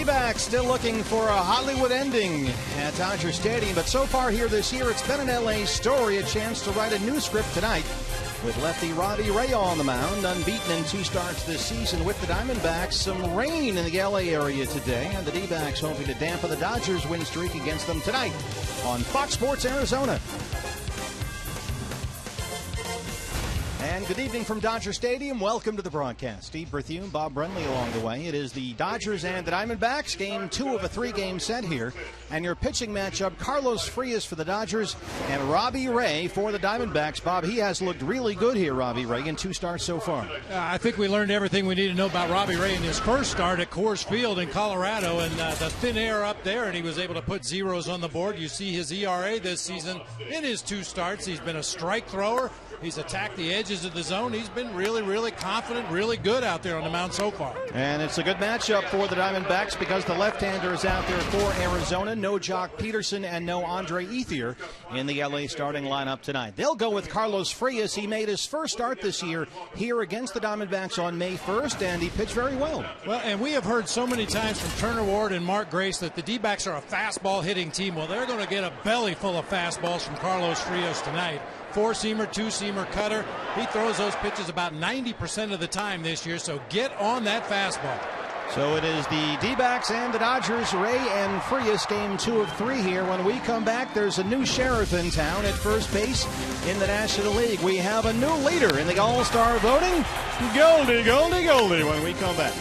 D-backs still looking for a Hollywood ending at Dodger Stadium, but so far here this year, it's been an LA story. A chance to write a new script tonight with lefty Robbie Ray on the mound, unbeaten in 2 starts this season with the Diamondbacks. Some rain in the LA area today, and the D-backs hoping to dampen the Dodgers' win streak against them tonight on Fox Sports Arizona. And good evening from Dodger Stadium. Welcome to the broadcast. Steve Berthiaume, Bob Brenly along the way. It is the Dodgers and the Diamondbacks, game 2 of a 3-game set here. And your pitching matchup, Carlos Frias for the Dodgers and Robbie Ray for the Diamondbacks. Bob, he has looked really good here, Robbie Ray, in 2 starts so far. I think we learned everything we need to know about Robbie Ray in his first start at Coors Field in Colorado, and the thin air up there, and he was able to put zeros on the board. You see his ERA this season in his 2 starts. He's been a strike thrower. He's attacked the edges of the zone. He's been really, really confident, really good out there on the mound so far. And it's a good matchup for the Diamondbacks because the left-hander is out there for Arizona. No Jock Peterson and no Andre Ethier in the LA starting lineup tonight. They'll go with Carlos Frias. He made his first start this year here against the Diamondbacks on May 1st, and he pitched very well. Well, and we have heard so many times from Turner Ward and Mark Grace that the D-backs are a fastball hitting team. Well, they're going to get a belly full of fastballs from Carlos Frias tonight. 4-seamer, 2-seamer, cutter. He throws those pitches about 90% of the time this year, so get on that fastball. So it is the D-backs and the Dodgers, Ray and Frias, game 2 of 3 here. When we come back, there's a new sheriff in town at first base in the National League. We have a new leader in the All-Star voting. Goldie, Goldie, Goldie when we come back.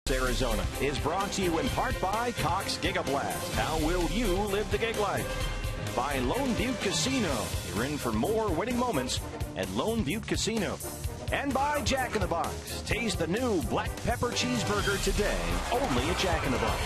Arizona is brought to you in part by Cox Gigablast. How will you live the gig life? By Lone Butte Casino. You're in for more winning moments at Lone Butte Casino. And by Jack in the Box. Taste the new black pepper cheeseburger today, only at Jack in the Box.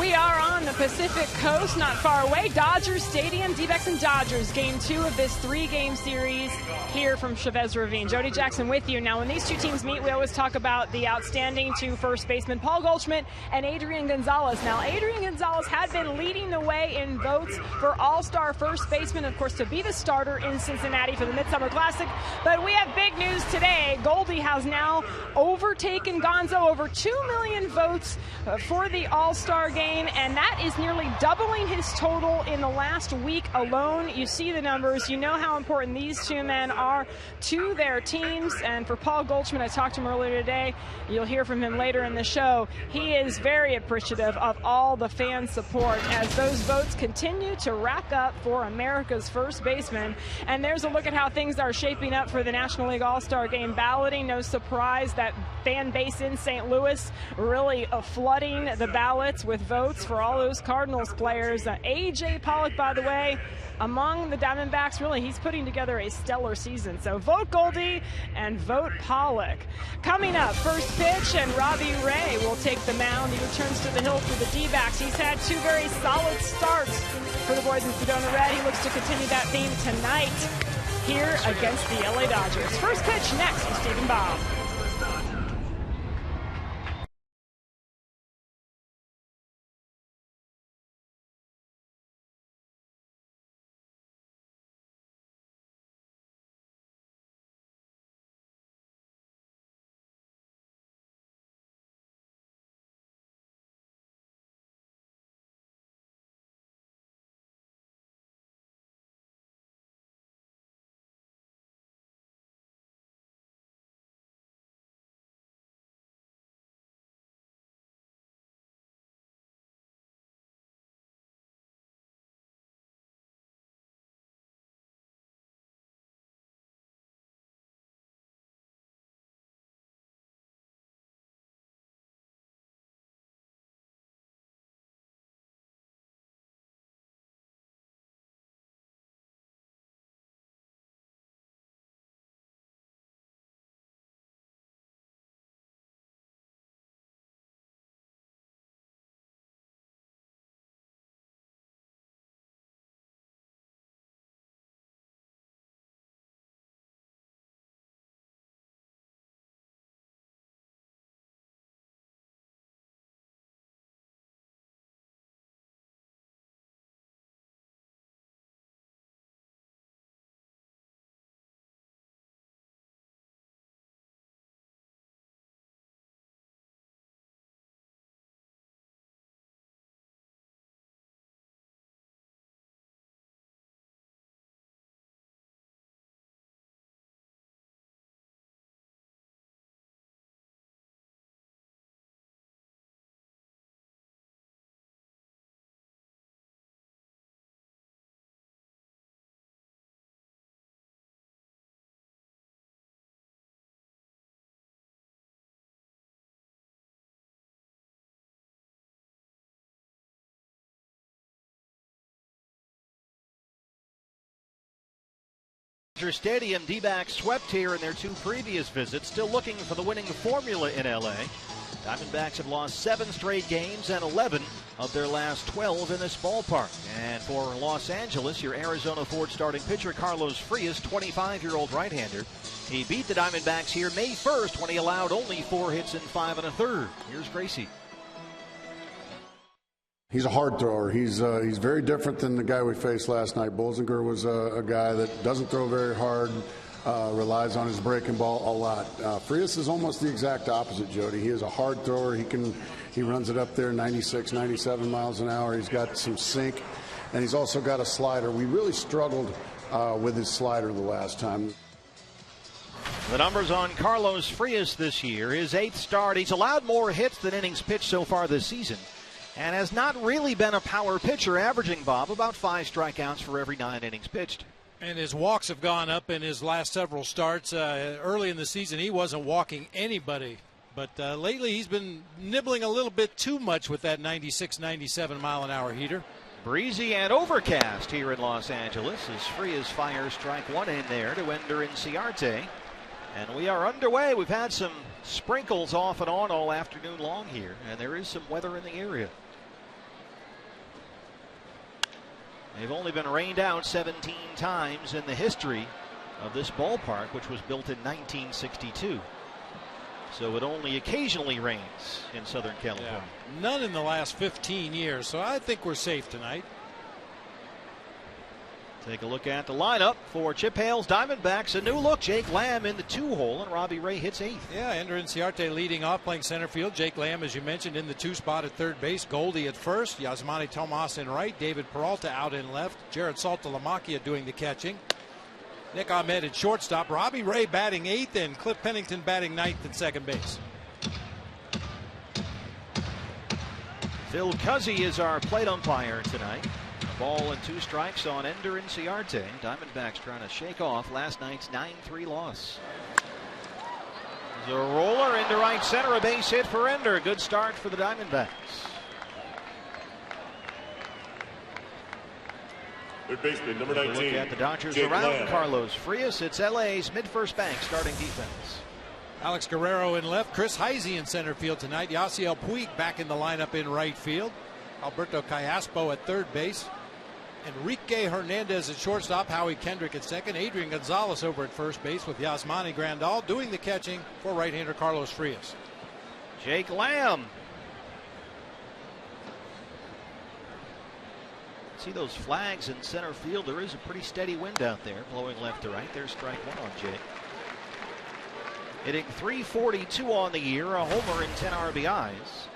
We are on the Pacific Coast, not far away. Dodgers Stadium, D-backs and Dodgers, game 2 of this 3-game series here from Chavez Ravine. Jody Jackson with you. Now, when these two teams meet, we always talk about the outstanding two first basemen, Paul Goldschmidt and Adrian Gonzalez. Now, Adrian Gonzalez had been leading the way in votes for All-Star first baseman, of course, to be the starter in Cincinnati for the Midsummer Classic. But we have big news today. Goldie has now overtaken Gonzo, over 2 million votes for the All-Star game, and that is nearly doubling his total in the last week alone. You see the numbers. You know how important these two men are to their teams. And for Paul Goldschmidt, I talked to him earlier today. You'll hear from him later in the show. He is very appreciative of all the fan support as those votes continue to rack up for America's first baseman. And there's a look at how things are shaping up for the National League All-Star game balloting. No surprise that fan base in St. Louis really flooding the ballots with votes for all those Cardinals players. A.J. Pollock, by the way, among the Diamondbacks, really, he's putting together a stellar season. So vote Goldie and vote Pollock. Coming up, first pitch, and Robbie Ray will take the mound. He returns to the hill for the D-backs. He's had 2 very solid starts for the boys in Sedona Red. He looks to continue that theme tonight here against the LA Dodgers. First pitch next with Stephen Bob. Stadium, D-backs swept here in their 2 previous visits, still looking for the winning formula in LA. Diamondbacks have lost 7 straight games and 11 of their last 12 in this ballpark. And for Los Angeles, your Arizona Ford starting pitcher Carlos Frias, 25-year-old right-hander. He beat the Diamondbacks here May 1st when he allowed only 4 hits in 5 1/3. Here's Gracie. He's a hard thrower. He's very different than the guy we faced last night. Bolzinger was a guy that doesn't throw very hard, relies on his breaking ball a lot. Frias is almost the exact opposite, Jody. He is a hard thrower. He runs it up there 96, 97 miles an hour. He's got some sink, and he's also got a slider. We really struggled with his slider the last time. The numbers on Carlos Frias this year, his 8th start. He's allowed more hits than innings pitched so far this season, and has not really been a power pitcher, averaging, Bob, about 5 strikeouts for every 9 innings pitched. And his walks have gone up in his last several starts. Early in the season, he wasn't walking anybody. But lately, he's been nibbling a little bit too much with that 96, 97 mile an hour heater. Breezy and overcast here in Los Angeles as Frias fires strike 1 in there to Ender Inciarte. And we are underway. We've had some sprinkles off and on all afternoon long here, and there is some weather in the area. They've only been rained out 17 times in the history of this ballpark, which was built in 1962. So it only occasionally rains in Southern California. Yeah. None in the last 15 years, so I think we're safe tonight. Take a look at the lineup for Chip Hale's Diamondbacks. A new look. Jake Lamb in the 2-hole, and Robbie Ray hits 8th. Yeah, Ender Inciarte leading off, playing center field. Jake Lamb, as you mentioned, in the 2 spot at third base. Goldie at first. Yasmani Tomas in right. David Peralta out in left. Jared Saltalamacchia doing the catching. Nick Ahmed at shortstop. Robbie Ray batting 8th, and Cliff Pennington batting 9th at second base. Phil Cuzzy is our plate umpire tonight. Ball and 2 strikes on Ender Inciarte. Diamondbacks trying to shake off last night's 9-3 loss. There's a roller into right center, a base hit for Ender. Good start for the Diamondbacks. Third baseman, number 19. Look at the Dodgers Jake around Lamb. Carlos Frias. It's LA's mid-first bank starting defense. Alex Guerrero in left. Chris Heisey in center field tonight. Yasiel Puig back in the lineup in right field. Alberto Callaspo at third base. Enrique Hernandez at shortstop. Howie Kendrick at second. Adrian Gonzalez over at first base with Yasmani Grandal doing the catching for right-hander Carlos Frias. Jake Lamb. See those flags in center field. There is a pretty steady wind out there blowing left to right. There's strike 1 on Jake. Hitting .342 on the year, a homer and 10 RBIs.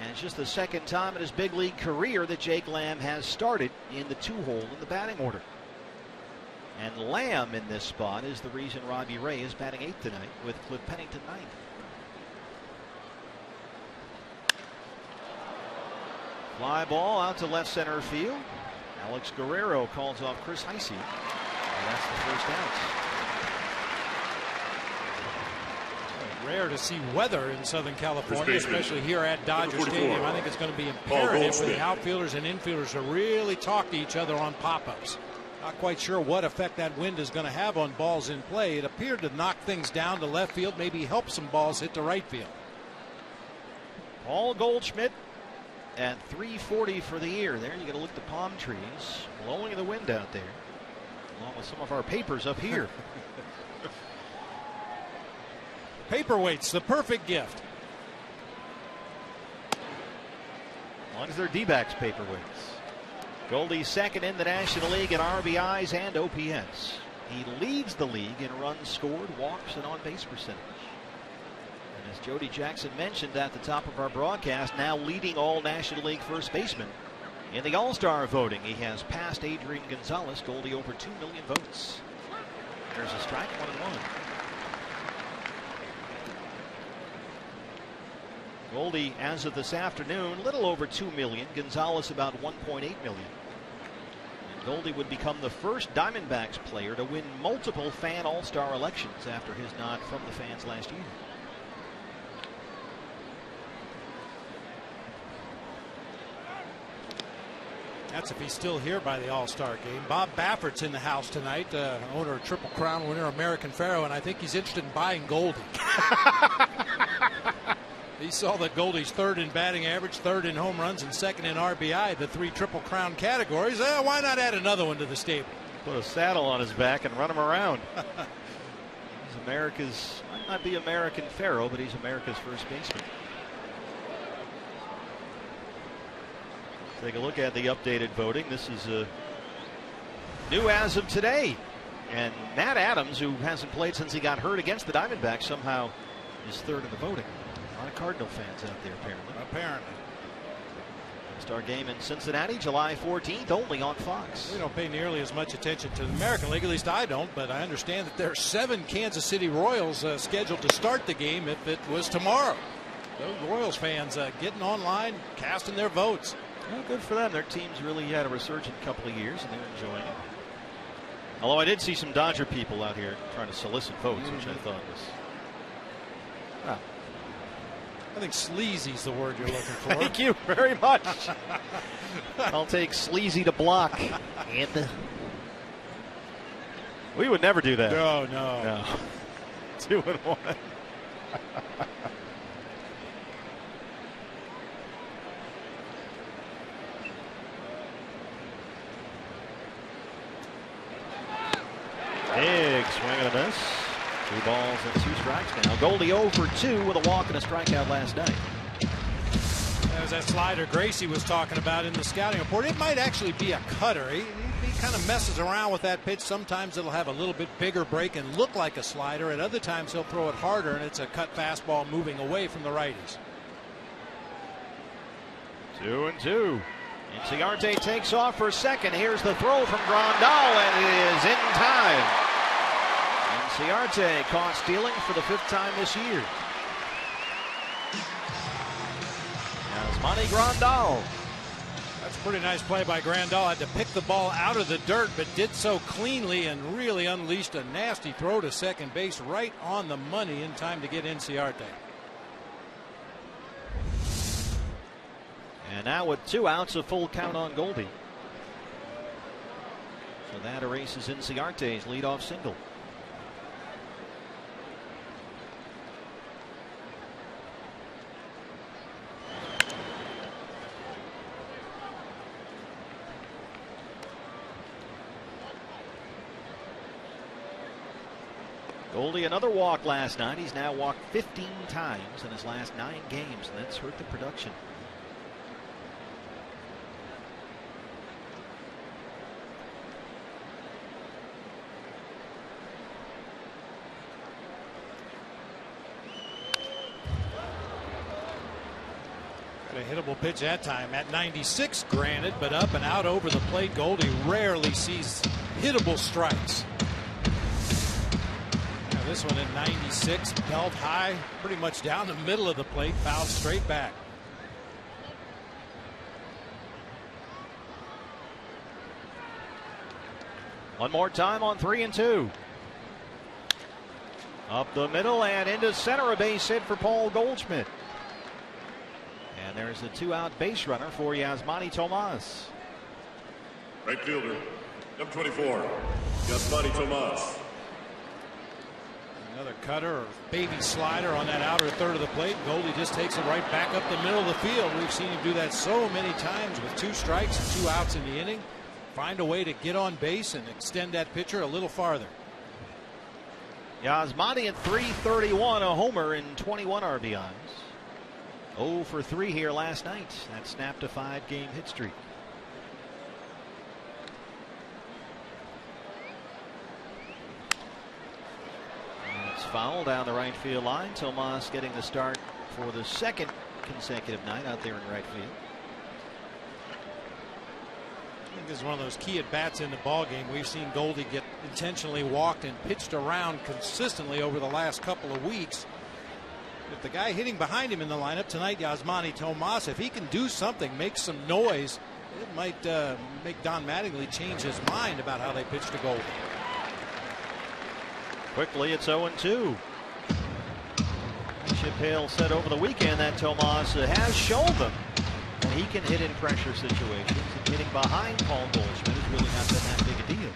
And it's just the second time in his big league career that Jake Lamb has started in the 2-hole in the batting order. And Lamb in this spot is the reason Robbie Ray is batting 8th tonight with Cliff Pennington 9th. Fly ball out to left center field. Alex Guerrero calls off Chris Heisey. And that's the first out. Rare to see weather in Southern California, especially here at Dodger Number 44. Stadium. I think it's going to be imperative for the outfielders and infielders to really talk to each other on pop-ups. Not quite sure what effect that wind is going to have on balls in play. It appeared to knock things down to left field, maybe help some balls hit to right field. Paul Goldschmidt at .340 for the year. There you got to look at the palm trees blowing the wind out there, along with some of our papers up here. Paperweights, the perfect gift. As long as they're D-backs paperweights. Goldie's second in the National League in RBIs and OPS. He leads the league in runs scored, walks, and on-base percentage. And as Jody Jackson mentioned at the top of our broadcast, now leading all National League first basemen in the All-Star voting. He has passed Adrian Gonzalez. Goldie over 2 million votes. There's a strike, 1-1. Goldie, as of this afternoon, little over 2 million. Gonzalez about 1.8 million. And Goldie would become the first Diamondbacks player to win multiple fan all-star elections after his nod from the fans last year. That's if he's still here by the All-Star game. Bob Baffert's in the house tonight, owner of Triple Crown winner American Pharoah, and I think he's interested in buying Goldie. He saw that Goldie's third in batting average, third in home runs, and second in RBI, the 3 Triple Crown categories. Why not add another one to the stable? Put a saddle on his back and run him around. He's America's, might not be American Pharoah, but he's America's first baseman. Take a look at the updated voting. This is new as of today. And Matt Adams, who hasn't played since he got hurt against the Diamondbacks, somehow is third in the voting. A lot of Cardinal fans out there, apparently. Star game in Cincinnati, July 14th, only on Fox. We don't pay nearly as much attention to the American League, at least I don't, but I understand that there are 7 Kansas City Royals scheduled to start the game if it was tomorrow. Those Royals fans getting online, casting their votes. Well, good for them. Their team's really had a resurgent couple of years, and they're enjoying it. Although I did see some Dodger people out here trying to solicit votes, which I thought was... Wow. I think sleazy's the word you're looking for. Thank you very much. I'll take sleazy to block. And we would never do that. No. 2-1. 2 balls and 2 strikes now. Goldie 0 for 2 with a walk and a strikeout last night. That was that slider Gracie was talking about in the scouting report. It might actually be a cutter. He kind of messes around with that pitch. Sometimes it'll have a little bit bigger break and look like a slider. At other times he'll throw it harder and it's a cut fastball moving away from the righties. 2-2. Inciarte takes off for second. Here's the throw from Grandal, and it is in time. Inciarte caught stealing for the 5th time this year. Yasmani Grandal. That's a pretty nice play by Grandal. Had to pick the ball out of the dirt, but did so cleanly and really unleashed a nasty throw to second base right on the money in time to get Inciarte. And now with 2 outs, a full count on Goldie. So that erases Inciarte's leadoff single. Goldie another walk last night. He's now walked 15 times in his last 9 games, and that's hurt the production. A hittable pitch that time at 96, granted, but up and out over the plate. Goldie rarely sees hittable strikes. Now this one at 96, belt high, pretty much down the middle of the plate, fouled straight back. One more time on 3-2. Up the middle and into center, a base hit for Paul Goldschmidt. And there's a 2-out base runner for Yasmani Tomas. Right fielder, number 24, Yasmani Tomas. Another cutter or baby slider on that outer third of the plate. Goldie just takes it right back up the middle of the field. We've seen him do that so many times with 2 strikes and 2 outs in the inning. Find a way to get on base and extend that pitcher a little farther. Yasmani at .331, a homer and 21 RBIs. 0 for 3 here last night. That snapped a 5-game hit streak. And it's foul down the right field line. Tomas getting the start for the 2nd consecutive night out there in right field. I think this is one of those key at bats in the ball game. We've seen Goldie get intentionally walked and pitched around consistently over the last couple of weeks. If the guy hitting behind him in the lineup tonight, Yasmani Tomas, if he can do something, make some noise, it might make Don Mattingly change his mind about how they pitch to Goldie. Quickly, it's 0-2. Chip Hale said over the weekend that Tomas has shown them that he can hit in pressure situations. And hitting behind Paul Goldschmidt has really not been that big a deal.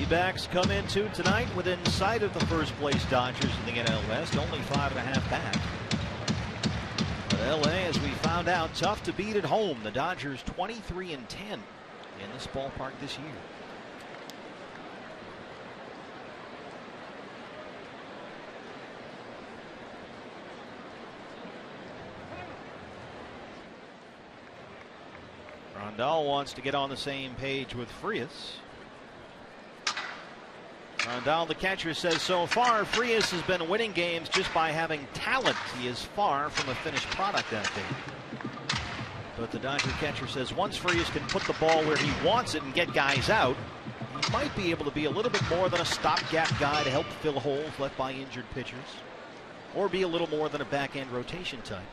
Backs come into tonight within sight of the first place Dodgers in the NL West, only 5.5 back. But LA, as we found out, tough to beat at home. The Dodgers 23-10 in this ballpark this year. Grandal wants to get on the same page with Frias. Grandal, the catcher, says so far Frias has been winning games just by having talent. He is far from a finished product out there. But the Dodger catcher says once Frias can put the ball where he wants it and get guys out, he might be able to be a little bit more than a stopgap guy to help fill holes left by injured pitchers, or be a little more than a back-end rotation type.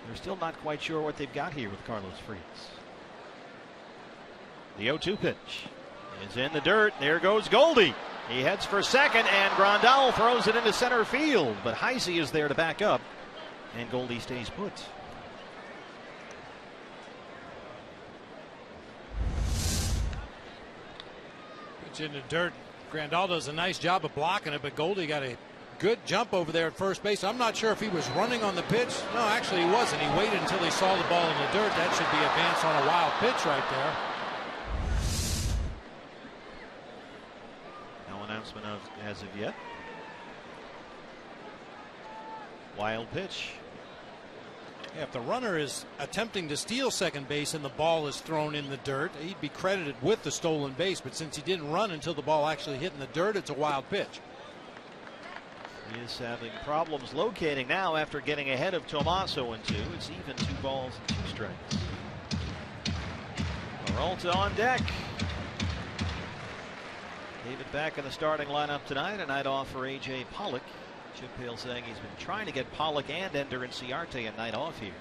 They're still not quite sure what they've got here with Carlos Frias. The 0-2 pitch is in the dirt. There goes Goldie. He heads for second, and Grandal throws it into center field, but Heisey is there to back up. And Goldie stays put. Pitch in the dirt. Grandal does a nice job of blocking it, but Goldie got a good jump over there at first base. I'm not sure if he was running on the pitch. No, actually he wasn't. He waited until he saw the ball in the dirt. That should be advance on a wild pitch right there. No announcement as of yet. Wild pitch. Yeah, if the runner is attempting to steal second base and the ball is thrown in the dirt, he'd be credited with the stolen base. But since he didn't run until the ball actually hit in the dirt, it's a wild pitch. He is having problems locating now after getting ahead of Tomas 0-2. It's even 2 balls and 2 strikes. Peralta on deck. David back in the starting lineup tonight. A night off for A.J. Pollock. Chip Hale saying he's been trying to get Pollock and Ender and Ciarte a night off here.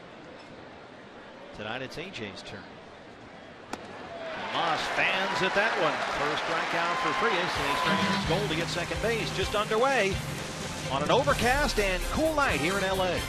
Tonight it's A.J.'s turn. Tomas fans at that one. First strikeout for Frias, and he strikes Goldie at second base. Just underway on an overcast and cool night here in L.A.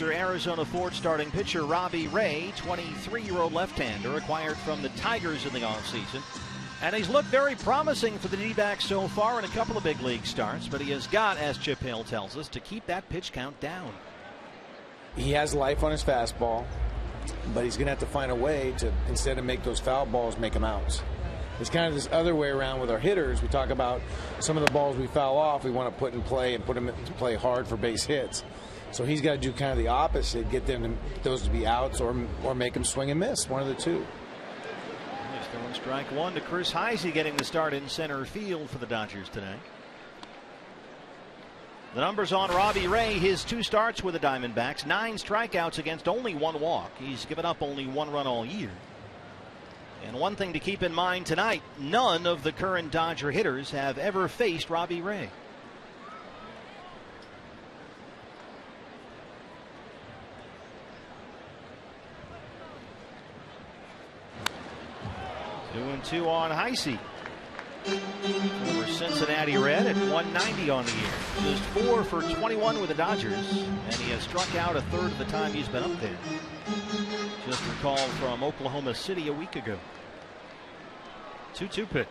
Arizona Ford starting pitcher Robbie Ray, 23-year-old left-hander acquired from the Tigers in the offseason. And he's looked very promising for the D-backs so far in a couple of big league starts, but he has got, as Chip Hale tells us, to keep that pitch count down. He has life on his fastball, but he's going to have to find a way to, instead of make those foul balls, make them outs. It's kind of this other way around with our hitters. We talk about some of the balls we foul off, we want to put in play and put them in play hard for base hits. So he's got to do kind of the opposite, get those to be outs or make them swing and miss, one of the two. He's throwing strike one to Chris Heisey, getting the start in center field for the Dodgers today. The numbers on Robbie Ray, his 2 starts with the Diamondbacks, 9 strikeouts against only 1 walk. He's given up only 1 run all year. And one thing to keep in mind tonight, none of the current Dodger hitters have ever faced Robbie Ray. 2-2 on Heisey. Former Cincinnati Red at 190 on the year. Just 4 for 21 with the Dodgers, and he has struck out a third of the time he's been up there. Just recalled from Oklahoma City a week ago. 2-2 pitch.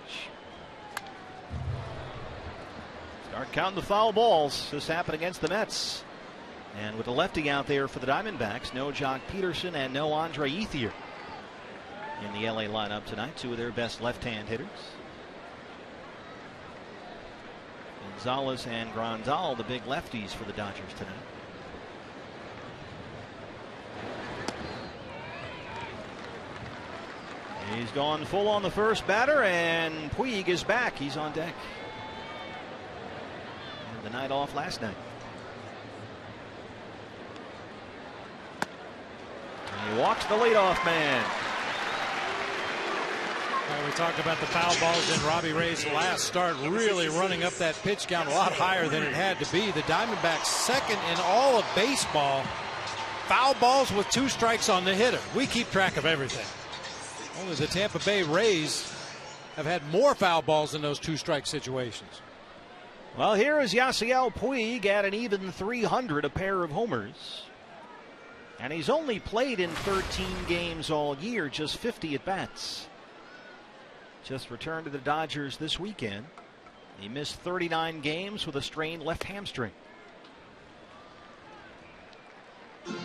Start counting the foul balls. This happened against the Mets. And with the lefty out there for the Diamondbacks, no Jock Peterson and no Andre Ethier in the LA lineup tonight, 2 of their best left-hand hitters. Gonzalez and Grandal, the big lefties for the Dodgers tonight. He's gone full on the first batter, and Puig is back. He's on deck. And the night off last night. He walks the leadoff man. Well, we talked about the foul balls in Robbie Ray's last start, really running up that pitch count a lot higher than it had to be. The Diamondbacks second in all of baseball. Foul balls with 2 strikes on the hitter. We keep track of everything. Only the Tampa Bay Rays have had more foul balls in those 2-strike situations. Well, here is Yasiel Puig at an even .300, a pair of homers. And he's only played in 13 games all year, just 50 at-bats. Just returned to the Dodgers this weekend. He missed 39 games with a strained left hamstring.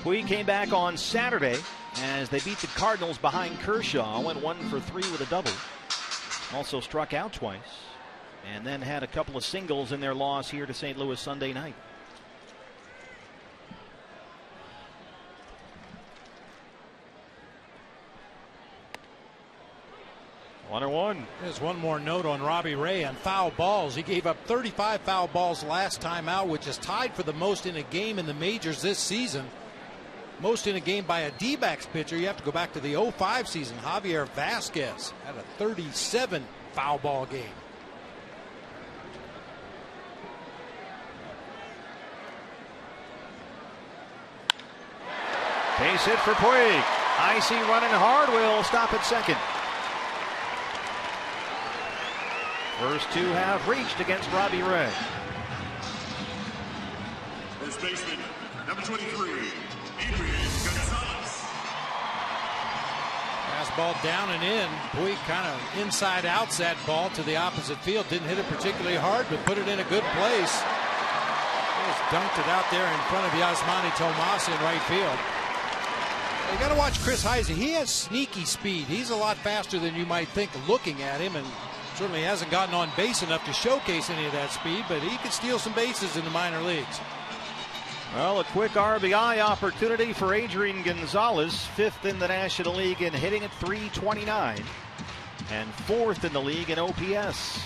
Puig came back on Saturday as they beat the Cardinals behind Kershaw. Went 1 for 3 with a double. Also struck out twice. And then had a couple of singles in their loss here to St. Louis Sunday night. One and one. There's one more note on Robbie Ray on foul balls. He gave up 35 foul balls last time out, which is tied for the most in a game in the majors this season. Most in a game by a D-backs pitcher. You have to go back to the 05 season. Javier Vasquez had a 37 foul ball game. Base hit for Puig. Icy running hard, will stop at second. First 2 have reached against Robbie Ray. First baseman, number 23, Adrian Gonzalez. Fastball down and in. Puig kind of inside outs that ball to the opposite field. Didn't hit it particularly hard, but put it in a good place. Just dunked it out there in front of Yasmani Tomas in right field. You got to watch Chris Heisey. He has sneaky speed. He's a lot faster than you might think looking at him, and certainly hasn't gotten on base enough to showcase any of that speed, but he could steal some bases in the minor leagues. Well, a quick RBI opportunity for Adrian Gonzalez, 5th in the National League in hitting at .329 and 4th in the league in OPS.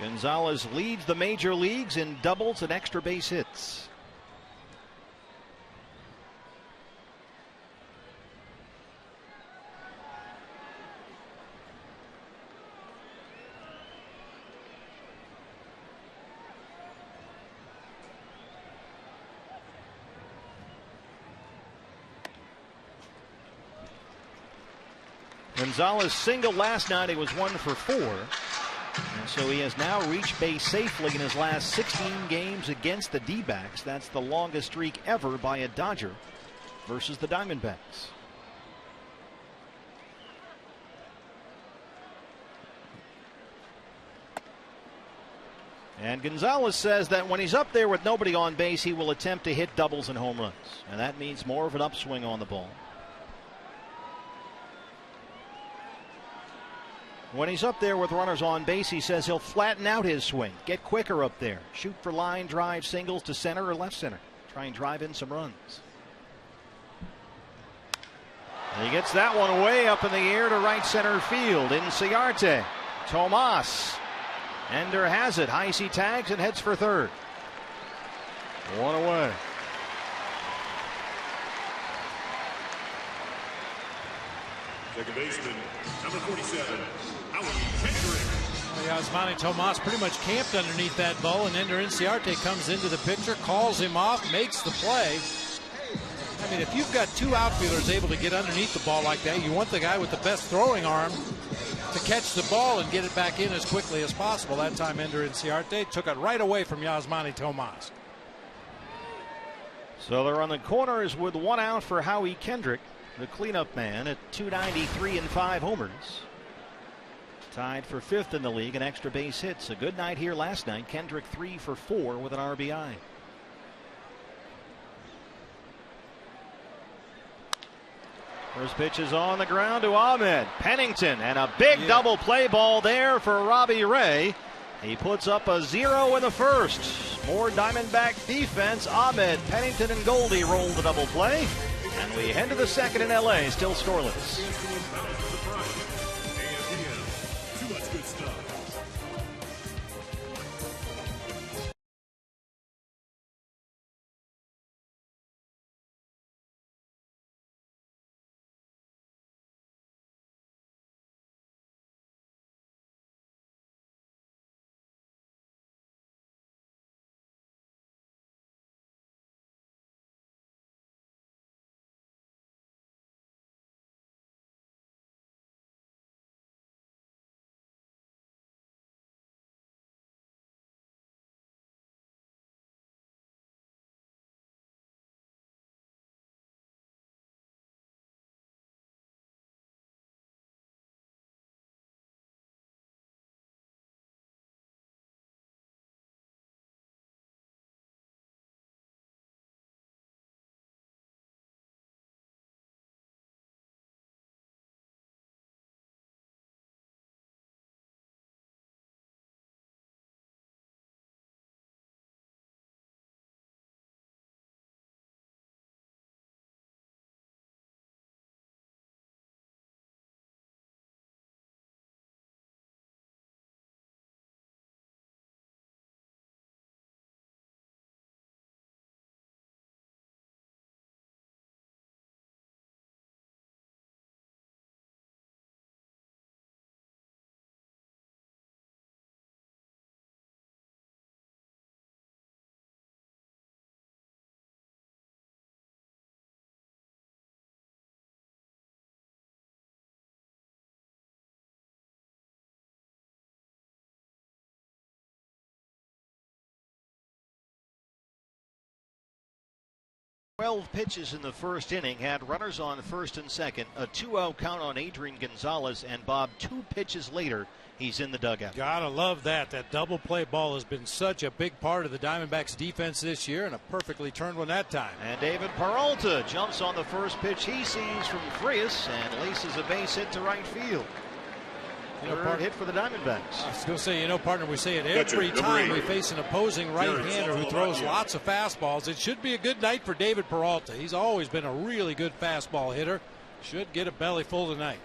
Gonzalez leads the major leagues in doubles and extra base hits. Gonzalez singled last night. He was 1 for 4. And so he has now reached base safely in his last 16 games against the D-backs. That's the longest streak ever by a Dodger versus the Diamondbacks. And Gonzalez says that when he's up there with nobody on base, he will attempt to hit doubles and home runs. And that means more of an upswing on the ball. When he's up there with runners on base, he says he'll flatten out his swing, get quicker up there, shoot for line drive singles to center or left center, try and drive in some runs. And he gets that one way up in the air to right center field. Inciarte, Tomas, Ender has it. Heisey tags and heads for third. 1 away. Second baseman, number 47, Howie Kendrick. Yasmani Tomas pretty much camped underneath that ball, and Ender Inciarte comes into the picture, calls him off, makes the play. I mean, if you've got 2 outfielders able to get underneath the ball like that, you want the guy with the best throwing arm to catch the ball and get it back in as quickly as possible. That time Ender Inciarte took it right away from Yasmani Tomas. So they're on the corners with 1 out for Howie Kendrick, the cleanup man, at .293 and 5 homers. Tied for 5th in the league in extra base hits. A good night here last night. Kendrick 3 for 4 with an RBI. First pitch is on the ground to Ahmed Pennington, and a big double play ball there for Robbie Ray. He puts up a 0 in the first. More Diamondback defense. Ahmed Pennington and Goldie roll the double play. And we head to the second in LA, still scoreless. 12 pitches in the first inning, had runners on first and second, a 2-0 count on Adrian Gonzalez, and Bob, 2 pitches later, he's in the dugout. Gotta love that. That double play ball has been such a big part of the Diamondbacks defense this year, and a perfectly turned one that time. And David Peralta jumps on the first pitch he sees from Frias and laces a base hit to right field. Third hit for the Diamondbacks. I was going to say, partner, we say it every time we face an opposing right-hander who throws lots of fastballs. It should be a good night for David Peralta. He's always been a really good fastball hitter. Should get a belly full tonight.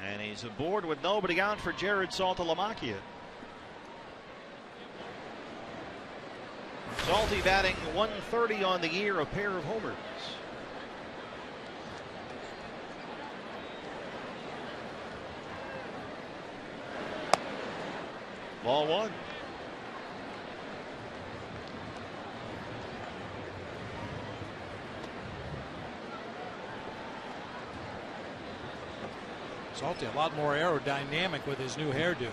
And he's aboard with nobody out for Jared Saltalamacchia. Salty batting .130 on the year, a pair of homers. Ball 1. Salty a lot more aerodynamic with his new hairdo.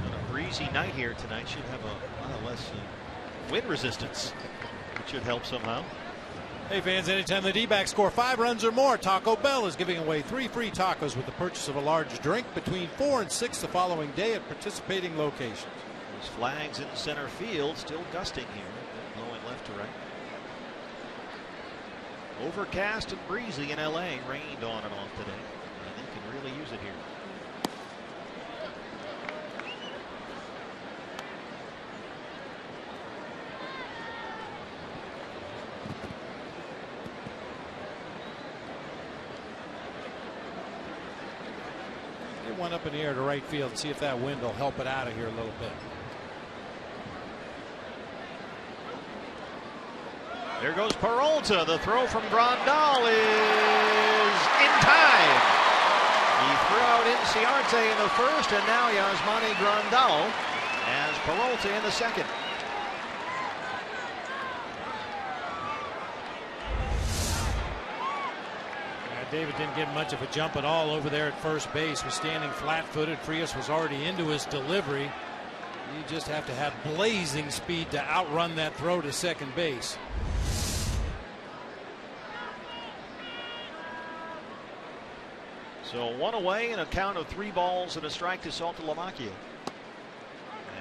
On a breezy night here tonight, should have a lot less wind resistance, which should help somehow. Hey fans, anytime the D-backs score 5 runs or more, Taco Bell is giving away 3 free tacos with the purchase of a large drink between 4 and 6 the following day at participating locations. Those flags in center field, still gusting here, blowing left to right. Overcast and breezy in LA, rained on and off today. And they can really use it here. One up in the air to right field and see if that wind will help it out of here a little bit. There goes Peralta. The throw from Grandal is in time. He threw out Inciarte in the first, and now Yasmani Grandal has Peralta in the second. David didn't get much of a jump at all over there at first base. Was standing flat-footed. Frias was already into his delivery. You just have to have blazing speed to outrun that throw to second base. So 1 away and a count of 3 balls and a strike to Saltalamacchia.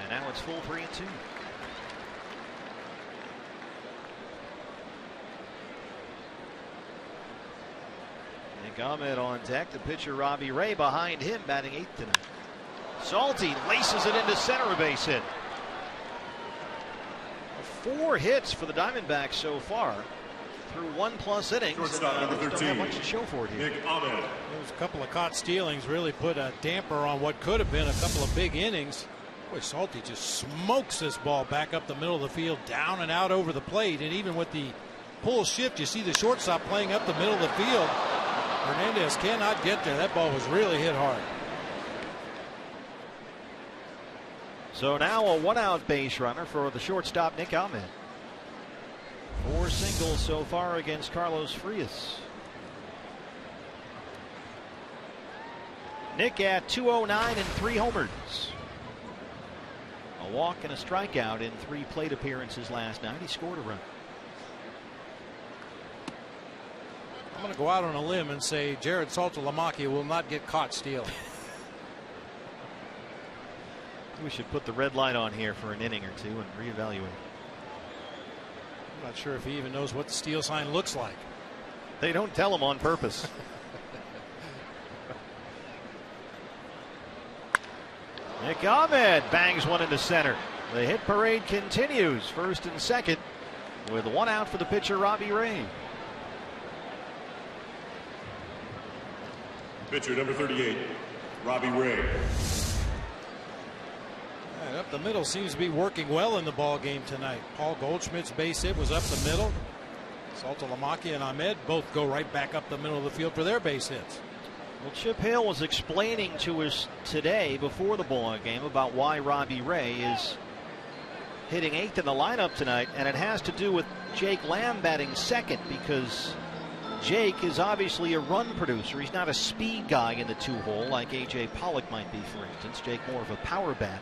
And now it's full 3-2. Ahmed on deck. The pitcher Robbie Ray behind him, batting 8th tonight. Salty laces it into center, a base hit. 4 hits for the Diamondbacks so far through 1+ innings. Shortstop number 13. Don't have much to show for it here. Nick Ahmed. There was a couple of caught stealings, really put a damper on what could have been a couple of big innings. Boy, Salty just smokes this ball back up the middle of the field, down and out over the plate, and even with the pull shift, you see the shortstop playing up the middle of the field. Hernandez cannot get there. That ball was really hit hard. So now a 1-out base runner for the shortstop Nick Ahmed. 4 singles so far against Carlos Frias. Nick at .209 and 3 homers. A walk and a strikeout in 3 plate appearances last night. He scored a run. I'm going to go out on a limb and say Jared Saltalamacchia will not get caught stealing. We should put the red light on here for an inning or 2 and reevaluate. I'm not sure if he even knows what the steal sign looks like. They don't tell him on purpose. Nick Ahmed bangs one into center. The hit parade continues, first and second, with 1 out for the pitcher Robbie Ray. Pitcher number 38, Robbie Ray. And up the middle seems to be working well in the ball game tonight. Paul Goldschmidt's base hit was up the middle. Saltalamacchia and Ahmed both go right back up the middle of the field for their base hits. Well, Chip Hale was explaining to us today before the ball game about why Robbie Ray is hitting 8th in the lineup tonight, and it has to do with Jake Lamb batting second, because Jake is obviously a run producer. He's not a speed guy in the 2-hole like A.J. Pollock might be, for instance. Jake more of a power bat.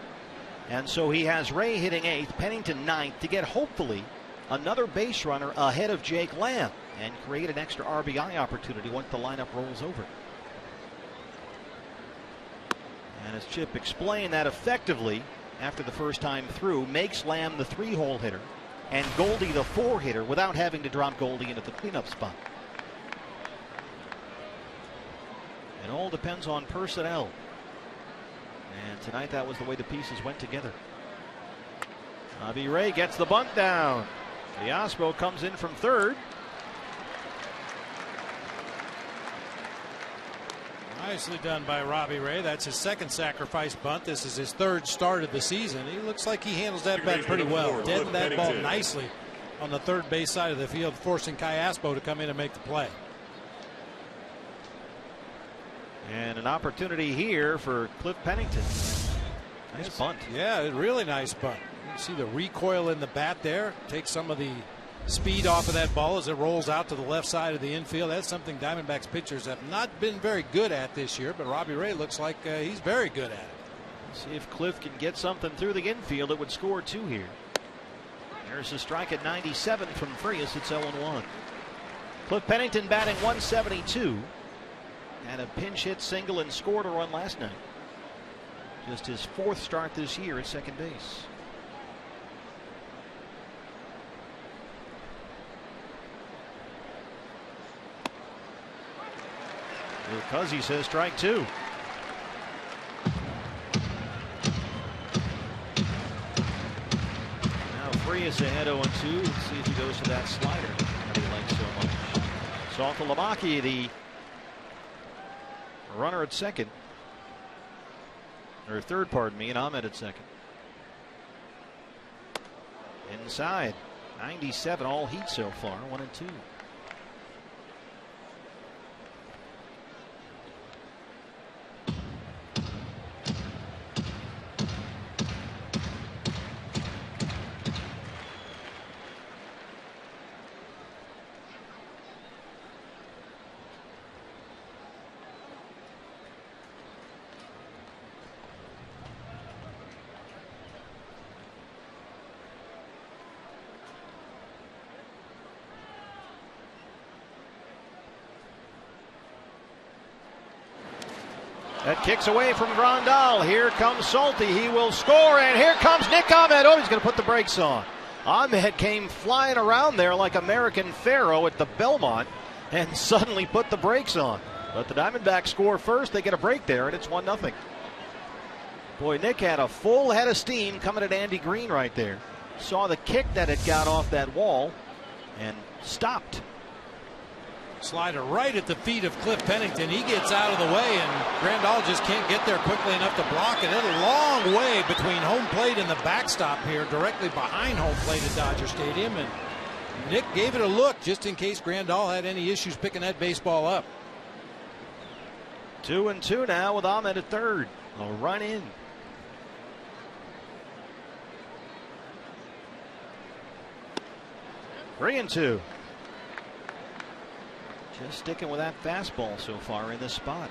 And so he has Ray hitting 8th, Pennington 9th to get hopefully another base runner ahead of Jake Lamb and create an extra RBI opportunity once the lineup rolls over. And as Chip explained, that effectively, after the first time through, makes Lamb the 3-hole hitter and Goldie the 4 hitter without having to drop Goldie into the cleanup spot. It all depends on personnel. And tonight that was the way the pieces went together. Robbie Ray gets the bunt down. Diaspo comes in from third. Nicely done by Robbie Ray. That's his second sacrifice bunt. This is his third start of the season. He looks like he handles that bat pretty well. Deadened that ball nicely on the third base side of the field, forcing Diaspo to come in and make the play. And an opportunity here for Cliff Pennington. Nice bunt. Yeah, a really nice bunt. You see the recoil in the bat there. Take some of the speed off of that ball as it rolls out to the left side of the infield. That's something Diamondbacks pitchers have not been very good at this year, but Robbie Ray looks like he's very good at it. See if Cliff can get something through the infield. It would score 2 here. There's a strike at 97 from Frias. It's 0-1. Cliff Pennington batting 172. Had a pinch hit single and scored a run last night. Just his 4th start this year at second base. Cuzzy says strike 2. Now Frias ahead 0-2. Let's see if he goes to that slider that he likes so much. Saltalamacchi, the runner at second. Or third, pardon me, and Ahmed at second. Inside. 97 all heat so far. 1-2. That kicks away from Grandal. Here comes Salty. He will score, and here comes Nick Ahmed. Oh, he's going to put the brakes on. Ahmed came flying around there like American Pharaoh at the Belmont and suddenly put the brakes on. But the Diamondbacks score first. They get a break there, and it's 1-0. Boy, Nick had a full head of steam coming at Andy Green right there. Saw the kick that it got off that wall and stopped. Slider right at the feet of Cliff Pennington. He gets out of the way, and Grandal just can't get there quickly enough to block it. A long way between home plate and the backstop here, directly behind home plate at Dodger Stadium. And Nick gave it a look just in case Grandal had any issues picking that baseball up. 2-2 now with Ahmed at third. A run in. Three and 2. Just sticking with that fastball so far in this spot.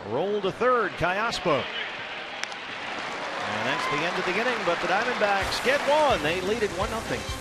Roll to third, Diaspo. And that's the end of the inning, but the Diamondbacks get one. They lead it 1-0.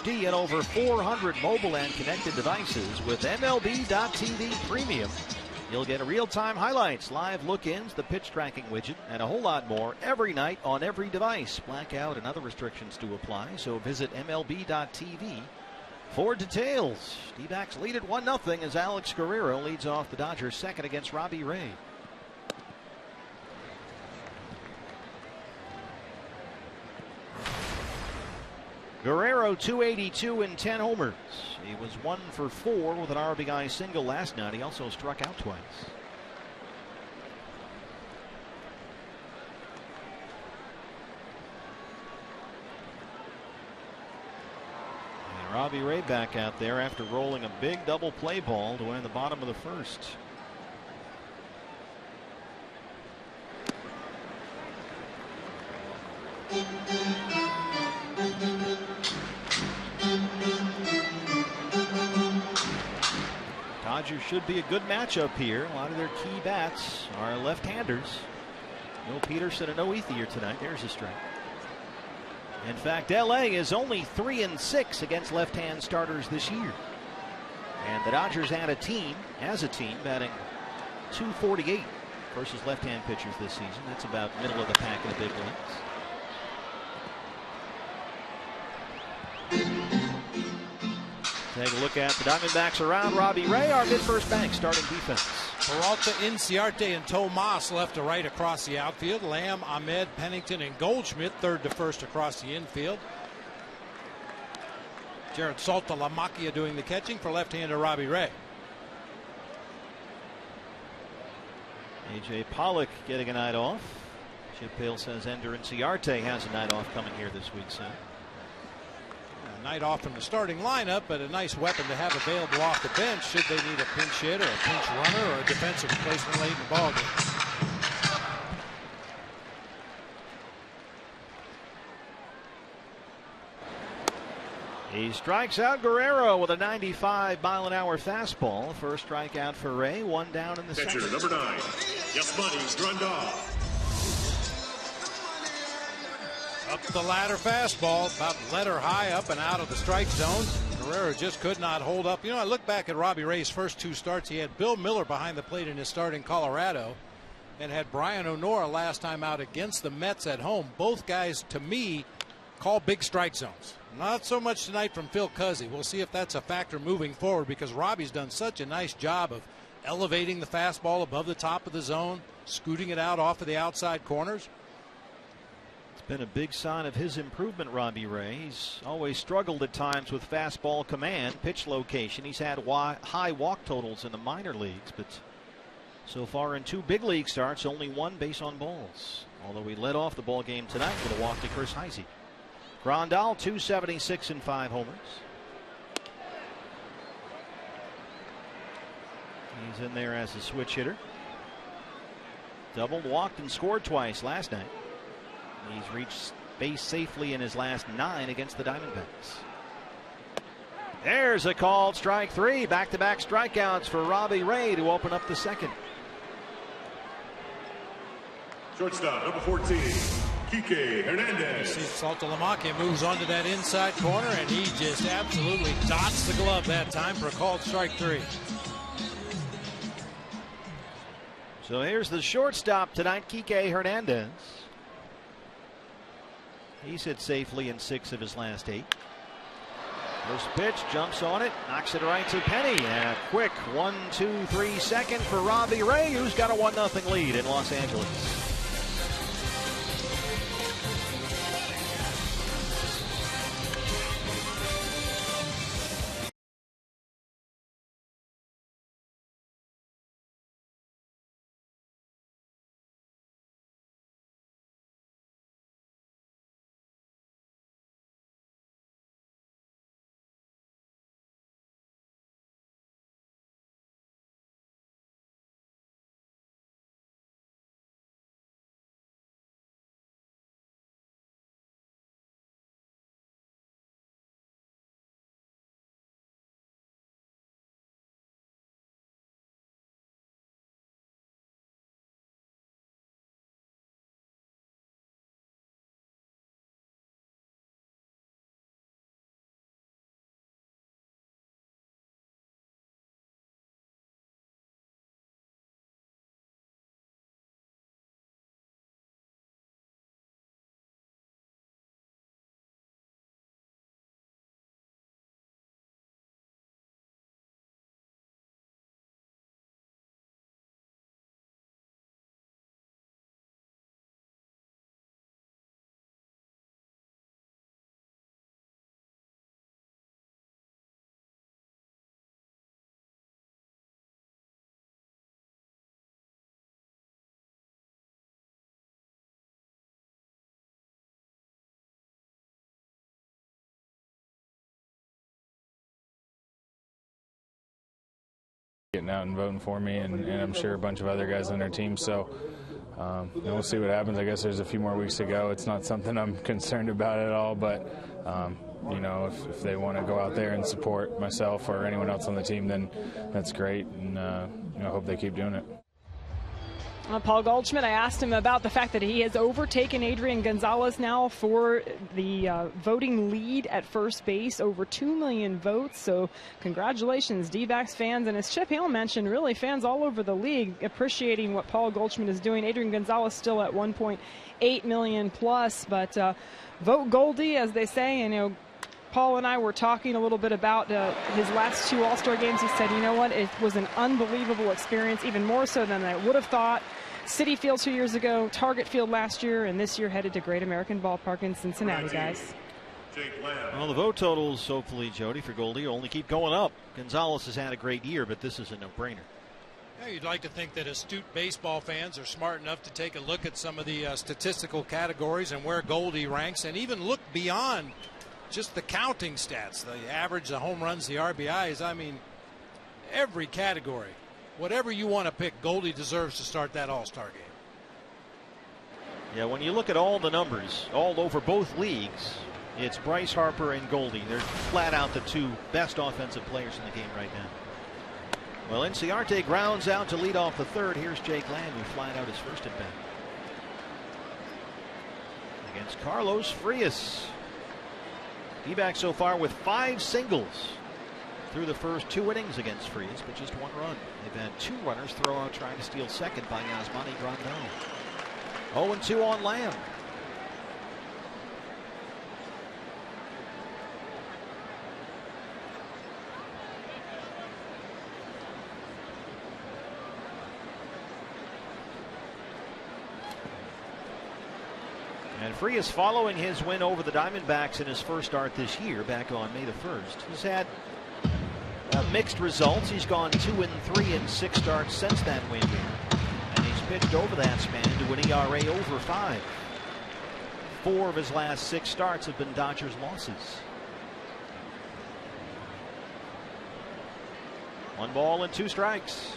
HD and over 400 mobile and connected devices with MLB.TV Premium. You'll get real-time highlights, live look-ins, the pitch tracking widget, and a whole lot more every night on every device. Blackout and other restrictions to apply, so visit MLB.TV for details. D-backs lead at 1-0 as Alex Guerrero leads off the Dodgers' second against Robbie Ray. Guerrero 282 and 10 homers. He was 1 for 4 with an RBI single last night. He also struck out twice. And Robbie Ray back out there after rolling a big double play ball to win the bottom of the first. Dodgers should be a good matchup here. A lot of their key bats are left-handers. No Peterson and no Ethier tonight. There's a strike. In fact, LA is only 3-6 against left-hand starters this year. And the Dodgers as a team, batting .248 versus left-hand pitchers this season. That's about middle of the pack in the big leagues. Take a look at the Diamondbacks around Robbie Ray, our mid-first bank starting defense. Peralta, Inciarte, and Tomas left to right across the outfield. Lamb, Ahmed, Pennington, and Goldschmidt third to first across the infield. Jared Saltalamacchia doing the catching for left-hander Robbie Ray. A.J. Pollock getting a night off. Chip Hale says Ender Inciarte has a night off coming here this week, so. Night off from the starting lineup, but a nice weapon to have available off the bench should they need a pinch hit or a pinch runner or a defensive replacement late in the ballgame. He strikes out Guerrero with a 95-mile-an-hour fastball. First strikeout for Ray, one down in the Catcher second. number 9, Yasmani Grandal. Up the ladder fastball, about letter high up and out of the strike zone. Guerrero just could not hold up. You know, I look back at Robbie Ray's first 2 starts. He had Bill Miller behind the plate in his start in Colorado and had Brian O'Nora last time out against the Mets at home. Both guys, to me, call big strike zones. Not so much tonight from Phil Cuzzi. We'll see if that's a factor moving forward because Robbie's done such a nice job of elevating the fastball above the top of the zone, scooting it out off of the outside corners. Been a big sign of his improvement, Robbie Ray. He's always struggled at times with fastball command, pitch location. He's had high walk totals in the minor leagues, but so far in 2 big league starts, only 1 base on balls. Although he led off the ball game tonight with a walk to Chris Heisey. Grandal 276 and 5 homers. He's in there as a switch hitter. Doubled, walked, and scored twice last night. He's reached base safely in his last 9 against the Diamondbacks. There's a called strike 3. Back-to-back strikeouts for Robbie Ray to open up the second. Shortstop number 14, Kike Hernandez. See, Saltalamacchia moves onto that inside corner, and he just absolutely dots the glove that time for a called strike 3. So here's the shortstop tonight, Kike Hernandez. He's hit safely in 6 of his last 8. First pitch, jumps on it, knocks it right to Penny. A quick 1-2-3 second for Robbie Ray, who's got a 1-0 lead in Los Angeles. getting out and voting for me, and I'm sure a bunch of other guys on their team. So we'll see what happens. I guess there's a few more weeks to go. It's not something I'm concerned about at all, but if they want to go out there and support myself or anyone else on the team, then that's great, and I hope they keep doing it. Paul Goldschmidt, I asked him about the fact that he has overtaken Adrian Gonzalez now for the voting lead at first base, over 2 million votes. So congratulations, D-backs fans. And as Chip Hale mentioned, really fans all over the league appreciating what Paul Goldschmidt is doing. Adrian Gonzalez still at 1.8 million plus, but vote Goldie, as they say. And Paul and I were talking a little bit about his last 2 All-Star games. He said, you know what, it was an unbelievable experience, even more so than I would have thought. Citi Field 2 years ago, Target Field last year, and this year headed to Great American Ballpark in Cincinnati, guys. Well, the vote totals, hopefully, Jody, for Goldie only keep going up. Gonzalez has had a great year, but this is a no-brainer. Yeah, you'd like to think that astute baseball fans are smart enough to take a look at some of the statistical categories and where Goldie ranks, and even look beyond just the counting stats, the average, the home runs, the RBIs. I mean, every category. Whatever you want to pick, Goldie deserves to start that All-Star game. Yeah, when you look at all the numbers, all over both leagues, it's Bryce Harper and Goldie. They're flat out the 2 best offensive players in the game right now. Well, Inciarte grounds out to lead off the 3rd. Here's Jake Lamb, who flied out his first at bat. Against Carlos Frias. D-back so far with 5 singles through the first 2 innings against Frias, but just 1 run. They've had 2 runners throw out trying to steal second by Yasmani Grandal. 0-2 on Lamb. And Frias, following his win over the Diamondbacks in his first start this year back on May the 1st, has had mixed results. He's gone 2-3 in 6 starts since that win here. And he's pitched over that span to an ERA over 5. 4 of his last 6 starts have been Dodgers losses. 1 ball and 2 strikes.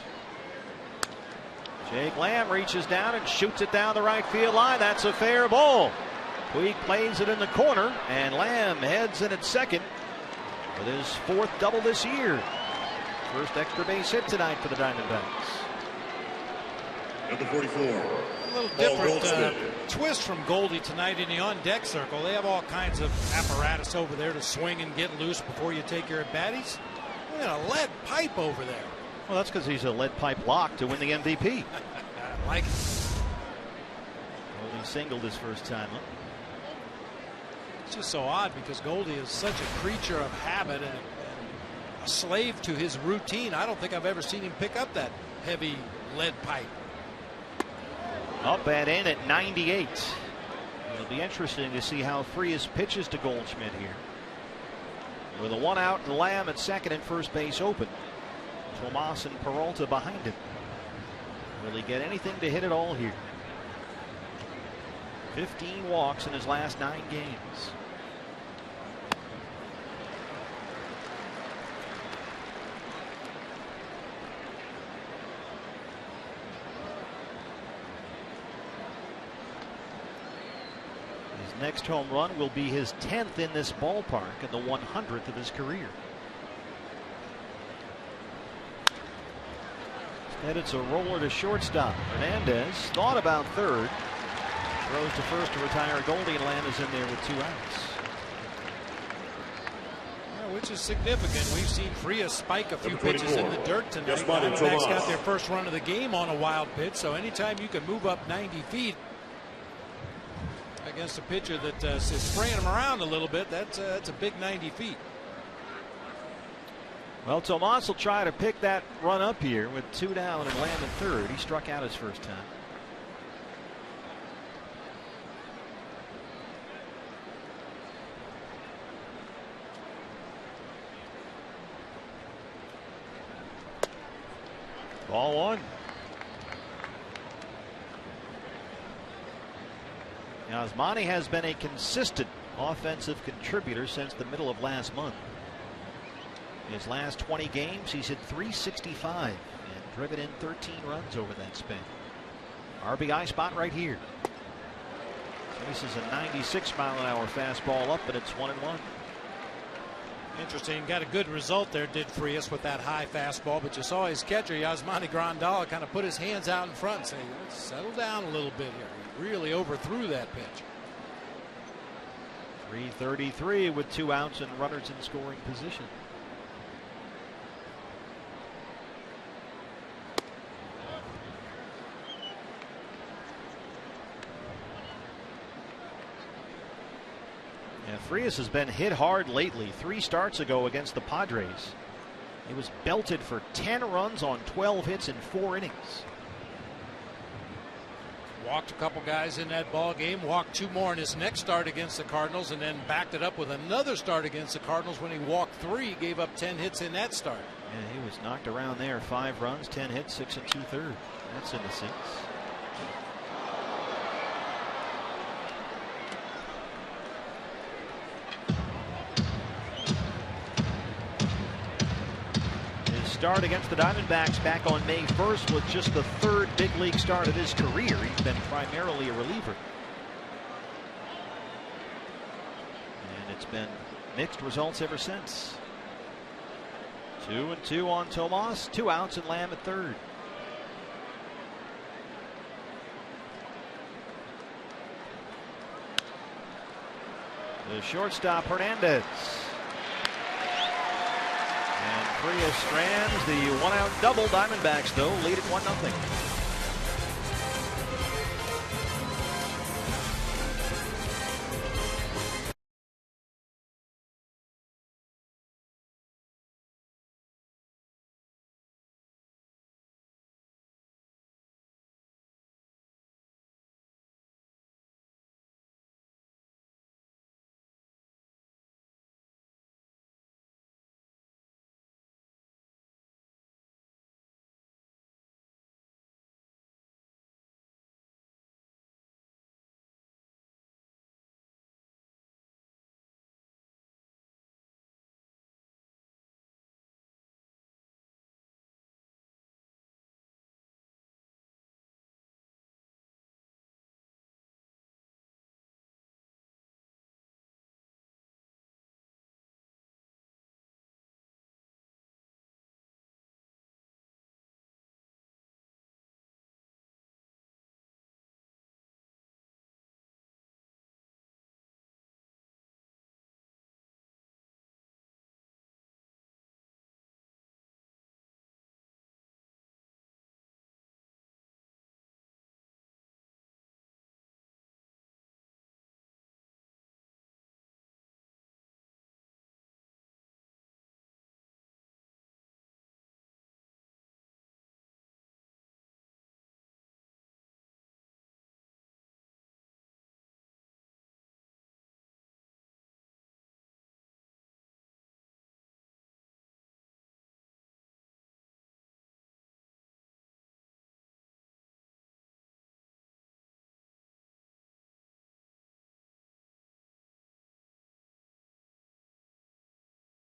Jake Lamb reaches down and shoots it down the right field line. That's a fair ball. Puig plays it in the corner, and Lamb heads in at second with his 4th double this year. First extra base hit tonight for the Diamondbacks. Number 44. A little different twist from Goldie tonight in the on-deck circle. They have all kinds of apparatus over there to swing and get loose before you take your at-bat. He's got a lead pipe over there. Well, that's because he's a lead pipe lock to win the MVP. I like it. Goldie singled his first time up. It's just so odd because Goldie is such a creature of habit and a slave to his routine. I don't think I've ever seen him pick up that heavy lead pipe. Up and in at 98. It'll be interesting to see how Frias pitches to Goldschmidt here. With a 1 out and Lamb at second and first base open. Tomas and Peralta behind him. Will he get anything to hit at all here? 15 walks in his last 9 games. His next home run will be his 10th in this ballpark and the 100th of his career. Instead, it's a roller to shortstop. Hernandez thought about third. Throws to first to retire Goldie, and Lamb is in there with 2 outs. Yeah, which is significant. We've seen Frias spike a few pitches in the dirt tonight. Yes, Diamondbacks got their first run of the game on a wild pitch, so anytime you can move up 90 feet against a pitcher that is spraying them around a little bit, that's a big 90 feet. Well, Tomas will try to pick that run up here with 2 down and Lamb in third. He struck out his first time. Ball 1. Now, Yasmani has been a consistent offensive contributor since the middle of last month. His last 20 games, he's hit .365 and driven in 13 runs over that span. RBI spot right here. This is a 96-mile-an-hour fastball up, and it's 1-1. Interesting. Got a good result there, did Frias, with that high fastball. But you saw his catcher, Yasmani Grandal, kind of put his hands out in front and say, let's settle down a little bit here. He really overthrew that pitch. 3:33 with 2 outs and runners in scoring position. And Frias has been hit hard lately. 3 starts ago against the Padres, he was belted for 10 runs on 12 hits in 4 innings. Walked a couple guys in that ball game, walked 2 more in his next start against the Cardinals, and then backed it up with another start against the Cardinals when he walked 3, gave up 10 hits in that start. And he was knocked around there. 5 runs, 10 hits, 6 2/3. That's in the 6. Start against the Diamondbacks back on May 1st was just the 3rd big league start of his career. He's been primarily a reliever. And it's been mixed results ever since. 2-2 on Tomas, 2 outs and Lamb at 3rd. The shortstop Hernandez. Frias strands the 1-out double. Diamondbacks, though, lead at 1-0.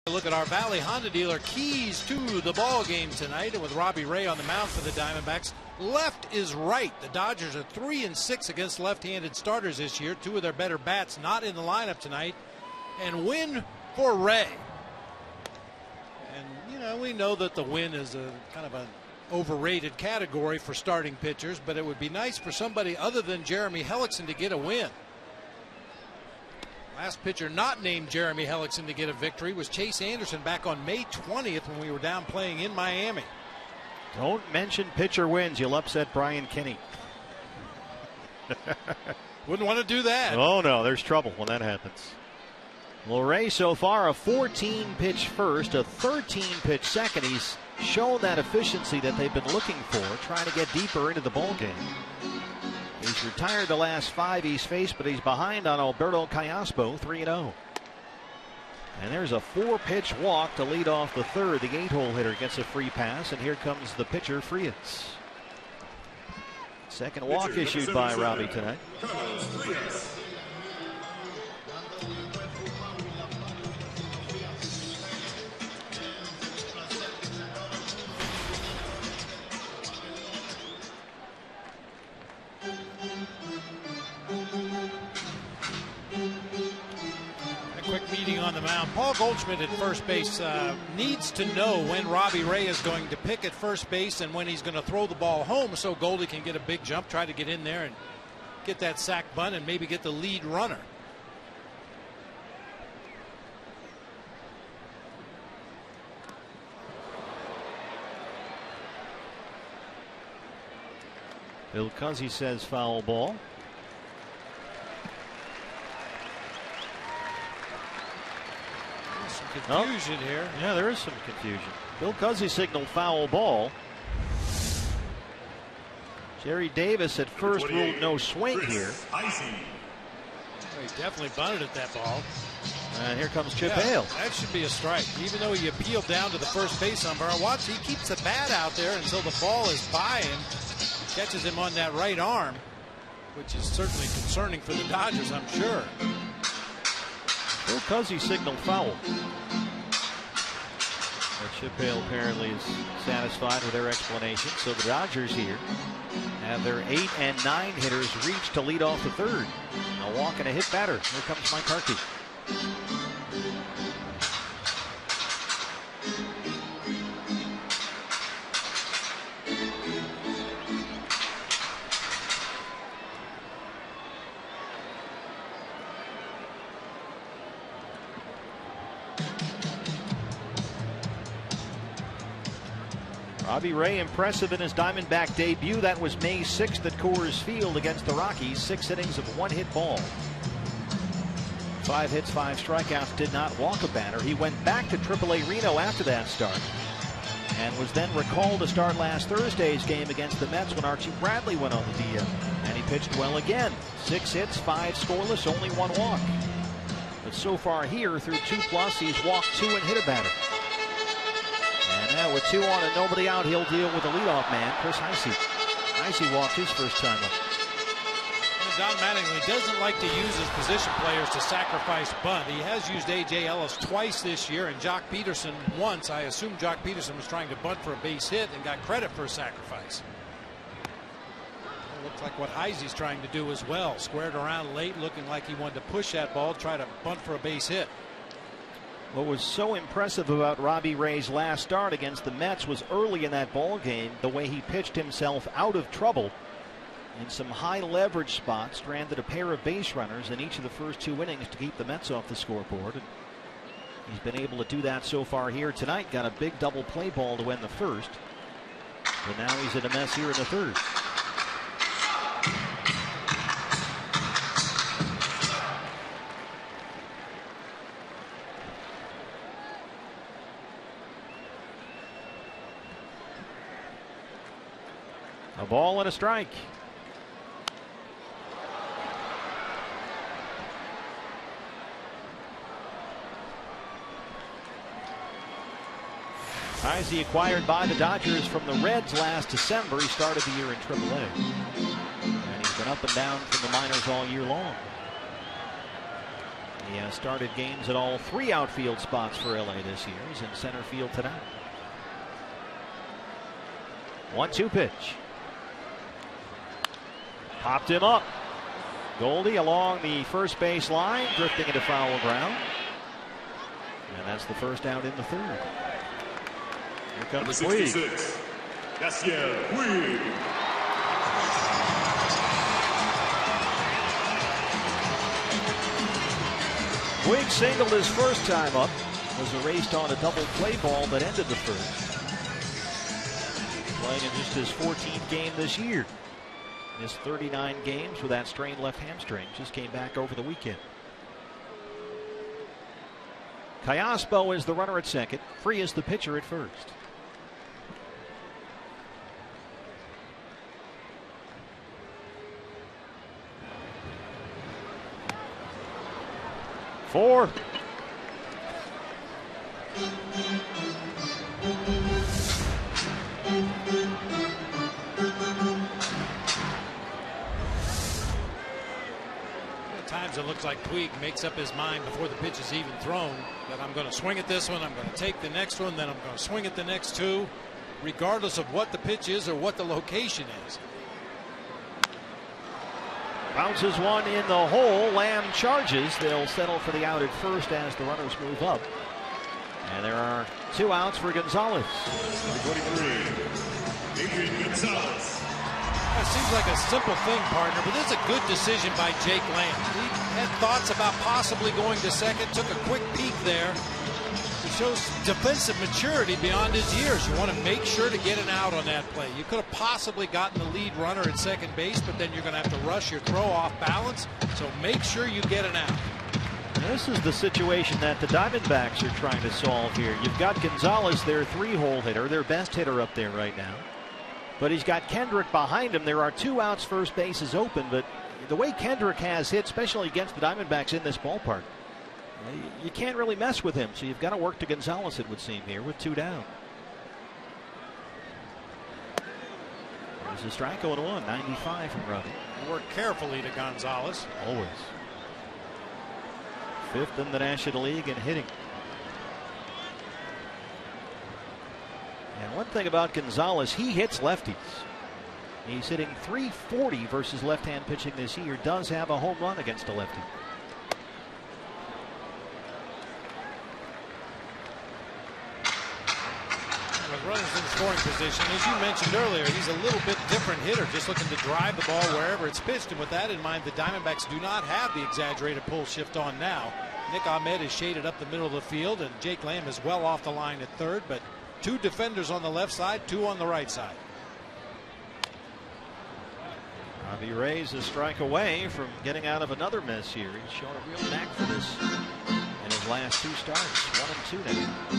Look at our Valley Honda dealer keys to the ball game tonight, and with Robbie Ray on the mound for the Diamondbacks. Left is right. The Dodgers are 3-6 against left-handed starters this year. 2 of their better bats not in the lineup tonight. And win for Ray. And you know, we know that the win is a kind of an overrated category for starting pitchers, but it would be nice for somebody other than Jeremy Hellickson to get a win. Last pitcher not named Jeremy Hellickson to get a victory was Chase Anderson back on May 20th when we were down playing in Miami. Don't mention pitcher wins. You'll upset Brian Kinney. Wouldn't want to do that. Oh, no. There's trouble when that happens. Well, Ray so far a 14-pitch first, a 13-pitch second. He's shown that efficiency that they've been looking for, trying to get deeper into the ball game. He's retired the last 5 he's faced, but he's behind on Alberto Callaspo, 3-0. And there's a 4-pitch walk to lead off the 3rd. The 8-hole hitter gets a free pass, and here comes the pitcher, Frias. Second walk issued by Robbie tonight. leading on the mound. Paul Goldschmidt at first base needs to know when Robbie Ray is going to pick at first base and when he's going to throw the ball home so Goldie can get a big jump, try to get in there and get that sac bunt and maybe get the lead runner. Bill Cuzzy says foul ball. There's some confusion here. Yeah, there is some confusion. Bill Cuzzy signaled foul ball. Jerry Davis at first ruled no swing here. He definitely bunted at that ball. And here comes Chip Hale. That should be a strike. Even though he appealed down to the first base umpire, watch, he keeps the bat out there until the ball is by him. Catches him on that right arm, which is certainly concerning for the Dodgers, I'm sure. Bill Cuzzy signaled foul. Chip Hale apparently is satisfied with their explanation. So the Dodgers here have their 8 and 9 hitters reach to lead off the third. A walk and a hit batter. Here comes Mike Harkey. Robbie Ray impressive in his Diamondback debut. That was May 6th at Coors Field against the Rockies. 6 innings of 1-hit ball. 5 hits, 5 strikeouts, did not walk a batter. He went back to AAA Reno after that start and was then recalled to start last Thursday's game against the Mets when Archie Bradley went on the DL. And he pitched well again. 6 hits, 5 scoreless, only 1 walk. But so far here, through 2+, he's walked 2 and hit a batter. And now with 2 on and nobody out, he'll deal with the leadoff man, Chris Heisey. Heisey walked his first time up. Don Mattingly doesn't like to use his position players to sacrifice bunt. He has used A.J. Ellis twice this year and Jock Peterson once. I assume Jock Peterson was trying to bunt for a base hit and got credit for a sacrifice. It looks like what Heisey's trying to do as well. Squared around late, looking like he wanted to push that ball, try to bunt for a base hit. What was so impressive about Robbie Ray's last start against the Mets was early in that ball game, the way he pitched himself out of trouble in some high leverage spots, stranded a pair of base runners in each of the first 2 innings to keep the Mets off the scoreboard. And he's been able to do that so far here tonight. Got a big double play ball to end the first. But now he's in a mess here in the third. A ball and a strike. Heisey acquired by the Dodgers from the Reds last December. He started the year in AAA. And he's been up and down from the minors all year long. He has started games at all 3 outfield spots for LA this year. He's in center field tonight. 1-2 pitch. Popped him up. Goldie along the first base line, drifting into foul ground. And that's the first out in the third. Here comes Puig. Puig singled his first time up, was erased on a double play ball that ended the first. Playing in just his 14th game this year. Missed 39 games with that strained left hamstring. Just came back over the weekend. Callaspo is the runner at second. Free is the pitcher at first. Four. Times it looks like Puig makes up his mind before the pitch is even thrown that I'm going to swing at this one, I'm going to take the next one, then I'm going to swing at the next 2, regardless of what the pitch is or what the location is. Bounces one in the hole. Lamb charges. They'll settle for the out at first as the runners move up. And there are 2 outs for Gonzalez. Number 23, Adrian Gonzalez. It seems like a simple thing, partner, but this is a good decision by Jake Lamb. He had thoughts about possibly going to second, took a quick peek there. He shows defensive maturity beyond his years. You want to make sure to get an out on that play. You could have possibly gotten the lead runner at second base, but then you're going to have to rush your throw off balance. So make sure you get an out. This is the situation that the Diamondbacks are trying to solve here. You've got Gonzalez, their 3-hole hitter, their best hitter up there right now. But he's got Kendrick behind him. There are 2 outs, first base is open, but the way Kendrick has hit, especially against the Diamondbacks in this ballpark, you can't really mess with him. So you've got to work to Gonzalez, it would seem, here with 2 down. There's a strike 0-1, 95 from Robbie. Work carefully to Gonzalez. Always. 5th in the National League in hitting. And one thing about Gonzalez, he hits lefties. He's hitting .340 versus left-hand pitching this year. Does have a home run against a lefty. With runners in scoring position, as you mentioned earlier, he's a little bit different hitter, just looking to drive the ball wherever it's pitched. And with that in mind, the Diamondbacks do not have the exaggerated pull shift on now. Nick Ahmed is shaded up the middle of the field, and Jake Lamb is well off the line at third, but 2 defenders on the left side, 2 on the right side. Robbie Ray's a strike away from getting out of another miss here. He's shown a real knack for this in his last 2 starts. 1 and 2 now.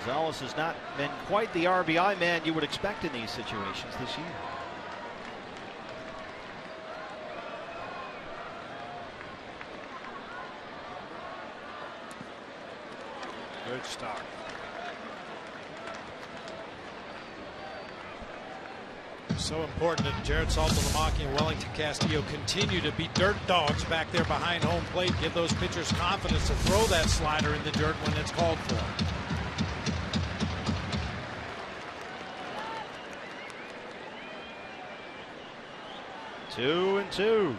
Gonzalez has not been quite the RBI man you would expect in these situations this year. Good start. So important that Jared Saltalamacchia and Wellington Castillo continue to be dirt dogs back there behind home plate. Give those pitchers confidence to throw that slider in the dirt when it's called for. Two and 2.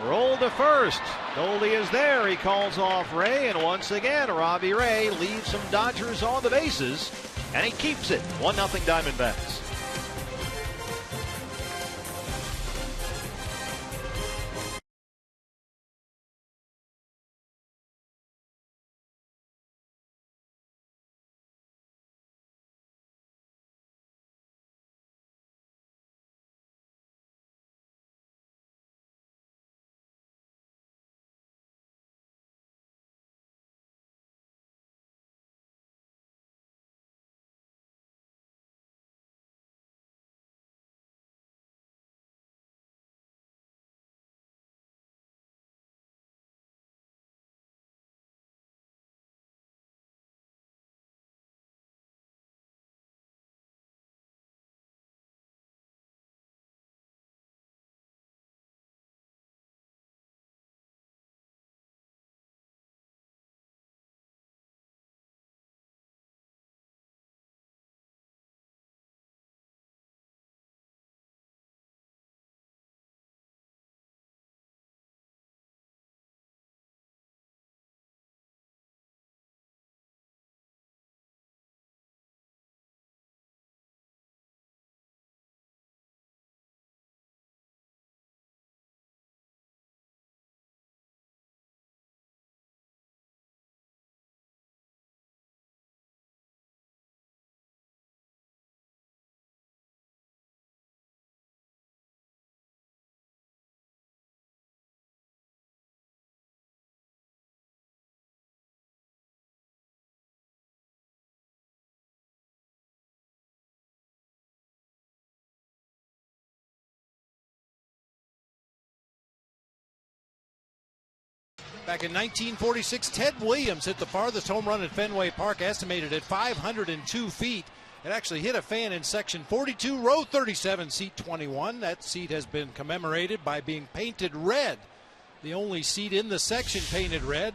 Roll to first. Goldie is there. He calls off Ray, and once again, Robbie Ray leaves some Dodgers on the bases, and he keeps it. 1-0 Diamondbacks. Back in 1946, Ted Williams hit the farthest home run at Fenway Park, estimated at 502 feet. It actually hit a fan in section 42, row 37, seat 21. That seat has been commemorated by being painted red the only seat in the section painted red.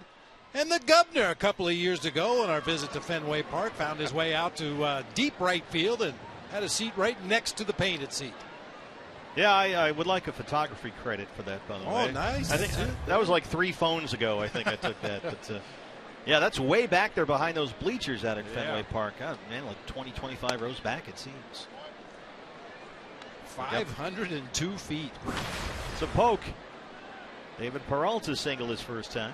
And the governor, a couple of years ago on our visit to Fenway Park, found his way out to deep right field and had a seat right next to the painted seat. Yeah, I would like a photography credit for that, by the way. Oh, nice. I think that was like 3 phones ago, I think I took that. But, yeah, that's way back there behind those bleachers out at Fenway Park. God, man, like 20, 25 rows back, it seems. 502 feet. It's a poke. David Peralta single his first time.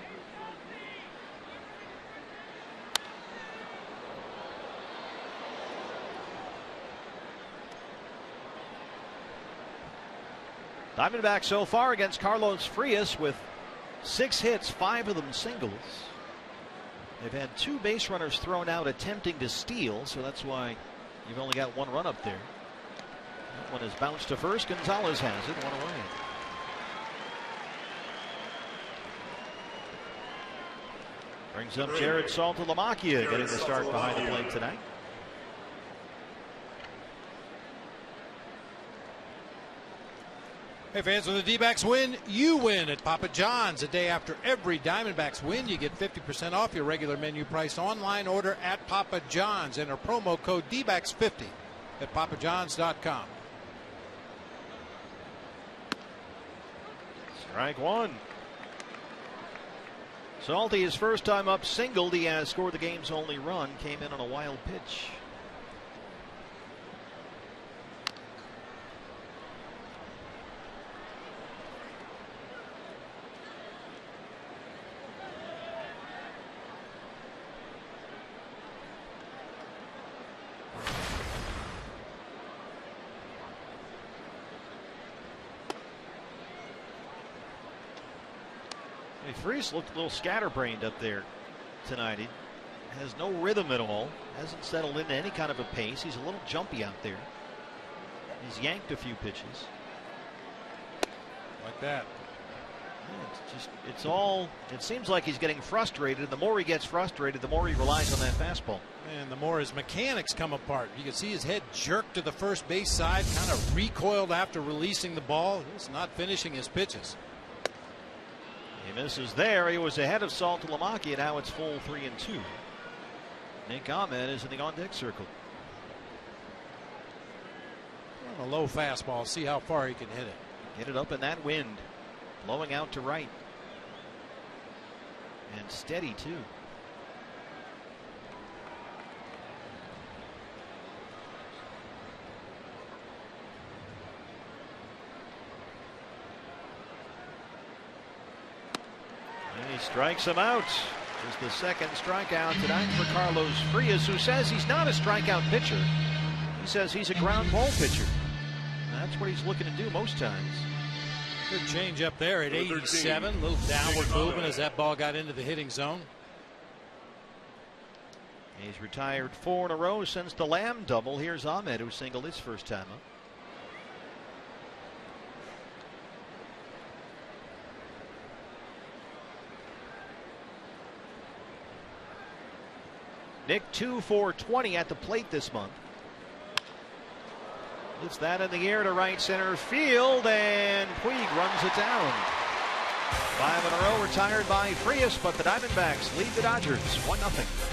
Diamondbacks so far against Carlos Frias with 6 hits, 5 of them singles. They've had 2 base runners thrown out attempting to steal, so that's why you've only got 1 run up there. That one is bounced to first. Gonzalez has it, 1 away. Brings up Jared Saltalamacchia, getting the start behind the plate tonight. Hey fans, when the D-backs win, you win at Papa John's. A day after every Diamondbacks win, you get 50% off your regular menu price online order at Papa John's. Enter promo code DBACKS50 at papajohns.com. Strike 1. Salty, his first time up, singled. He has scored the game's only run. Came in on a wild pitch. Frias looked a little scatterbrained up there tonight. He has no rhythm at all. Hasn't settled into any kind of a pace. He's a little jumpy out there. He's yanked a few pitches. Like that. It seems like he's getting frustrated. The more he gets frustrated, the more he relies on that fastball. And the more his mechanics come apart. You can see his head jerked to the first base side, kind of recoiled after releasing the ball. He's not finishing his pitches. He misses there. He was ahead of Saltalamacchia. Now it's full 3-2. Nick Ahmed is in the on-deck circle. On a low fastball. See how far he can hit it. Get it up in that wind. Blowing out to right. And steady, too. And he strikes him out. Just the second strikeout tonight for Carlos Frias, who says he's not a strikeout pitcher. He says he's a ground ball pitcher. That's what he's looking to do most times. Good change up there at 87. A little downward movement as that ball got into the hitting zone. He's retired 4 in a row since the Lamb double. Here's Ahmed, who singled his first time up. Nick 2 for 20 at the plate this month. It's that in the air to right center field, and Puig runs it down. 5 in a row retired by Frias, but the Diamondbacks lead the Dodgers 1-0.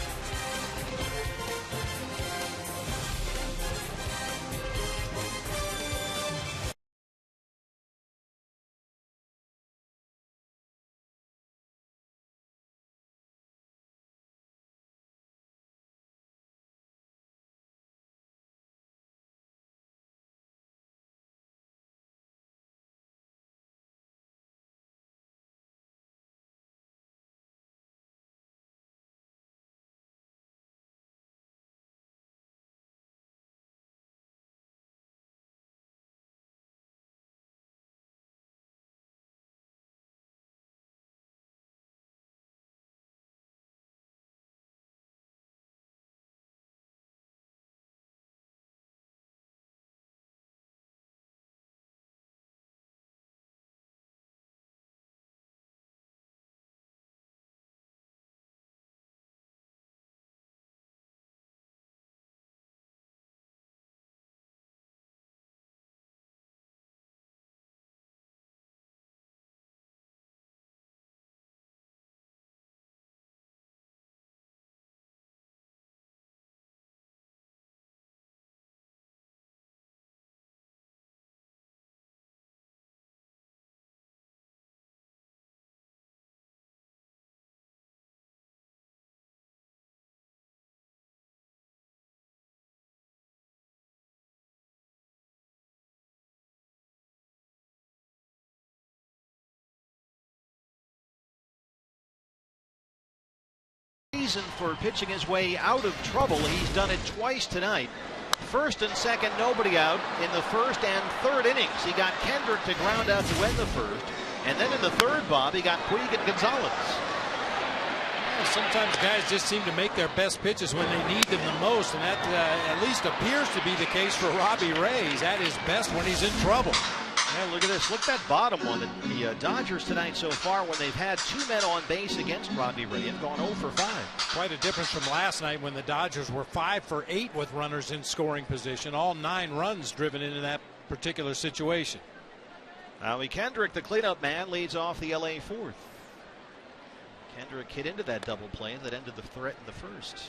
reason for pitching his way out of trouble. He's done it twice tonight. First and second, nobody out in the first and third innings. He got Kendrick to ground out to end the first. And then in the third, Bob, he got Puig and Gonzalez. Sometimes guys just seem to make their best pitches when they need them the most, and that at least appears to be the case for Robbie Ray. He's at his best when he's in trouble. Yeah, look at this. Look at that bottom one. The Dodgers tonight so far, when they've had 2 men on base against Robbie Ray, have gone 0 for 5. Quite a difference from last night when the Dodgers were 5 for 8 with runners in scoring position. All 9 runs driven into that particular situation. Howie Kendrick, the cleanup man, leads off the LA 4th. Kendrick hit into that double play that ended the threat in the first.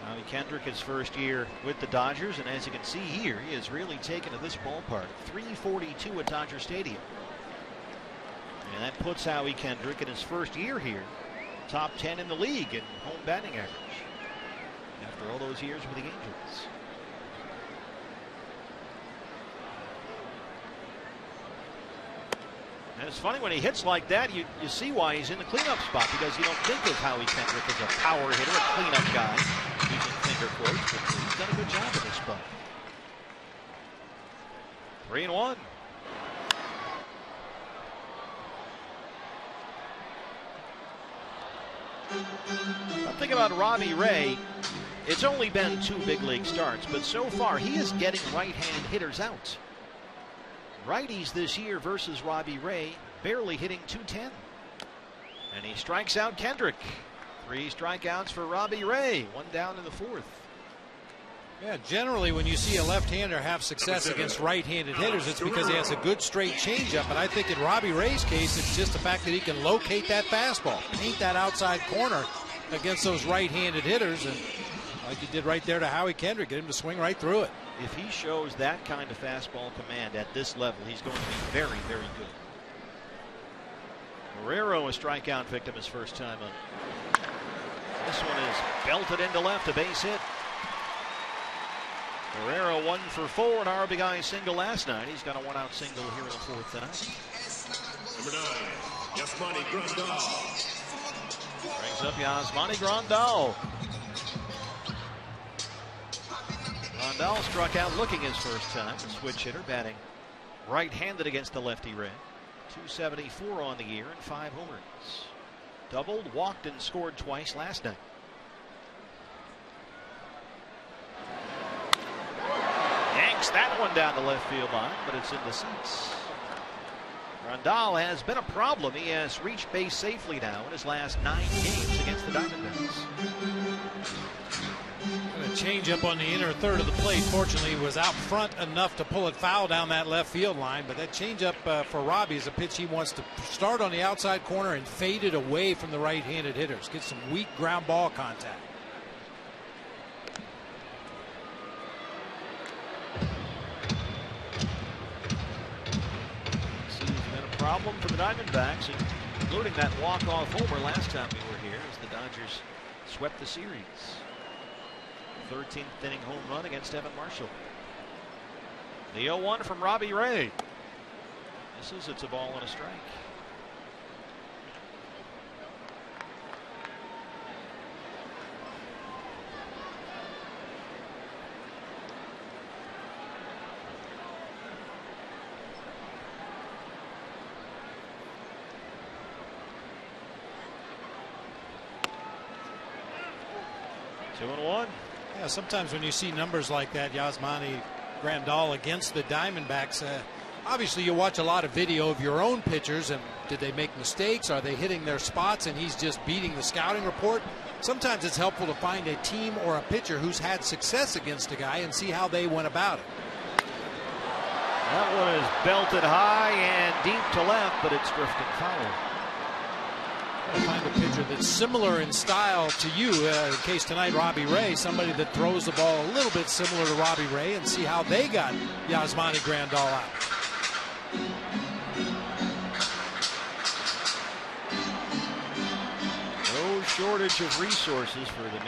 Howie Kendrick, his first year with the Dodgers, and as you can see here, he has really taken to this ballpark. 342 at Dodger Stadium. And that puts Howie Kendrick in his first year here, top 10 in the league in home batting average after all those years with the Angels. And it's funny when he hits like that, you see why he's in the cleanup spot, because you don't think of Howie Kendrick as a power hitter, a cleanup guy, using finger quotes, but he's done a good job in this spot. 3-1. Think about Robbie Ray. It's only been 2 big league starts, but so far he is getting right-hand hitters out. Righties this year versus Robbie Ray, barely hitting .210. And he strikes out Kendrick. 3 strikeouts for Robbie Ray, 1 down in the 4th. Yeah, generally when you see a left-hander have success against right-handed hitters, it's because he has a good straight changeup. But I think in Robbie Ray's case, it's just the fact that he can locate that fastball, paint that outside corner against those right-handed hitters, and like he did right there to Howie Kendrick, get him to swing right through it. If he shows that kind of fastball command at this level, he's going to be very, very good. Guerrero, a strikeout victim his first time up. This one is belted into left, a base hit. Guerrero 1 for 4, an RBI single last night. He's got a 1-out single here in the 4th tonight. Number 9, Yasmani Grandal. Brings up Yasmani Grandal. Grandal struck out looking his first time. A switch hitter, batting right-handed against the lefty Ray. 274 on the year and 5 homers. Doubled, walked, and scored twice last night. Yanks that one down the left field line, but it's in the seats. Grandal has been a problem. He has reached base safely now in his last 9 games against the Diamondbacks. A changeup on the inner third of the plate. Fortunately, he was out front enough to pull it foul down that left field line. But that changeup for Robbie is a pitch he wants to start on the outside corner and fade it away from the right-handed hitters. Get some weak ground ball contact. Problem for the Diamondbacks, including that walk-off homer last time we were here as the Dodgers swept the series. 13th inning home run against Evan Marshall. The 0-1 from Robbie Ray. It's a ball and a strike. Two and one. Yeah, sometimes when you see numbers like that, Yasmani Grandal against the Diamondbacks, obviously you watch a lot of video of your own pitchers and did they make mistakes? Are they hitting their spots and he's just beating the scouting report? Sometimes it's helpful to find a team or a pitcher who's had success against a guy and see how they went about it. That one is belted high and deep to left, but it's drifting foul. Find a pitcher that's similar in style to you, in case tonight Robbie Ray, somebody that throws the ball a little bit similar to Robbie Ray, and see how they got Yasmani Grandal out. shortage of resources for the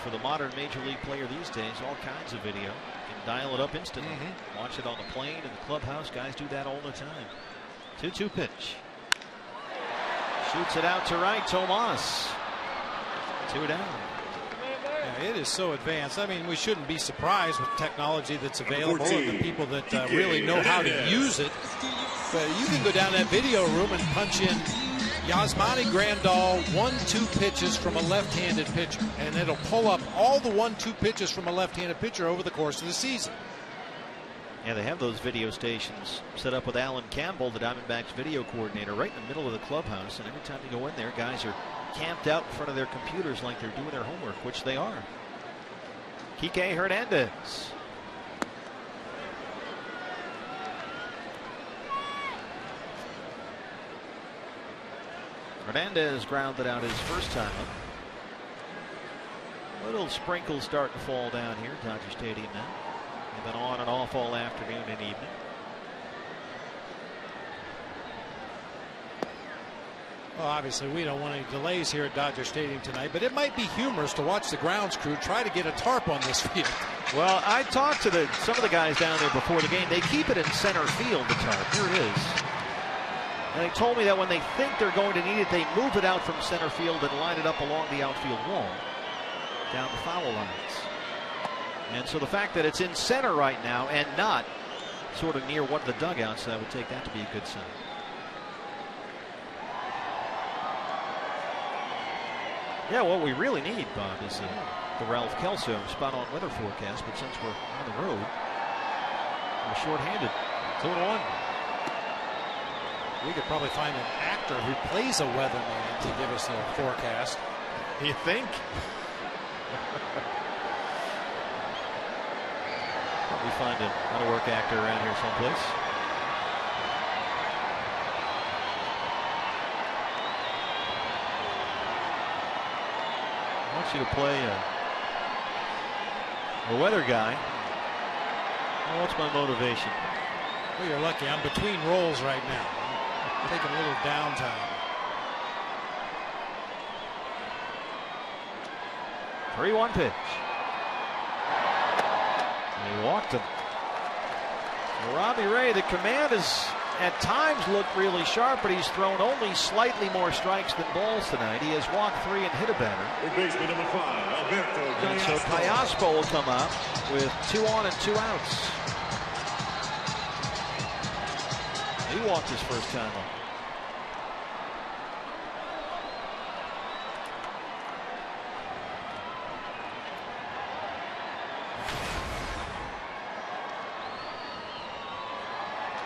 for the modern major league player these days. All kinds of video. You can dial it up instantly. Watch it on the plane, in the clubhouse. Guys do that all the time. 2-2 pitch. Shoots it out to right. Tomas. 2 down. Yeah, it is so advanced. I mean, we shouldn't be surprised with technology that's available and the people that really know how to use it. But you can go down that video room and punch in Yasmani Grandal 1-2 pitches from a left-handed pitcher, and it'll pull up all the 1-2 pitches from a left-handed pitcher over the course of the season. Yeah, they have those video stations set up with Alan Campbell, the Diamondbacks video coordinator, right in the middle of the clubhouse. And every time you go in there, guys are camped out in front of their computers like they're doing their homework, which they are. Kike Hernandez. Hernandez grounded out his first time up. Little sprinkles starting to fall down here at Dodger Stadium now. They've been on and off all afternoon and evening. Well, obviously, we don't want any delays here at Dodger Stadium tonight, but it might be humorous to watch the grounds crew try to get a tarp on this field. Well, I talked to some of the guys down there before the game. They keep it in center field, the tarp. Here it is. And they told me that when they think they're going to need it, they move it out from center field and line it up along the outfield wall, down the foul lines. And so the fact that it's in center right now and not sort of near one of the dugouts, I would take that to be a good sign. Yeah, what we really need, Bob, is the Ralph Kelso spot-on weather forecast. But since we're on the road, we're short-handed. 2-1. We could probably find an actor who plays a weatherman to give us a forecast. You think? Probably find an out-of-work actor around here someplace. I want you to play a weather guy. Well, what's my motivation? Well, you're lucky. I'm between roles right now. I'm taking a little downtime. 3-1 pitch. He walked him. Robbie Ray, the command is at times looked really sharp, but he's thrown only slightly more strikes than balls tonight. He has walked 3 and hit a batter. Baseman number 5, Alberto. And so Callaspo will come up with 2 on and 2 outs. He walked his first time up.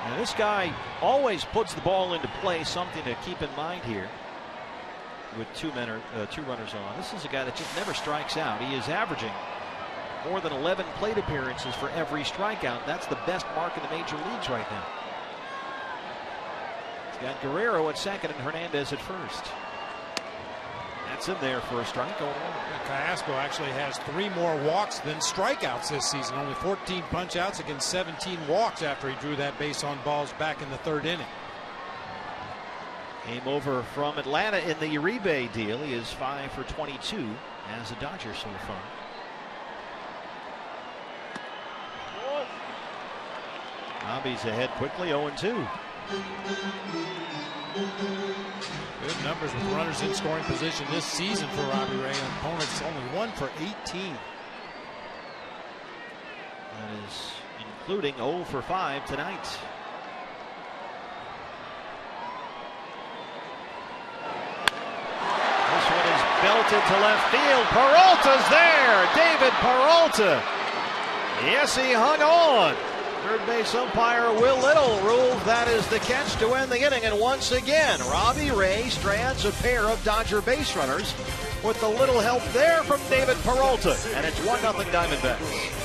And this guy always puts the ball into play, something to keep in mind here with 2 runners on. This is a guy that just never strikes out. He is averaging more than 11 plate appearances for every strikeout. That's the best mark in the major leagues right now. He's got Guerrero at second and Hernandez at first. That's in there for a strike. Callaspo actually has 3 more walks than strikeouts this season. Only 14 punch-outs against 17 walks after he drew that base on balls back in the 3rd inning. Came over from Atlanta in the Uribe deal. He is 5 for 22 as a Dodger so far. Robbie's ahead quickly, 0-2. Good numbers with runners in scoring position this season for Robbie Ray. Opponents only 1 for 18. That is including 0 for 5 tonight. This one is belted to left field. Peralta's there. David Peralta. Yes, he hung on. Third base umpire Will Little ruled that is the catch to end the inning. And once again, Robbie Ray strands a pair of Dodger base runners with a little help there from David Peralta. And it's 1-0 Diamondbacks.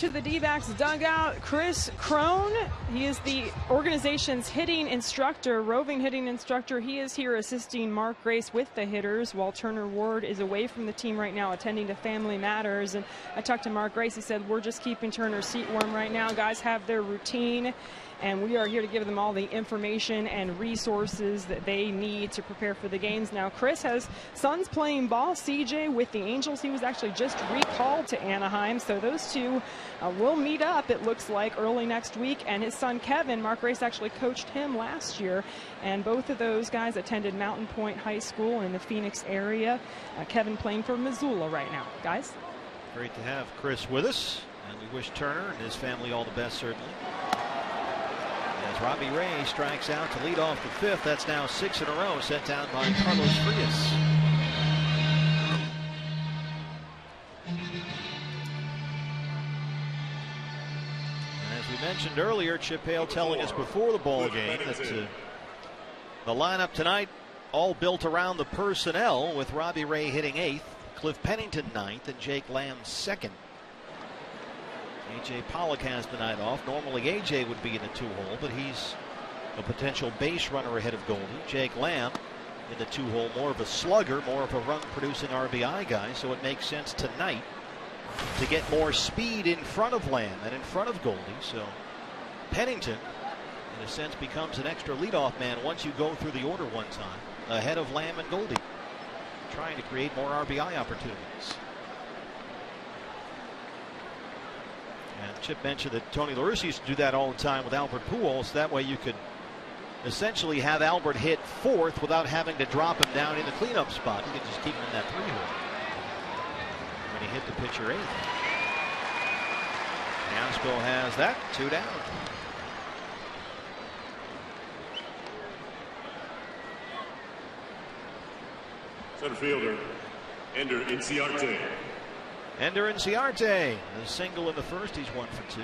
to the D-backs dugout. Chris Crone, he is the organization's hitting instructor, roving hitting instructor. He is here assisting Mark Grace with the hitters while Turner Ward is away from the team right now attending to family matters. And I talked to Mark Grace. He said, we're just keeping Turner's seat warm right now. Guys have their routine, and we are here to give them all the information and resources that they need to prepare for the games. Now, Chris has sons playing ball. CJ with the Angels. He was actually just recalled to Anaheim, so those two will meet up, it looks like, early next week. And his son Kevin, Mark Grace actually coached him last year, and both of those guys attended Mountain Point High School in the Phoenix area. Kevin playing for Missoula right now. Guys? Great to have Chris with us, and we wish Turner and his family all the best, certainly. As Robbie Ray strikes out to lead off the fifth. That's now 6 in a row, set down by Carlos Frias. As we mentioned earlier, Chip Hale telling us before the ball game that the lineup tonight all built around the personnel, with Robbie Ray hitting 8th, Cliff Pennington 9th, and Jake Lamb 2nd. A.J. Pollock has the night off. Normally A.J. would be in the 2-hole, but he's a potential base runner ahead of Goldie. Jake Lamb in the 2-hole, more of a slugger, more of a run-producing RBI guy, so it makes sense tonight to get more speed in front of Lamb and in front of Goldie. So Pennington, in a sense, becomes an extra leadoff man once you go through the order one time, ahead of Lamb and Goldie, trying to create more RBI opportunities. And Chip mentioned that Tony La Russa used to do that all the time with Albert Pujols. That way you could essentially have Albert hit 4th without having to drop him down in the cleanup spot. You could just keep him in that 3-hole. When he hit the pitcher 8th. Asco has that, 2 down. Center fielder, Ender Inciarte. Ender Inciarte, a single in the first. He's 1 for 2.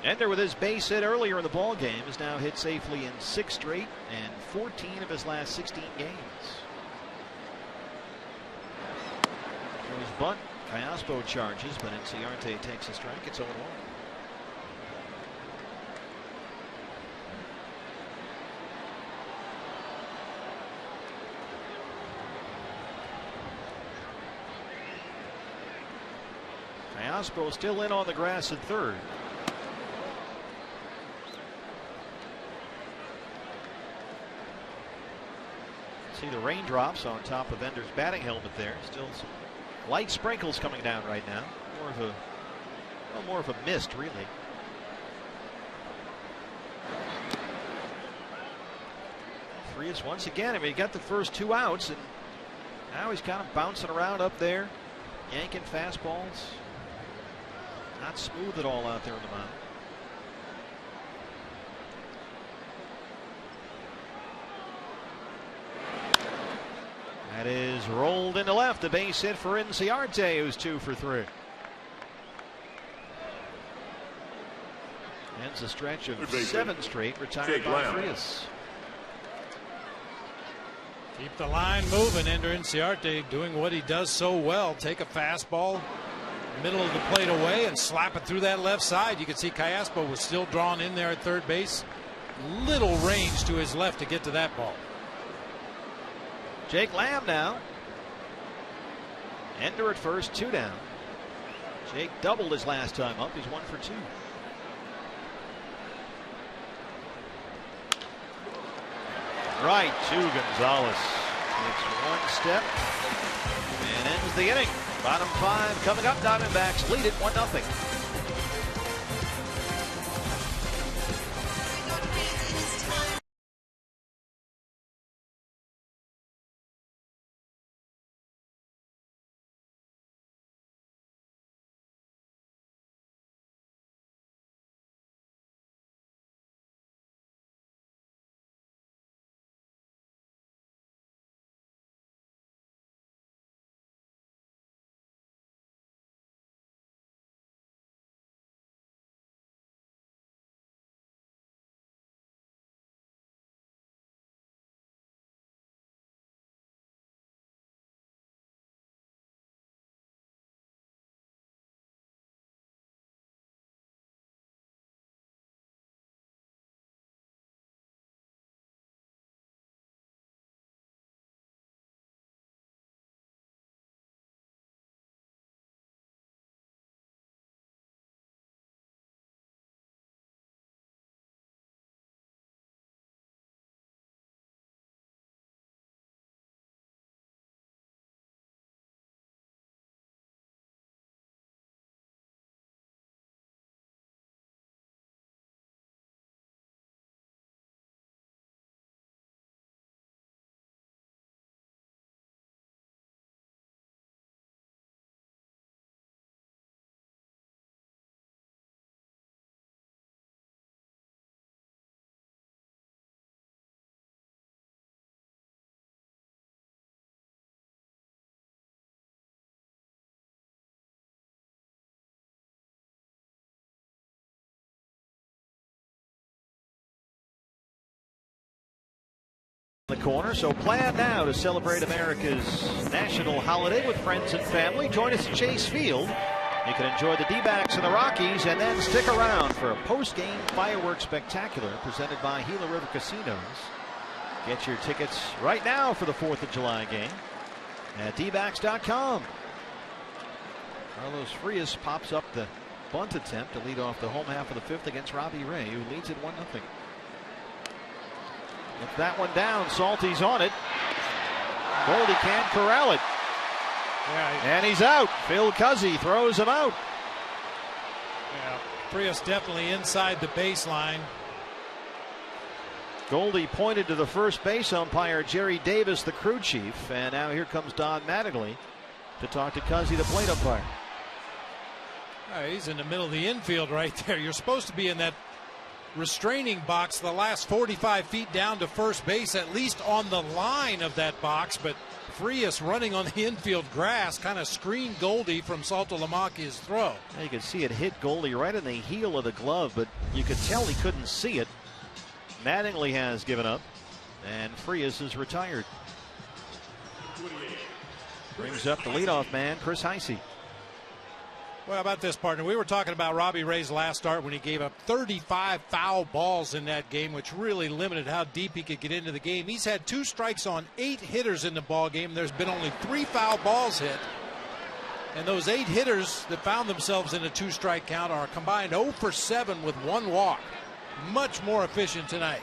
Ender, with his base hit earlier in the ball game, has now hit safely in 6 straight and 14 of his last 16 games. Goes bunt. Callaspo charges, but Inciarte takes a strike. It's 0-1. Callaspo still in on the grass at third. See the raindrops on top of Ender's batting helmet there. Still some light sprinkles coming down right now. More of a mist, really. Frias once again. I mean, he got the first 2 outs, and now he's kind of bouncing around up there, yanking fastballs. Not smooth at all out there on the mound. That is rolled into left. A base hit for Inciarte, who's 2 for 3. Ends a stretch of 7 straight, retired by Frias. Keep the line moving. Ender Inciarte doing what he does so well. Take a fastball, middle of the plate away, and slap it through that left side. You can see Callaspo was still drawn in there at third base. Little range to his left to get to that ball. Jake Lamb now. Ender at first, 2 down. Jake doubled his last time up. He's 1 for 2. Right to Gonzalez. Takes 1 step and ends the inning. Bottom 5 coming up. Diamondbacks lead it 1-0. the corner, so plan now to celebrate America's national holiday with friends and family. Join us at Chase Field. You can enjoy the D-backs and the Rockies, and then stick around for a post-game fireworks spectacular presented by Gila River Casinos. Get your tickets right now for the 4th of July game at dbacks.com. Carlos Frias pops up the bunt attempt to lead off the home half of the 5th against Robbie Ray, who leads it 1-0. With that one down, Salty's on it. Goldie can't corral it. Yeah, and he's out. Phil Cuzzy throws him out. Yeah, Frias definitely inside the baseline. Goldie pointed to the first base umpire, Jerry Davis, the crew chief, and now here comes Don Mattingly to talk to Cuzzy, the plate umpire. He's in the middle of the infield right there. You're supposed to be in that restraining box the last 45 feet down to first base, at least on the line of that box, but Frias running on the infield grass kind of screened Goldie from Saltalamacchia's throw. You could see it hit Goldie right in the heel of the glove, but you could tell he couldn't see it. Mattingly has given up, and Frias is retired. Brings up the leadoff man, Chris Heisey. Well, how about this, partner? We were talking about Robbie Ray's last start when he gave up 35 foul balls in that game, which really limited how deep he could get into the game. He's had 2 strikes on 8 hitters in the ball game. There's been only 3 foul balls hit. And those 8 hitters that found themselves in a 2-strike count are combined 0 for 7 with 1 walk. Much more efficient tonight.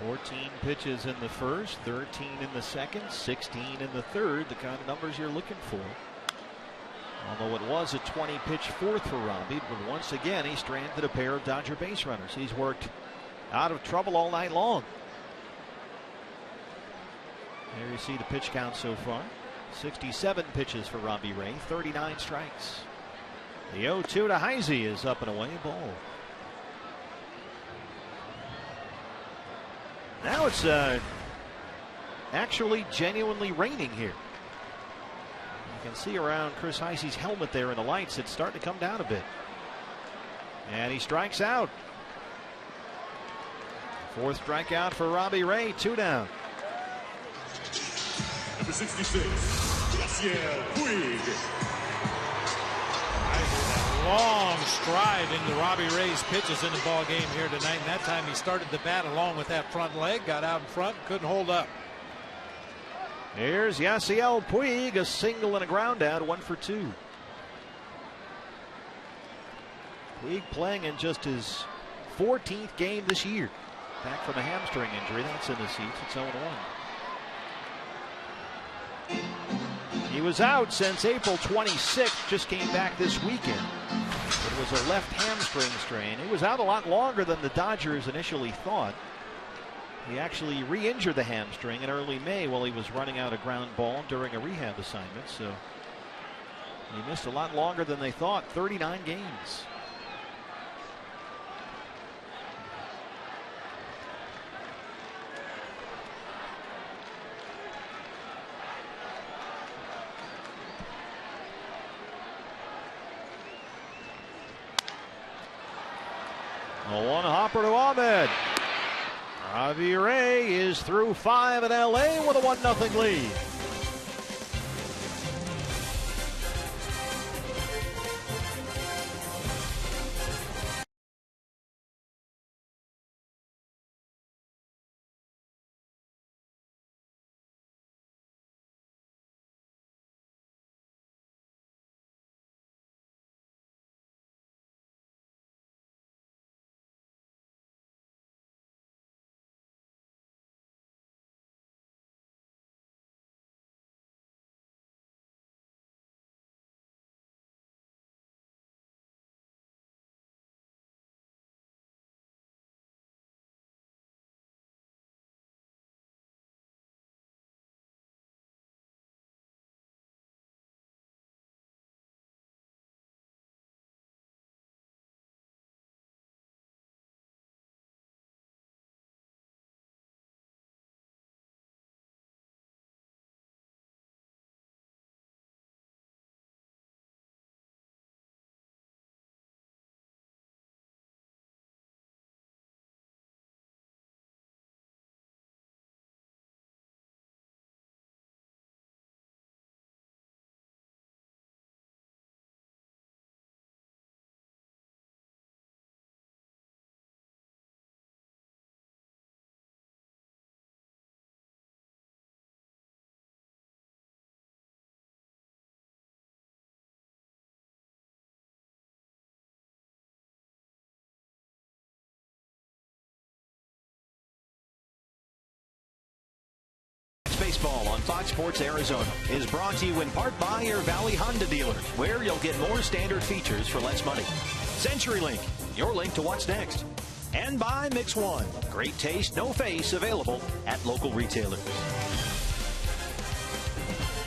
14 pitches in the first, 13 in the second, 16 in the third, the kind of numbers you're looking for. Although it was a 20-pitch 4th for Robbie, but once again he stranded a pair of Dodger base runners. He's worked out of trouble all night long. There you see the pitch count so far. 67 pitches for Robbie Ray, 39 strikes. The 0-2 to Heisey is up and away, ball. Now it's actually genuinely raining here. You can see around Chris Heisey's helmet there in the lights, it's starting to come down a bit. And he strikes out. 4th strikeout for Robbie Ray, 2 down. Number 66, Yasiel Puig. Long stride into Robbie Ray's pitches in the ball game here tonight, and that time he started the bat along with that front leg, got out in front, couldn't hold up. Here's Yasiel Puig, a single and a ground out, 1 for 2. Puig playing in just his 14th game this year. Back from a hamstring injury, that's in the seats. It's 0-1. He was out since April 26th, just came back this weekend. It was a left hamstring strain. He was out a lot longer than the Dodgers initially thought. He actually re-injured the hamstring in early May while he was running out a ground ball during a rehab assignment. So he missed a lot longer than they thought, 39 games. A one hopper to Ahmed. Robbie Ray is through 5 in LA with a 1-0 lead. Baseball on Fox Sports Arizona is brought to you in part by your Valley Honda dealers, where you'll get more standard features for less money. CenturyLink, your link to what's next. And by Mix One, great taste, no face, available at local retailers.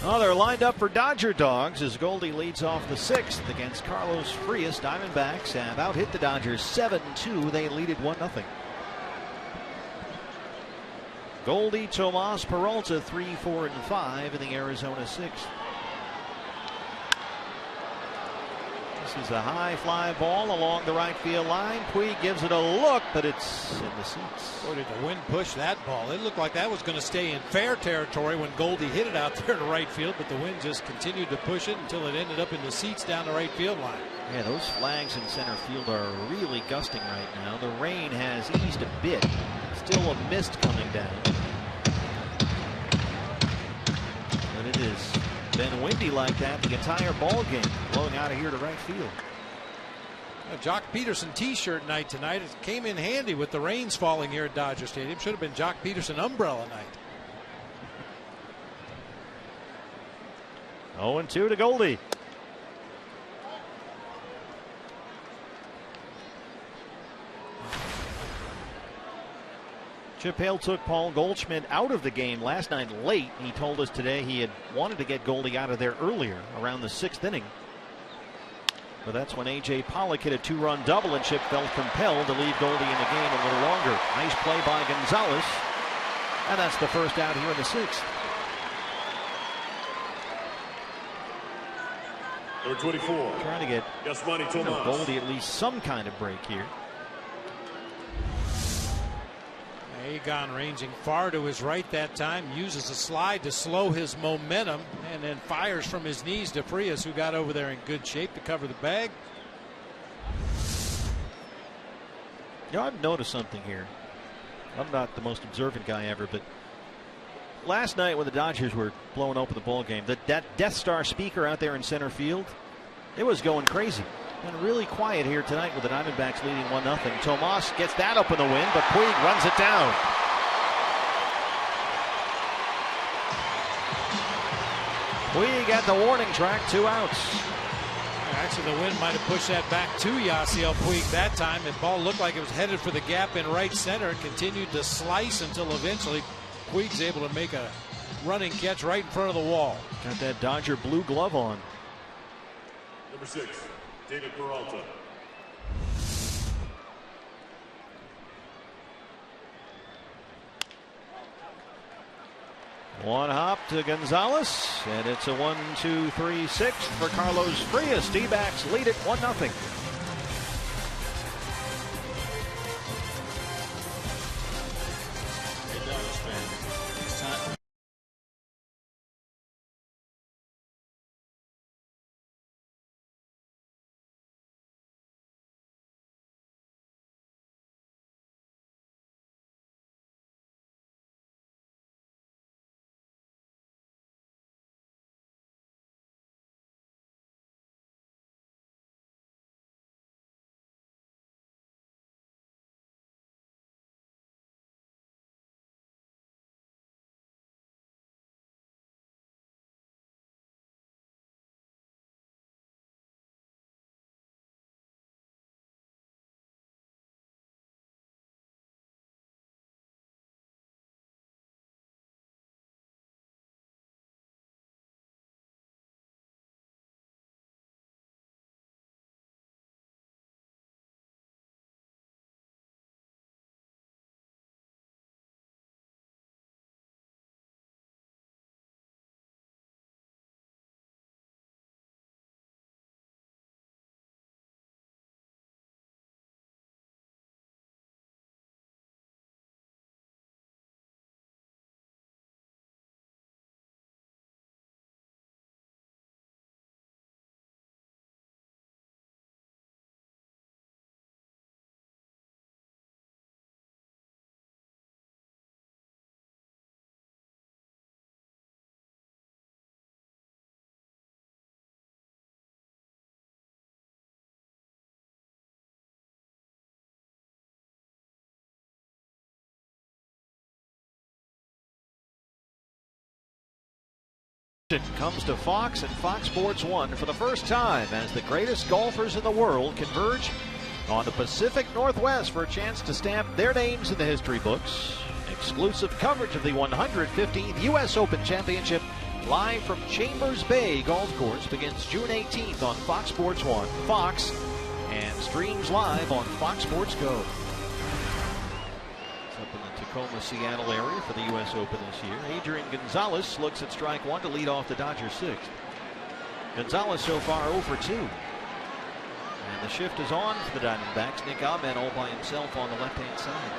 Oh, they're lined up for Dodger dogs as Goldie leads off the 6th against Carlos Frias. Diamondbacks have out-hit the Dodgers 7-2. They lead it 1-0. Goldie, Tomas, Peralta 3, 4, and 5 in the Arizona 6th. This is a high fly ball along the right field line. Puig gives it a look, but it's in the seats. Boy, did the wind push that ball. It looked like that was going to stay in fair territory when Goldie hit it out there to right field, but the wind just continued to push it until it ended up in the seats down the right field line. Yeah, those flags in center field are really gusting right now. The rain has eased a bit. Still a mist coming down. But it has been windy like that the entire ball game, blowing out of here to right field. A Jock Peterson t-shirt night tonight. It came in handy with the rains falling here at Dodger Stadium. Should have been Jock Peterson umbrella night. 0-2 to Goldie. Chip Hale took Paul Goldschmidt out of the game last night late. He told us today he had wanted to get Goldie out of there earlier, around the 6th inning. But that's when A.J. Pollock hit a 2-run double, and Chip felt compelled to leave Goldie in the game a little longer. Nice play by Gonzalez. And that's the first out here in the 6th. Number 24. Trying to get Goldie at least some kind of break here. Agon ranging far to his right that time, uses a slide to slow his momentum, and then fires from his knees to Frias, who got over there in good shape to cover the bag. You know, I've noticed something here. I'm not the most observant guy ever, but last night when the Dodgers were blowing open the ball game, that Death Star speaker out there in center field, it was going crazy. And really quiet here tonight with the Diamondbacks leading 1-0. Tomas gets that up in the wind, but Puig runs it down. Puig at the warning track, 2 outs. Actually, the wind might have pushed that back to Yasiel Puig that time. The ball looked like it was headed for the gap in right center. It continued to slice until eventually Puig's able to make a running catch right in front of the wall. Got that Dodger blue glove on. Number 6. David Peralta. One hop to Gonzalez, and it's a 1-2-3-6 for Carlos Frias. D-backs lead it 1-0. action comes to Fox and Fox Sports 1 for the first time as the greatest golfers in the world converge on the Pacific Northwest for a chance to stamp their names in the history books. Exclusive coverage of the 115th U.S. Open Championship live from Chambers Bay Golf Course begins June 18th on Fox Sports 1, Fox, and streams live on Fox Sports Go. It's up in the Tacoma, Seattle area for the U.S. Open this year. Adrian Gonzalez looks at strike one to lead off the Dodgers sixth. Gonzalez so far 0 for 2. And the shift is on for the Diamondbacks. Nick Ahmed all by himself on the left-hand side.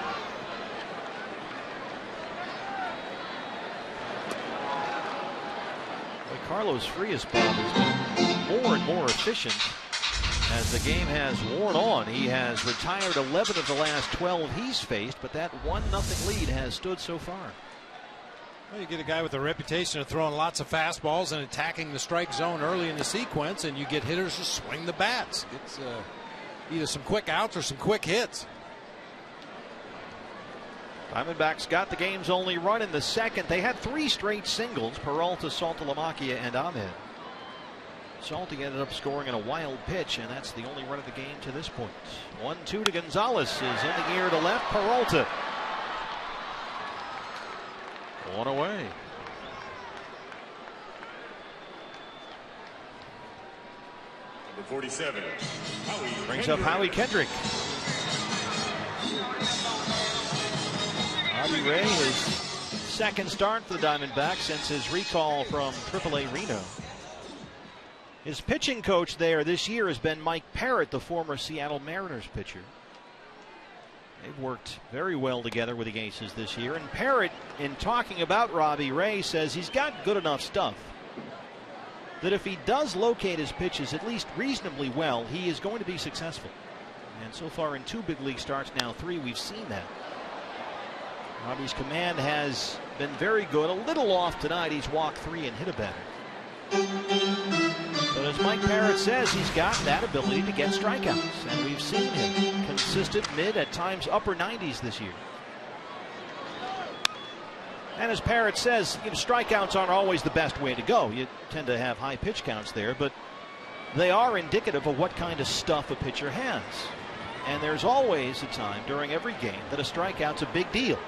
Well, Carlos Frias' ball has been more and more efficient as the game has worn on. He has retired 11 of the last 12 he's faced, but that 1-0 lead has stood so far. Well, you get a guy with a reputation of throwing lots of fastballs and attacking the strike zone early in the sequence, and you get hitters to swing the bats. It's either some quick outs or some quick hits. Diamondbacks got the game's only run in the second. They had 3 straight singles: Peralta, Saltalamacchia, and Ahmed. Salty ended up scoring in a wild pitch, and that's the only run of the game to this point. 1-2 to Gonzalez is in the air to left. Peralta. One away. Number 47. Brings up Howie Kendrick. Robbie Ray, his second start for the Diamondbacks since his recall from AAA Reno. His pitching coach there this year has been Mike Parrott, the former Seattle Mariners pitcher. They've worked very well together with the Aces this year. And Parrott, in talking about Robbie Ray, says he's got good enough stuff that if he does locate his pitches at least reasonably well, he is going to be successful. And so far in 2 big league starts, now 3, we've seen that. Robbie's command has been very good. A little off tonight. He's walked 3 and hit a batter. But as Mike Parrott says, he's got that ability to get strikeouts, and we've seen him consistent mid, at times upper 90s this year. And as Parrott says, strikeouts aren't always the best way to go. You tend to have high pitch counts there, but they are indicative of what kind of stuff a pitcher has. And there's always a time during every game that a strikeout's a big deal.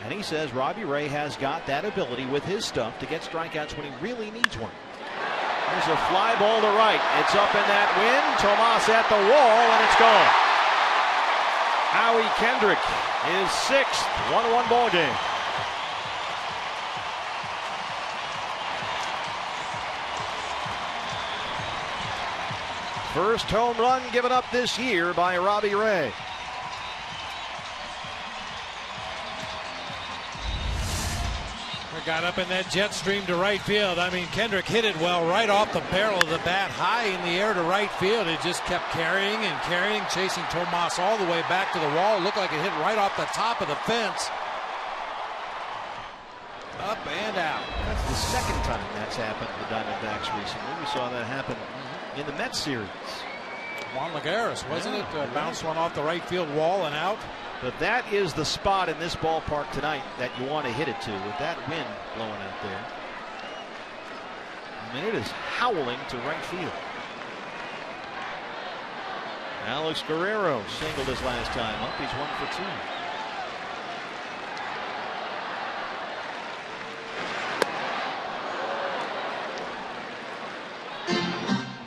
And he says Robbie Ray has got that ability with his stuff to get strikeouts when he really needs one. There's a fly ball to right. It's up in that wind. Tomas at the wall, and it's gone. Howie Kendrick is 6th. 1-1 ball game. First home run given up this year by Robbie Ray. Got up in that jet stream to right field. I mean, Kendrick hit it well right off the barrel of the bat, high in the air to right field. It just kept carrying and carrying, chasing Tomas all the way back to the wall. It looked like it hit right off the top of the fence. Up and out. That's the second time that's happened to the Diamondbacks recently. We saw that happen in the Mets series. Juan Lagares, wasn't it? Bounced one off the right field wall and out. But that is the spot in this ballpark tonight that you want to hit it to, with that wind blowing out there. I mean, it is howling to right field. Alex Guerrero singled his last time up. He's 1 for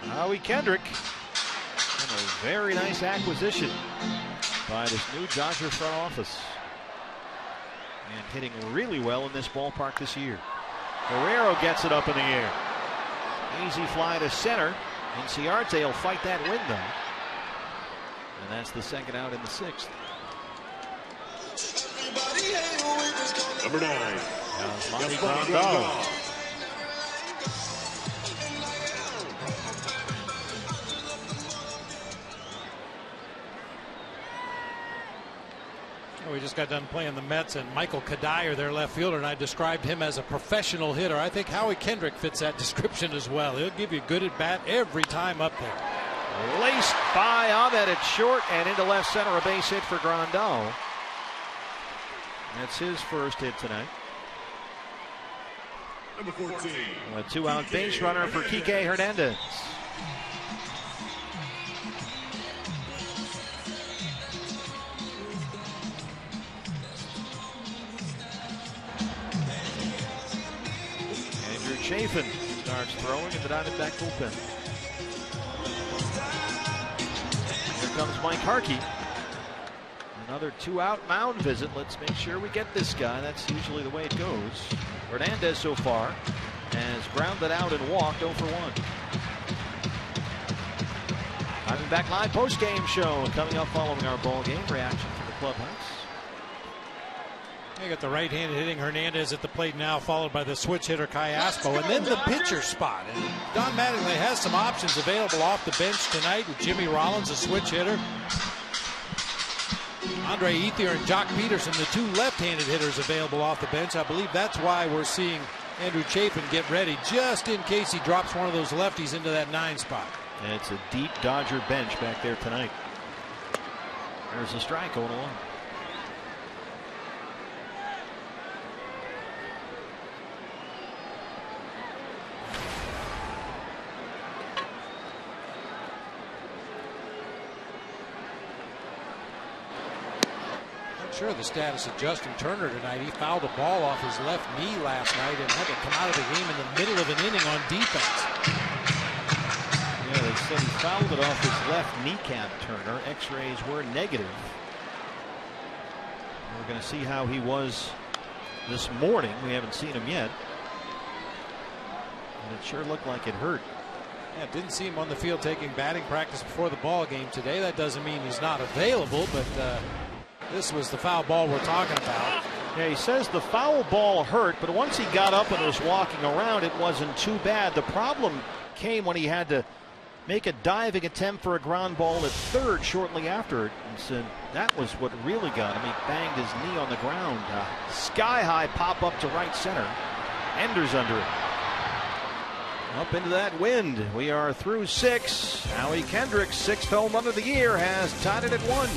2. Howie Kendrick, and a very nice acquisition by this new Dodger front office, and hitting really well in this ballpark this year. Guerrero gets it up in the air. Easy fly to center. Inciarte will fight that wind though. And that's the second out in the 6th. Number 9. Monty Grandal. We just got done playing the Mets, and Michael Kadire, their left fielder, and I described him as a professional hitter. I think Howie Kendrick fits that description as well. He'll give you a good at bat every time up there. Laced by Ahmed at short and into left center, a base hit for Grandal. That's his first hit tonight. Number 14. A 2-out base runner for Kike Hernandez. Andrew Chafin starts throwing in the Diamondback bullpen. Here comes Mike Harkey. Another 2-out mound visit. Let's make sure we get this guy. That's usually the way it goes. Hernandez so far has grounded out and walked 0 for 1. Diamondback Live post-game show coming up following our ball game. Reaction from the clubhouse. You got the right-handed hitting Hernandez at the plate now, followed by the switch hitter Kai Aspo, and then the pitcher spot. And Don Mattingly has some options available off the bench tonight with Jimmy Rollins, a switch hitter. Andre Ethier and Jock Peterson, the two left-handed hitters available off the bench. I believe that's why we're seeing Andrew Chafin get ready, just in case he drops one of those lefties into that 9 spot. And it's a deep Dodger bench back there tonight. There's a strike going along. Sure, the status of Justin Turner tonight. He fouled a ball off his left knee last night and had to come out of the game in the middle of an inning on defense. Yeah, they said he fouled it off his left kneecap, Turner. X-rays were negative. We're going to see how he was this morning. We haven't seen him yet. And it sure looked like it hurt. Yeah, didn't see him on the field taking batting practice before the ball game today. That doesn't mean he's not available, but this was the foul ball we're talking about. Yeah, he says the foul ball hurt, but once he got up and was walking around, it wasn't too bad. The problem came when he had to make a diving attempt for a ground ball at third shortly after it. And said that was what really got him. He banged his knee on the ground. Sky-high pop up to right center. Ender's under it. Up into that wind. We are through 6. Howie Kendrick's 6th home run of the year has tied it at 1.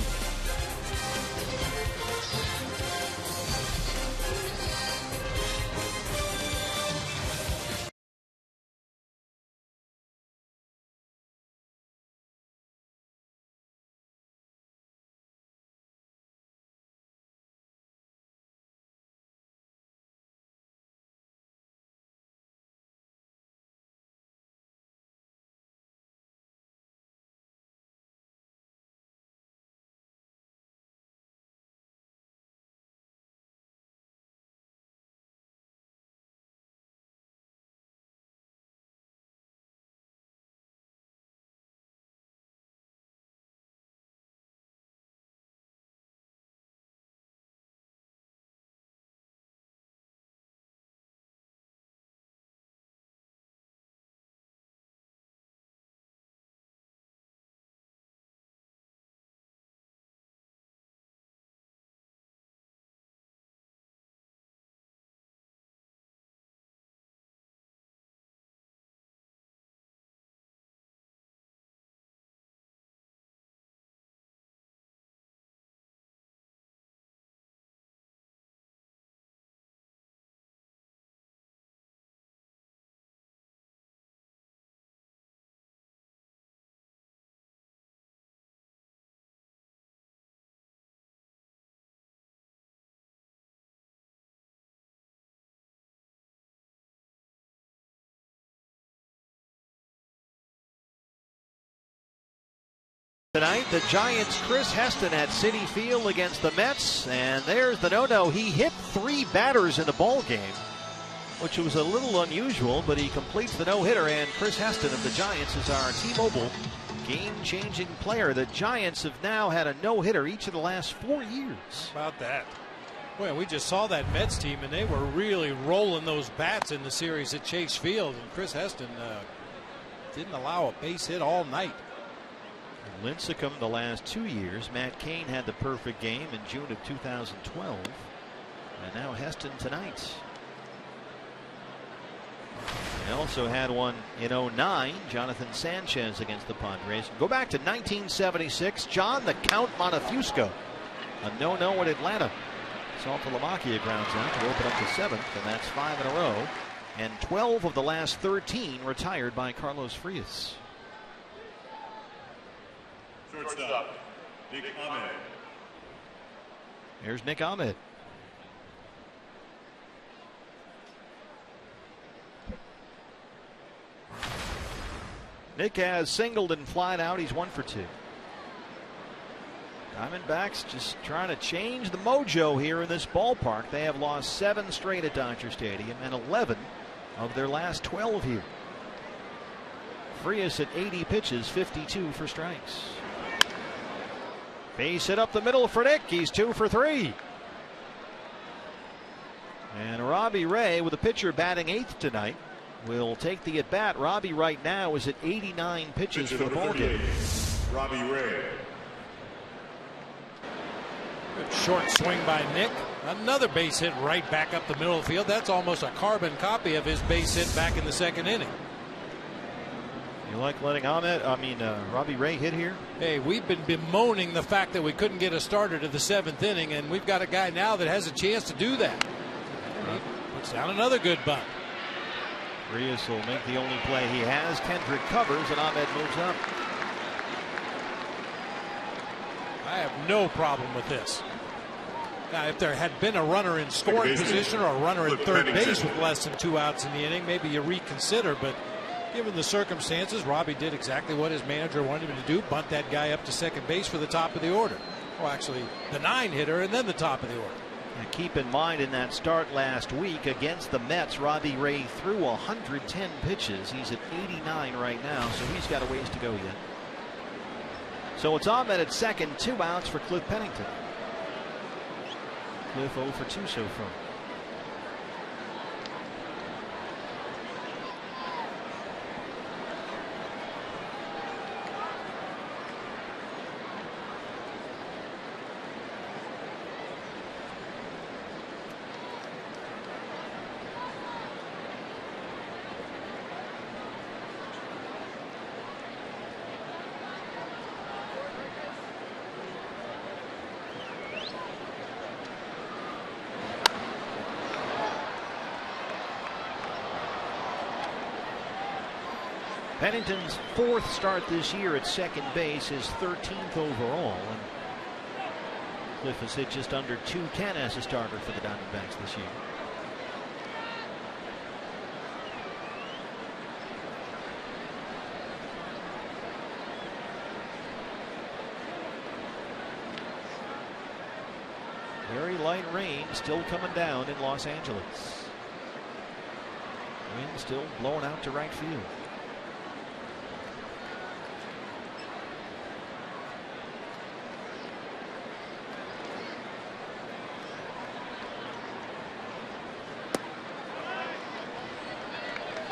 Tonight, the Giants' Chris Heston at Citi Field against the Mets, and there's the no-no. He hit 3 batters in the ball game, which was a little unusual, but he completes the no-hitter, and Chris Heston of the Giants is our T-Mobile game-changing player. The Giants have now had a no-hitter each of the last 4 years. How about that? Well, we just saw that Mets team, and they were really rolling those bats in the series at Chase Field, and Chris Heston didn't allow a base hit all night. Lincecum the last 2 years. Matt Cain had the perfect game in June of 2012. And now Heston tonight. They also had one in 09. Jonathan Sanchez against the Padres. Go back to 1976. John the Count Montefusco. A no-no in Atlanta. Saltalamacchia grounds out to open up to 7th, and that's 5 in a row and 12 of the last 13 retired by Carlos Frias. Shortstop, Nick Ahmed. Here's Nick Ahmed. Nick has singled and flied out. He's 1 for 2. Diamondbacks just trying to change the mojo here in this ballpark. They have lost 7 straight at Dodger Stadium and 11 of their last 12 here. Frias at 80 pitches, 52 for strikes. Base hit up the middle for Nick. He's 2 for 3. And Robbie Ray, with the pitcher batting 8th tonight, will take the at bat. Robbie right now is at 89 pitches for the ballgame. Robbie Ray. Good short swing by Nick. Another base hit right back up the middle of the field. That's almost a carbon copy of his base hit back in the 2nd inning. You like letting Robbie Ray hit here? Hey, we've been bemoaning the fact that we couldn't get a starter to the 7th inning, and we've got a guy now that has a chance to do that. And he puts down another good bunt. Frias will make the only play he has. Kendrick covers, and Ahmed moves up. I have no problem with this. Now, if there had been a runner in scoring position or a runner in third base with less than 2 outs in the inning, maybe you reconsider. But given the circumstances, Robbie did exactly what his manager wanted him to do, bunt that guy up to second base for the top of the order. Well, actually, the 9 hitter and then the top of the order. And keep in mind, in that start last week against the Mets, Robbie Ray threw 110 pitches. He's at 89 right now, so he's got a ways to go yet. So it's Ahmed at second, 2 outs for Cliff Pennington. Cliff 0 for 2 so far. Pennington's 4th start this year at second base, his 13th overall. And Cliff has hit just under .210 as a starter for the Diamondbacks this year. Very light rain still coming down in Los Angeles. Wind still blowing out to right field.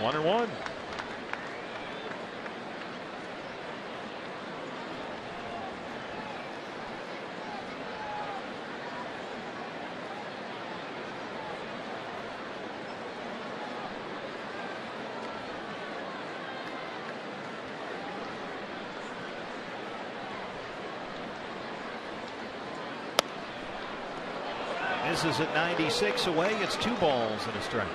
One and one. This is at 96 away. It's 2 balls and a strike.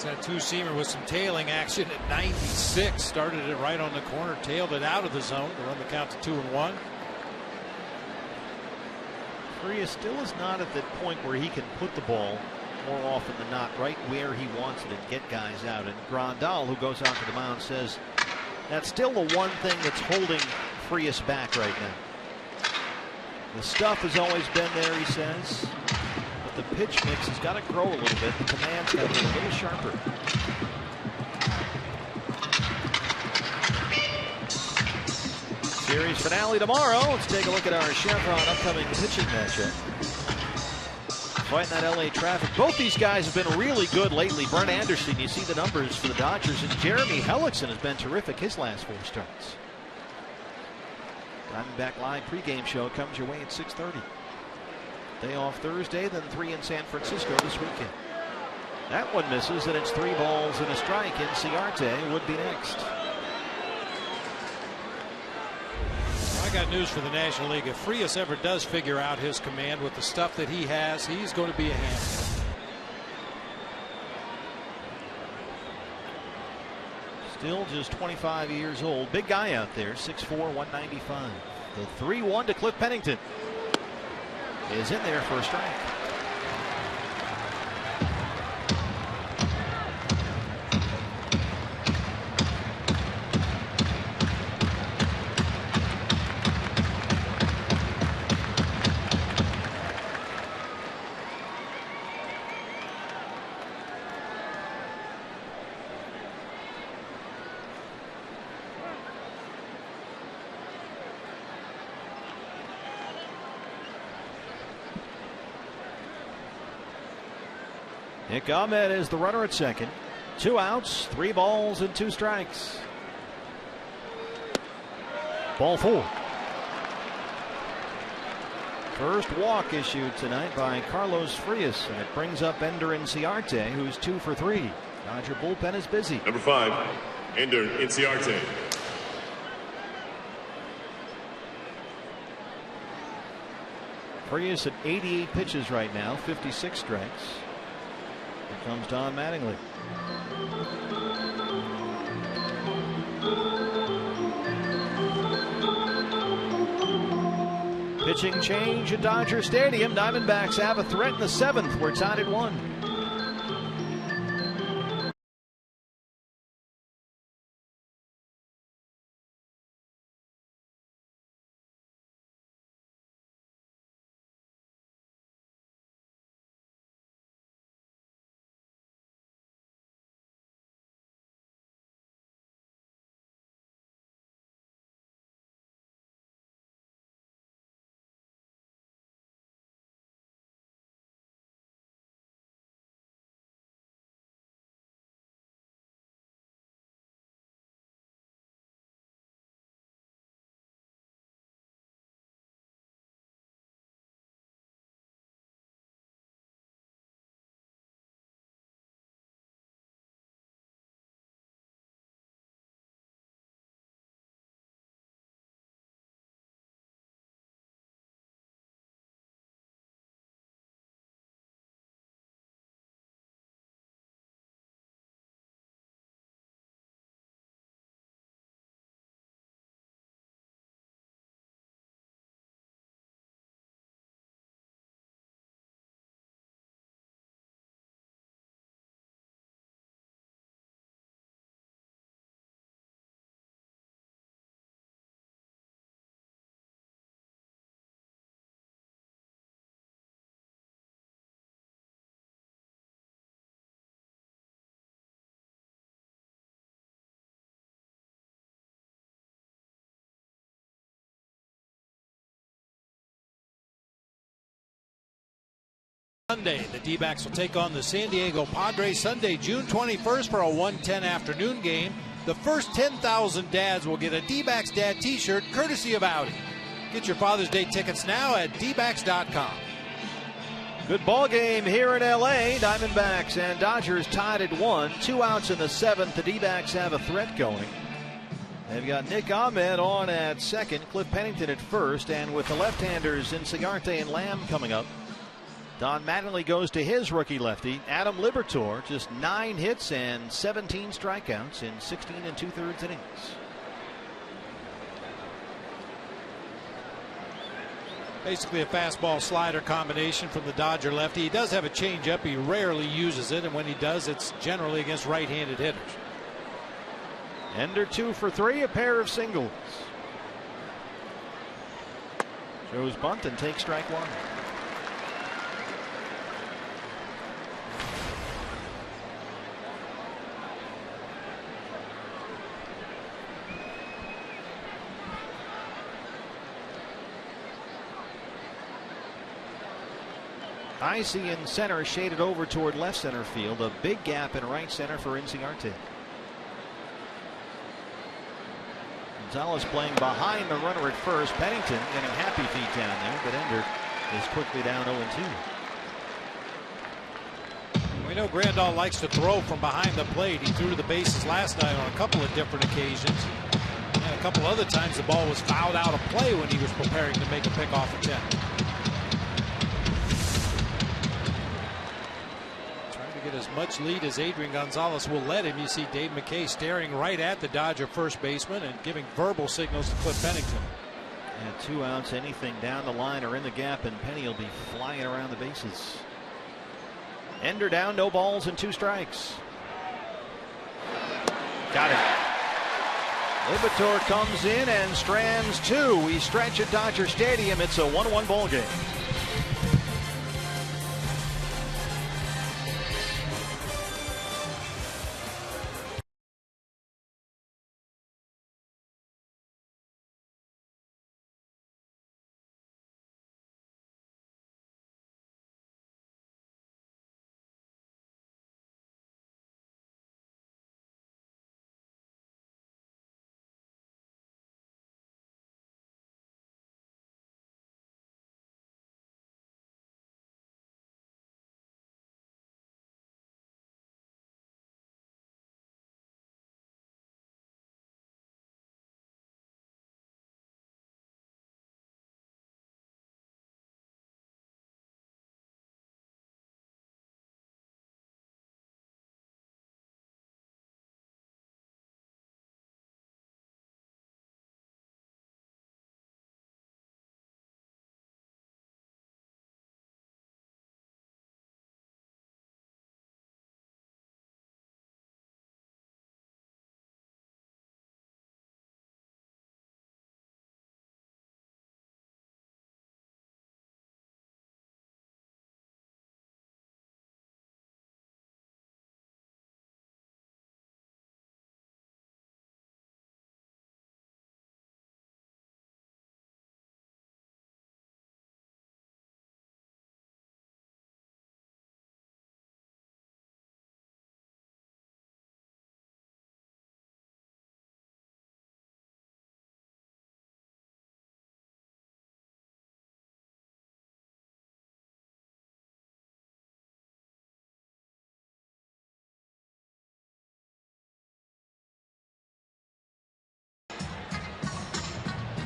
That 2-seamer with some tailing action at 96. Started it right on the corner, tailed it out of the zone to run the count to 2-1. Frias still is not at that point where he can put the ball more often than not right where he wants it and get guys out. And Grandal, who goes out to the mound, says that's still the one thing that's holding Frias back right now. The stuff has always been there, he says. The pitch mix has got to grow a little bit. The command's got to be a little sharper. Series finale tomorrow. Let's take a look at our Chevron upcoming pitching matchup. Fighting that LA traffic. Both these guys have been really good lately. Brent Anderson, you see the numbers for the Dodgers, and Jeremy Hellickson has been terrific his last 4 starts. Diamondback Live pregame show comes your way at 6:30. Day off Thursday, then 3 in San Francisco this weekend. That one misses, and it's 3 balls and a strike. Inciarte would be next. I got news for the National League. If Frias ever does figure out his command with the stuff that he has, he's going to be a handful. Still just 25 years old. Big guy out there, 6'4", 195. The 3-1 to Cliff Pennington is in there for a strike. Nick Ahmed is the runner at second. 2 outs, 3 balls, and 2 strikes. Ball 4. First walk issued tonight by Carlos Frias, and it brings up Ender Inciarte, who's 2 for 3. Dodger bullpen is busy. Number 5, Ender Inciarte. Frias at 88 pitches right now, 56 strikes. Here comes Don Mattingly. Pitching change at Dodger Stadium. Diamondbacks have a threat in the 7th. We're tied at 1. Sunday, the D-backs will take on the San Diego Padres. Sunday, June 21st for a 1:10 afternoon game. The first 10,000 dads will get a D-backs dad t-shirt courtesy of Audi. Get your Father's Day tickets now at dbacks.com. Good ball game here in LA. Diamondbacks and Dodgers tied at 1. 2 outs in the 7th. The D-backs have a threat going. They've got Nick Ahmed on at second, Cliff Pennington at first, and with the left-handers Inciarte and Lamb coming up, Don Mattingly goes to his rookie lefty, Adam Liberatore, just 9 hits and 17 strikeouts in 16 2/3 innings. Basically a fastball slider combination from the Dodger lefty. He does have a changeup. He rarely uses it, and when he does, it's generally against right-handed hitters. Ender 2 for 3, a pair of singles. Shows bunt and takes strike 1. Icy in center, shaded over toward left center field. A big gap in right center for Inciarte. Gonzalez playing behind the runner at first. Pennington getting happy feet down there, but Ender is quickly down 0-2. We know Grandal likes to throw from behind the plate. He threw to the bases last night on a couple of different occasions. And a couple other times the ball was fouled out of play when he was preparing to make a pickoff attempt. Trying to get as much lead as Adrian Gonzalez will let him. You see Dave McKay staring right at the Dodger first baseman and giving verbal signals to Cliff Pennington. And 2 outs, anything down the line or in the gap, and Penny will be flying around the bases. Ender down, no balls and 2 strikes. Got it. Liberatore comes in and strands 2. We stretch at Dodger Stadium. It's a 1-1 ball game.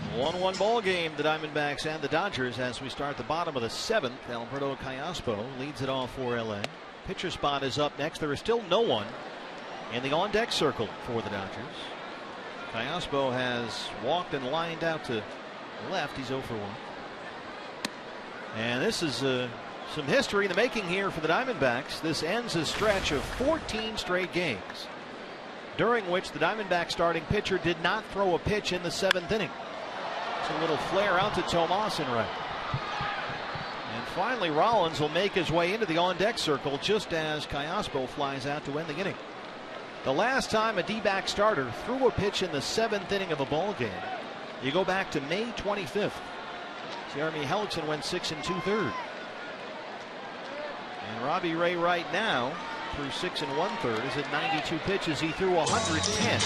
A 1-1 ball game, the Diamondbacks and the Dodgers, as we start the bottom of the 7th. Alberto Callaspo leads it off for LA. Pitcher spot is up next. There is still no one in the on-deck circle for the Dodgers. Callaspo has walked and lined out to left. He's 0 for 1. And this is some history in the making here for the Diamondbacks. This ends a stretch of 14 straight games, during which the Diamondback starting pitcher did not throw a pitch in the 7th inning. It's a little flare out to Tomas in right. And finally, Rollins will make his way into the on-deck circle just as Callaspo flies out to end the inning. The last time a D-back starter threw a pitch in the 7th inning of a ball game, you go back to May 25th. Jeremy Hellickson went 6 2/3. And Robbie Ray right now, through 6 1/3, is at 92 pitches. He threw 110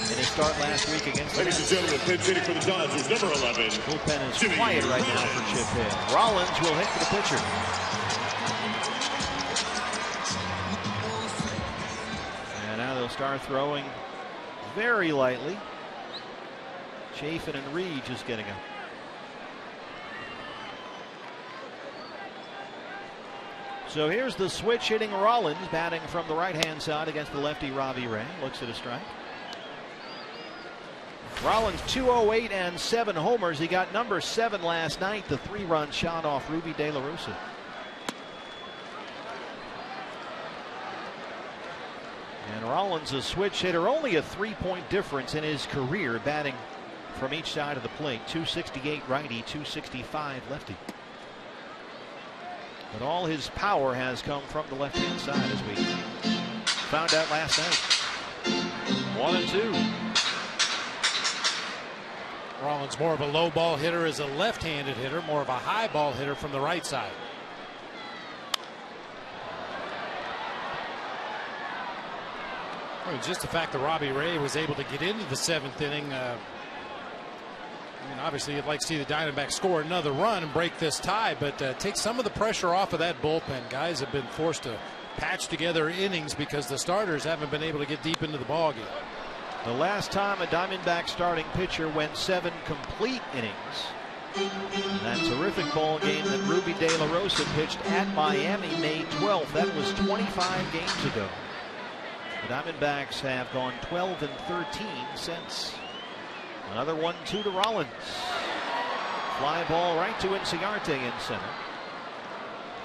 in his start last week against the Ladies and gentlemen, pitch hitting for the Dodgers, number 11. Bullpen is quiet right now for Chip Hill. Rollins will hit for the pitcher. And now they'll start throwing very lightly. Chafin and Reed just getting up. So here's the switch hitting Rollins, batting from the right-hand side against the lefty Robbie Ray. Looks at a strike. Rollins 208 and 7 homers. He got number 7 last night, the 3-run shot off Ruby De La Rosa. And Rollins, a switch hitter, only a 3-point difference in his career, batting from each side of the plate. 268 righty, 265 lefty. But all his power has come from the left-hand side, as we found out last night. 1-2. Rollins more of a low ball hitter, is a left-handed hitter, more of a high ball hitter from the right side. Well, just the fact that Robbie Ray was able to get into the 7th inning. I mean, obviously, you'd like to see the Diamondbacks score another run and break this tie, but take some of the pressure off of that bullpen. Guys have been forced to patch together innings because the starters haven't been able to get deep into the ballgame. The last time a Diamondback starting pitcher went 7 complete innings, that terrific ball game that Ruby De La Rosa pitched at Miami May 12th, that was 25 games ago. The Diamondbacks have gone 12-13 since. Another 1-2 to Rollins. Fly ball right to Inciarte in center.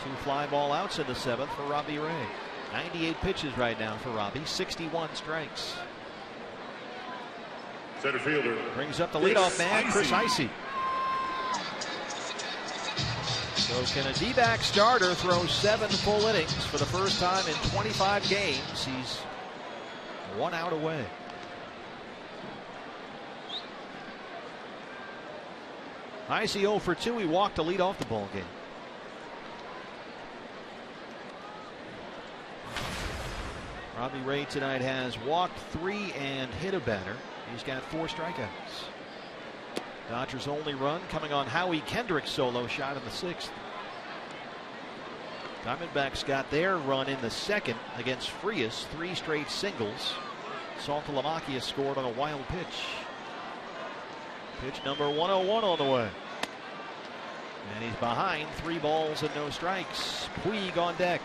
2 fly ball outs in the 7th for Robbie Ray. 98 pitches right now for Robbie, 61 strikes. Center fielder brings up the leadoff man, Chris Icy. So can a D-back starter throw 7 full innings for the first time in 25 games? He's 1 out away. Icy 0 for 2. He walked to lead off the ball game. Robbie Ray tonight has walked 3 and hit a batter. He's got 4 strikeouts. Dodgers' only run coming on Howie Kendrick's solo shot in the 6th. Diamondbacks got their run in the 2nd against Frias, 3 straight singles. Saltalamacchia scored on a wild pitch. Pitch number 101 on the way. And he's behind, 3 balls and no strikes. Puig on deck.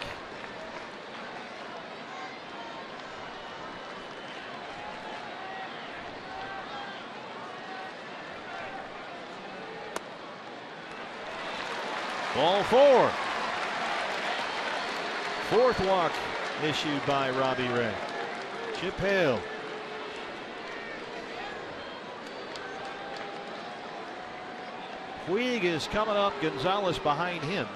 Ball 4. 4th walk issued by Robbie Ray. Chip Hale. Puig is coming up, Gonzalez behind him.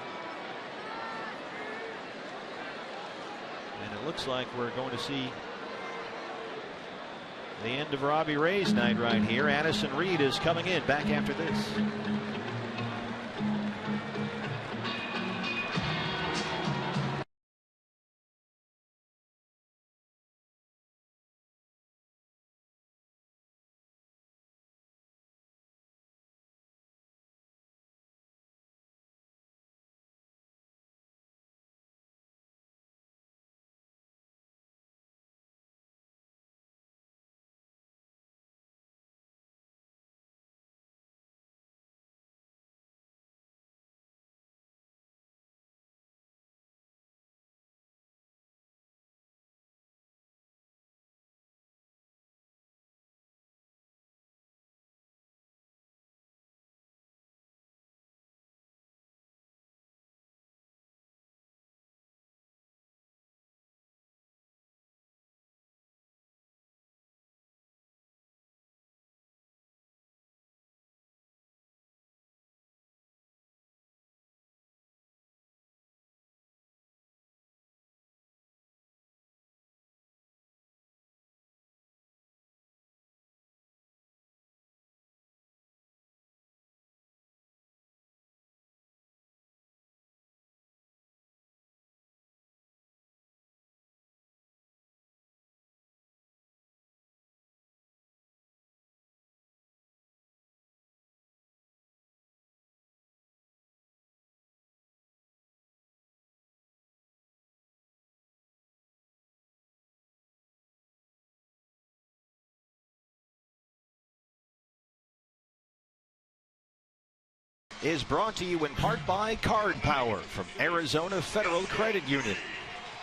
And it looks like we're going to see the end of Robbie Ray's night right here. Addison Reed is coming in back after this. Is brought to you in part by Card Power from Arizona Federal Credit Union.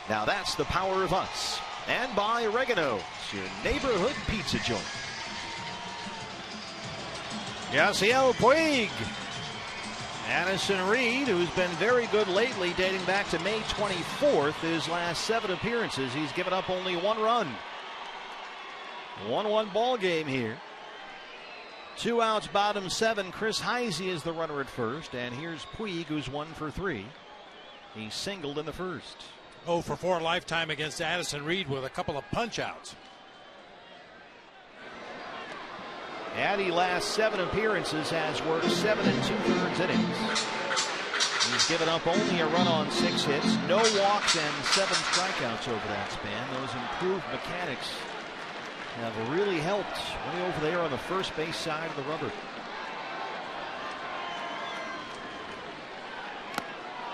Now that's the power of us. And by Oregano's, your neighborhood pizza joint. Yasiel Puig. Addison Reed, who's been very good lately, dating back to May 24th, his last 7 appearances, he's given up only 1 run. 1-1 ball game here. 2 outs, bottom 7. Chris Heisey is the runner at first, and here's Puig, who's 1 for 3. He singled in the first. 0 for 4 lifetime against Addison Reed with a couple of punch outs. Addy last 7 appearances has worked 7 2/3 innings. He's given up only a run on 6 hits, no walks, and 7 strikeouts over that span. Those improved mechanics have really helped way over there on the first base side of the rubber.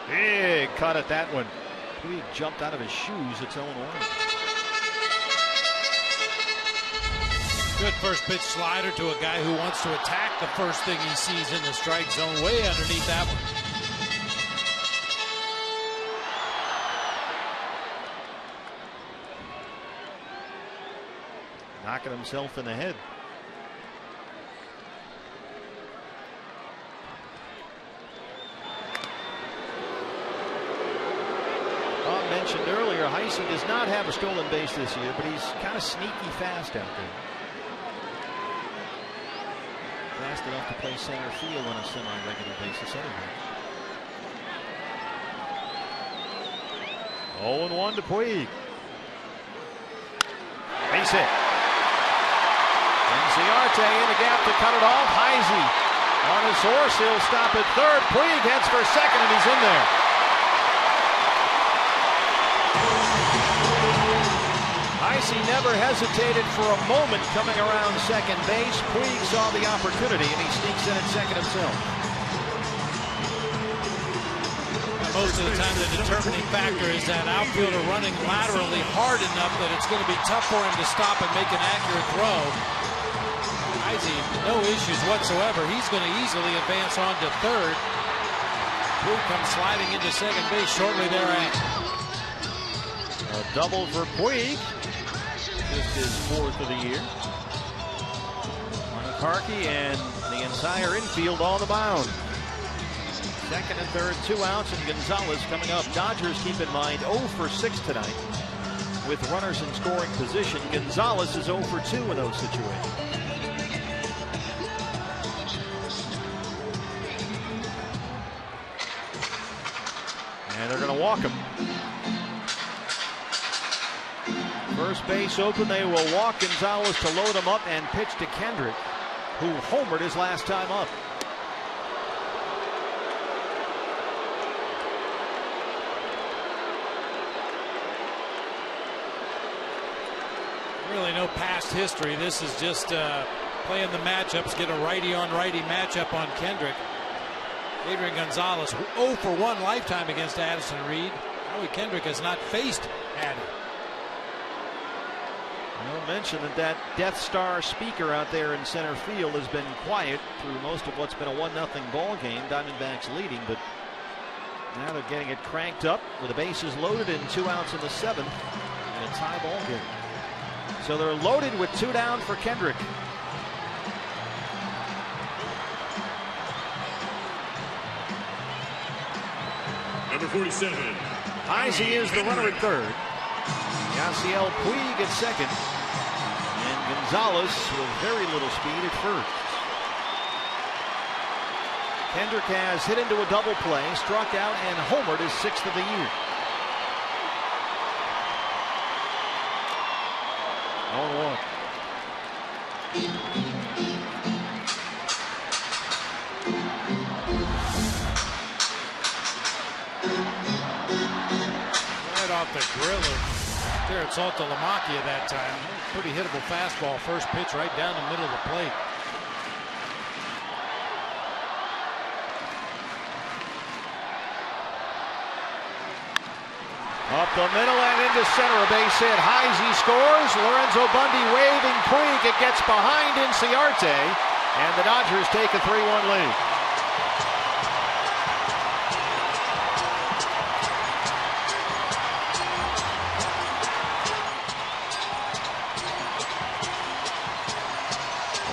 Big cut at that one. Puig jumped out of his shoes its own way. Good first pitch slider to a guy who wants to attack the first thing he sees in the strike zone, way underneath that one. Knocking himself in the head. Bob mentioned earlier, Heisey does not have a stolen base this year, but he's kind of sneaky fast out there. Fast enough to play center field on a semi-regular basis anyway. 0-1 to Puig. Base hit. Cincinnati in the gap to cut it off. Heisey on his horse. He'll stop at third. Puig heads for second, and he's in there. Heisey never hesitated for a moment coming around second base. Puig saw the opportunity, and he sneaks in at second himself. Most of the time, the determining factor is that outfielder running laterally hard enough that it's going to be tough for him to stop and make an accurate throw. Heisey, no issues whatsoever. He's going to easily advance on to third. Puig comes sliding into second base shortly thereafter. A double for Puig. Just his fourth of the year. McCarkey and the entire infield on the mound. Second and third, 2 outs, and Gonzalez coming up. Dodgers, keep in mind, 0 for 6 tonight with runners in scoring position. Gonzalez is 0 for 2 in those situations. And they're going to walk him. First base open. They will walk Gonzalez to load him up and pitch to Kendrick, who homered his last time up. Really no past history. This is just playing the matchups. Get a righty on righty matchup on Kendrick. Adrian Gonzalez 0 for 1 lifetime against Addison Reed. Howie Kendrick has not faced Addy. I'll mention that Death Star speaker out there in center field has been quiet through most of what's been a 1-0 ball game. Diamondbacks leading, but now they're getting it cranked up with the bases loaded and 2 outs in the 7th and a tie ball game. So they're loaded with 2 down for Kendrick. Number 47. Heisey is the runner at third. Yasiel Puig at second. And Gonzalez with very little speed at first. Kendrick has hit into a double play, struck out, and homered his 6th of the year. 0-1. Right off the grill of Jared Saltalamacchia that time. Pretty hittable fastball. First pitch right down the middle of the plate. Up the middle and into center, a base hit. Heisey scores. Lorenzo Bundy waving Puig. It gets behind Inciarte, and the Dodgers take a 3-1 lead.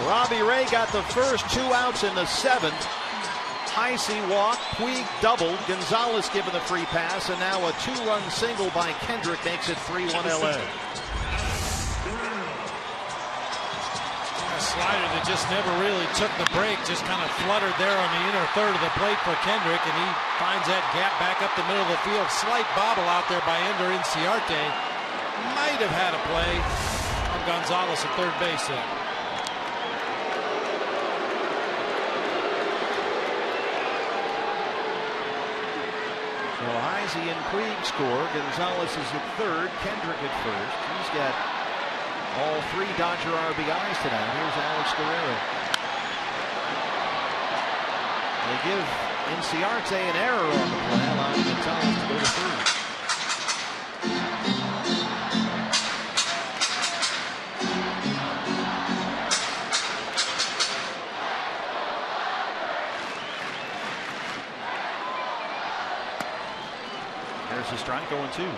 Robbie Ray got the first 2 outs in the 7th. Heisey walked, Puig doubled, Gonzalez given the free pass, and now a 2-run single by Kendrick makes it 3-1 LA. A slider that just never really took the break, just kind of fluttered there on the inner third of the plate for Kendrick, and he finds that gap back up the middle of the field. Slight bobble out there by Ender Inciarte. Might have had a play on Gonzalez at third base there. So Heisey and Puig score. Gonzalez is at third. Kendrick at first. He's got all 3 Dodger RBIs tonight. Here's Alex Guerrero. They give Inciarte an error on the play, allowing Gonzalez to go to third. a strike, 0-2.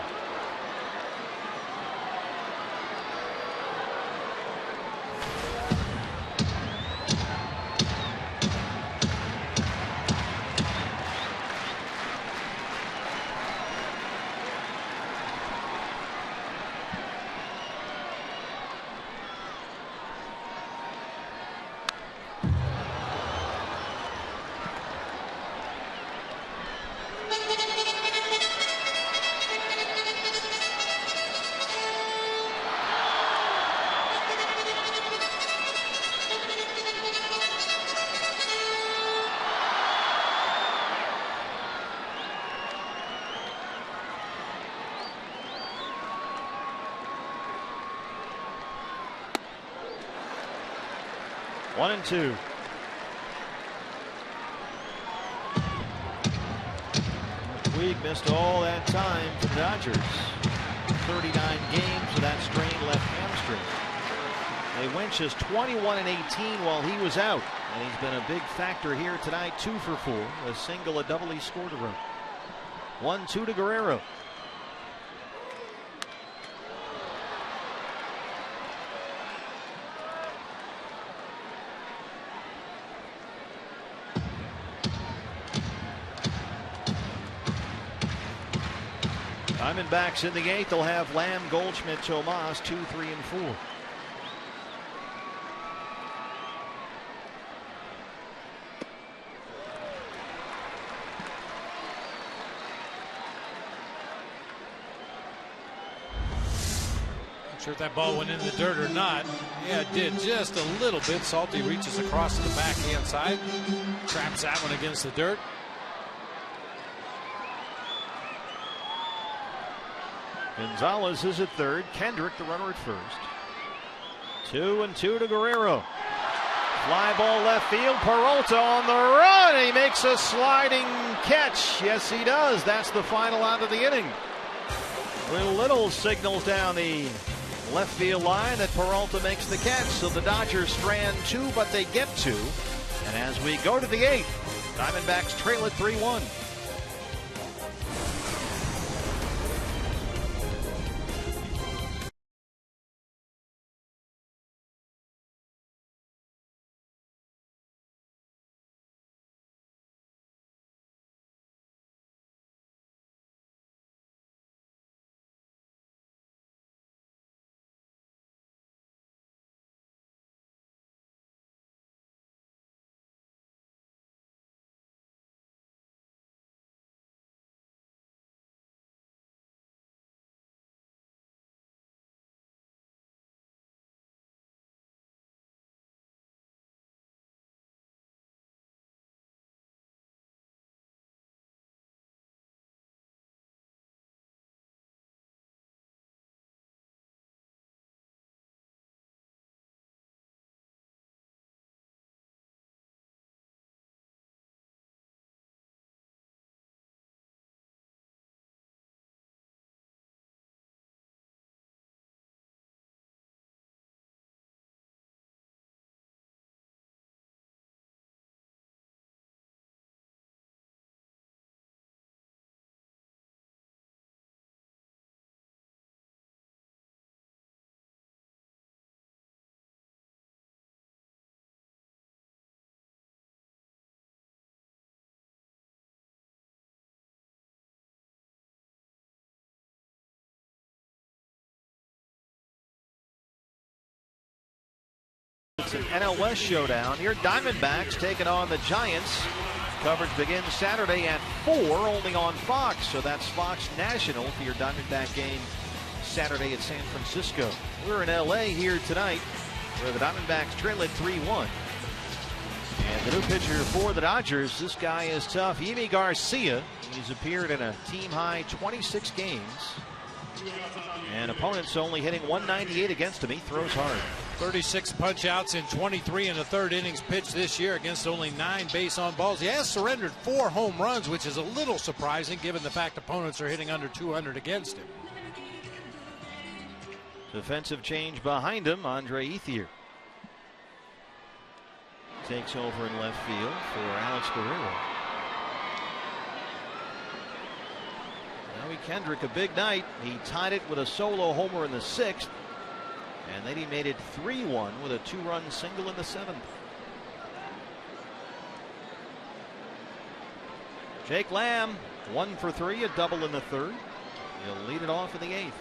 One and two. Puig missed all that time for the Dodgers. 39 games with that strained left hamstring. They went just 21 and 18 while he was out, and he's been a big factor here tonight. 2 for 4, a single, a double. He scored a run. 1-2 to Guerrero. Diamondbacks in the 8th. They'll have Lamb, Goldschmidt, Tomas, 2, 3, and 4. Not sure if that ball went in the dirt or not. Yeah, it did just a little bit. Salty reaches across to the backhand side. Traps that one against the dirt. Gonzalez is at third. Kendrick, the runner, at first. 2-2 to Guerrero. Fly ball left field. Peralta on the run. He makes a sliding catch. Yes, he does. That's the final out of the inning. Will Little signals down the left field line that Peralta makes the catch. So the Dodgers strand 2, but they get 2. And as we go to the 8th, Diamondbacks trail at 3-1. It's an NL West showdown. Your Diamondbacks taking on the Giants. Coverage begins Saturday at 4, only on Fox. So that's Fox National for your Diamondback game Saturday at San Francisco. We're in LA here tonight, where the Diamondbacks trail at 3-1. And the new pitcher for the Dodgers, this guy is tough. Yimi Garcia. He's appeared in a team-high 26 games. And opponents only hitting 198 against him. He throws hard. 36 punch-outs in 23 and a third innings pitched this year against only 9 base on balls. He has surrendered 4 home runs, which is a little surprising given the fact opponents are hitting under 200 against him. Defensive change behind him. Andre Ethier takes over in left field for Alex Guerrero. Howie Kendrick, a big night. He tied it with a solo homer in the 6th. And then he made it 3-1 with a 2-run single in the 7th. Jake Lamb, 1 for 3, a double in the 3rd. He'll lead it off in the 8th.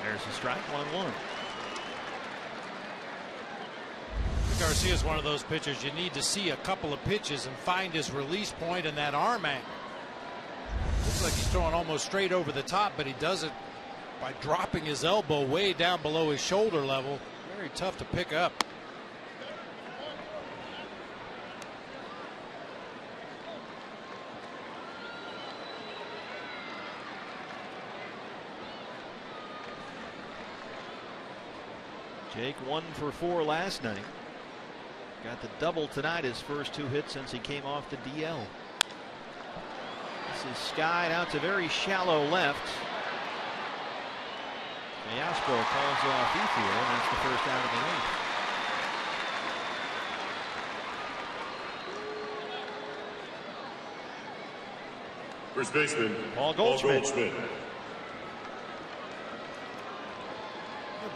There's a strike, 1-1. Garcia is one of those pitchers you need to see a couple of pitches and find his release point and that arm angle. Looks like he's throwing almost straight over the top, but he does it by dropping his elbow way down below his shoulder level. Very tough to pick up. Jake 1 for 4 last night. Got the double tonight, his first 2 hits since he came off the DL. This is skied out to very shallow left. Yasco calls off Ethier, and that's the first out of the 8th. First baseman, Paul Goldschmidt.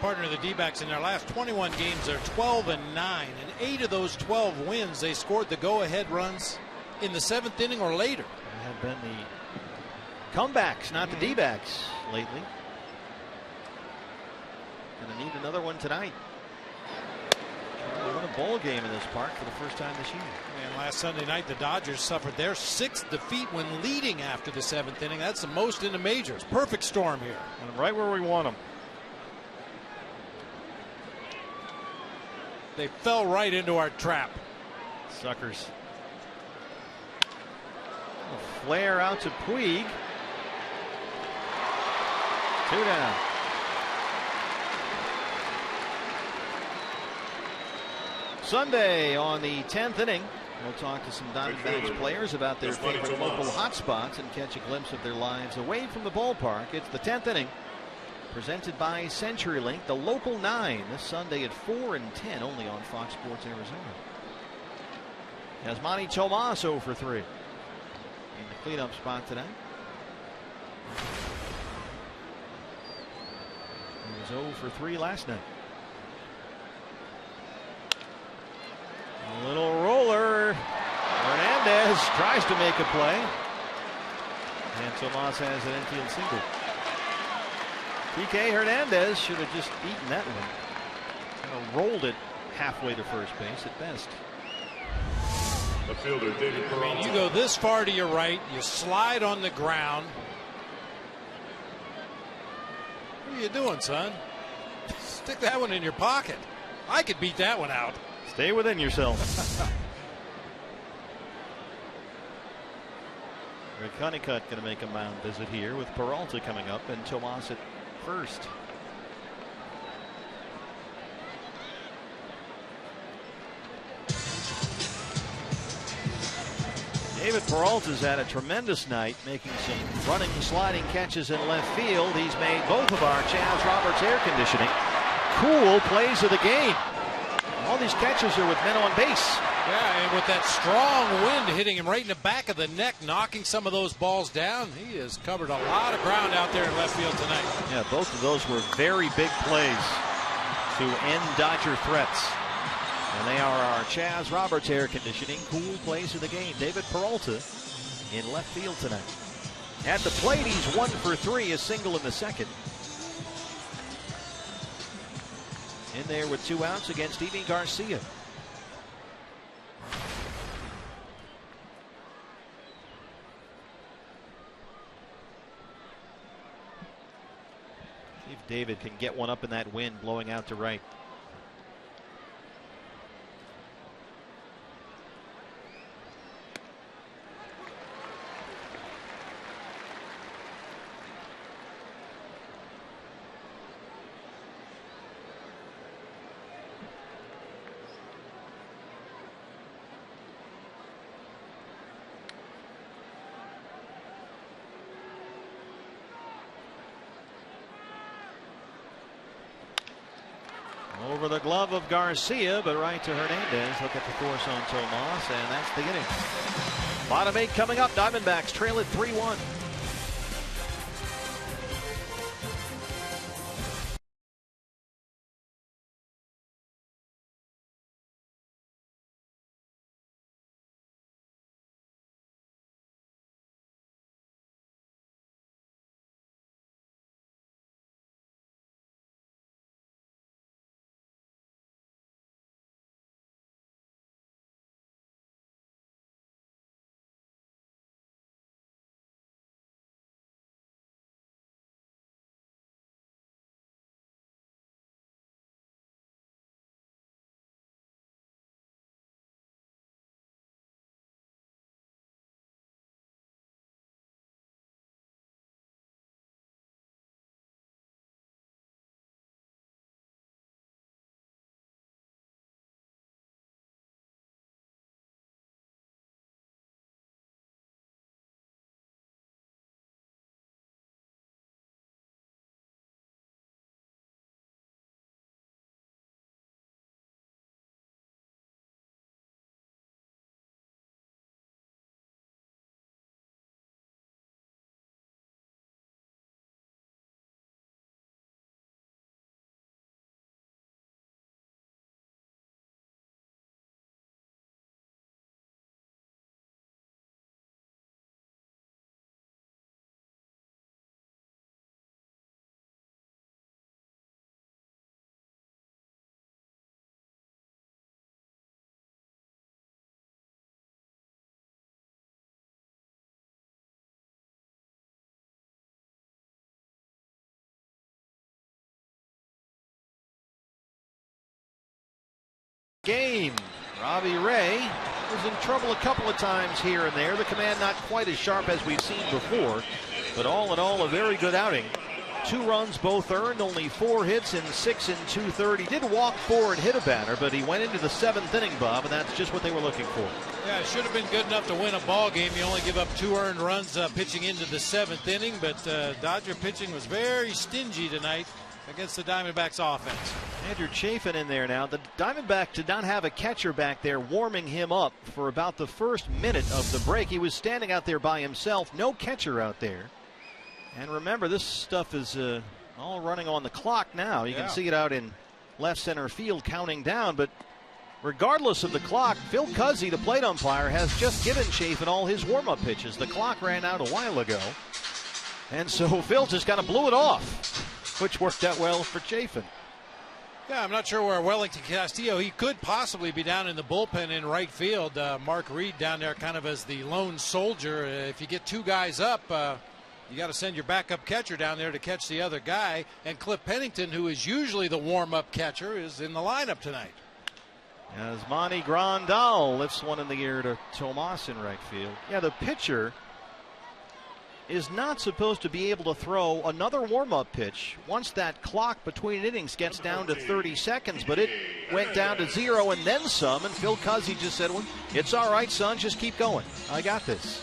Partner of the D-backs in their last 21 games, they're 12-9. In 8 of those 12 wins, they scored the go-ahead runs in the 7th inning or later. There have been the comebacks, not the D-backs lately. Gonna need another one tonight. They won a ball game in this park for the first time this year. And last Sunday night, the Dodgers suffered their 6th defeat when leading after the 7th inning. That's the most in the majors. Perfect storm here. And right where we want them. They fell right into our trap. Suckers. A flare out to Puig. 2 down. Sunday on the 10th inning. We'll talk to some Diamondbacks players about their favorite local hotspots and catch a glimpse of their lives away from the ballpark. It's the 10th inning. Presented by CenturyLink, the local 9 this Sunday at 4 and 10 only on Fox Sports Arizona. Yasmani Tomas 0 for 3 in the cleanup spot today. He was 0 for 3 last night. A little roller. Hernandez tries to make a play, and Tomas has an infield single. PK Hernandez should have just eaten that one. Kind of rolled it halfway to first base at best. The fielder, David Peralta. I mean, you go this far to your right, you slide on the ground. What are you doing, son? Stick that one in your pocket. I could beat that one out. Stay within yourself. Rick Honeycutt going to make a mound visit here with Peralta coming up and Tomas at first. David Peralta's had a tremendous night, making some running, sliding catches in left field. He's made both of our Chaz Roberts air conditioning cool plays of the game. All these catches are with men on base. Yeah, and with that strong wind hitting him right in the back of the neck, knocking some of those balls down, he has covered a lot of ground out there in left field tonight. Yeah, both of those were very big plays to end Dodger threats. And they are our Chaz Roberts air conditioning cool plays of the game. David Peralta in left field tonight. At the plate, he's 1 for 3, a single in the 2nd. In there with 2 outs against Stevie Garcia. See if David can get one up in that wind blowing out to right. over the glove of Garcia, but right to Hernandez. Look at the force on Tomas, and that's the inning. Bottom 8 coming up. Diamondbacks trail it 3-1. Game. Robbie Ray was in trouble a couple of times here and there. The command not quite as sharp as we've seen before, but all in all a very good outing. 2 runs both earned, only 4 hits in 6 and 2/3. He did walk 4 and hit a batter, but he went into the 7th inning, Bob, and that's just what they were looking for. Yeah, it should have been good enough to win a ball game. You only give up 2 earned runs pitching into the 7th inning, but Dodger pitching was very stingy tonight against the Diamondbacks offense. Andrew Chafin in there now. The Diamondback did not have a catcher back there warming him up for about the first minute of the break. He was standing out there by himself. No catcher out there. And remember, this stuff is all running on the clock now. You can see it out in left center field counting down. But regardless of the clock, Phil Cuzzi, the plate umpire, has just given Chafin all his warm-up pitches. The clock ran out a while ago. And so Phil just kind of blew it off, which worked out well for Chafin. Yeah, I'm not sure where Wellington Castillo, he could possibly be down in the bullpen in right field. Mark Reed down there kind of as the lone soldier. If you get 2 guys up, you got to send your backup catcher down there to catch the other guy. And Cliff Pennington, who is usually the warm-up catcher, is in the lineup tonight. As Monty Grandal lifts one in the air to Tomas in right field. Yeah, the pitcher is not supposed to be able to throw another warm-up pitch once that clock between innings gets down to 30 seconds, but it went down to 0 and then some, and Phil Cuzzi just said, well, it's all right, son, just keep going. I got this.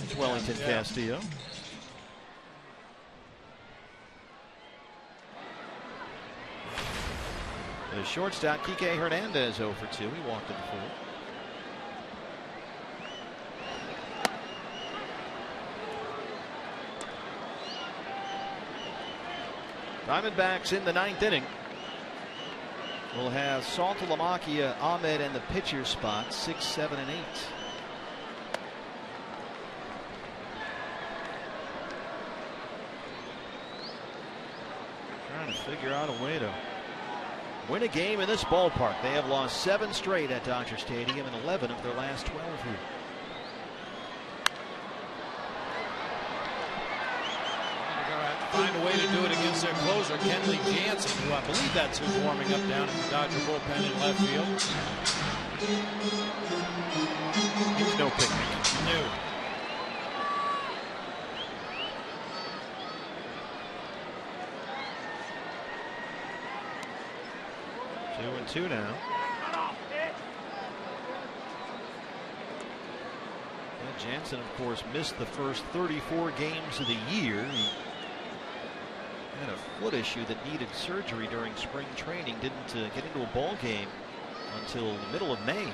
It's Wellington Castillo. The shortstop, Kike Hernandez, 0 for 2. He walked in the 4th. Diamondbacks in the 9th inning. We'll have Saltalamacchia, Ahmed, and the pitcher spot 6, 7, and 8. Trying to figure out a way to win a game in this ballpark. They have lost 7 straight at Dodger Stadium and 11 of their last 12 here. Find a way to do it against their closer, Kenley Jansen, who I believe that's who's warming up down in the Dodger bullpen in left field. He's no picnic. No. Two and 2 now. Well, Jansen, of course, missed the first 34 games of the year. He Had a foot issue that needed surgery during spring training. Didn't get into a ball game until the middle of May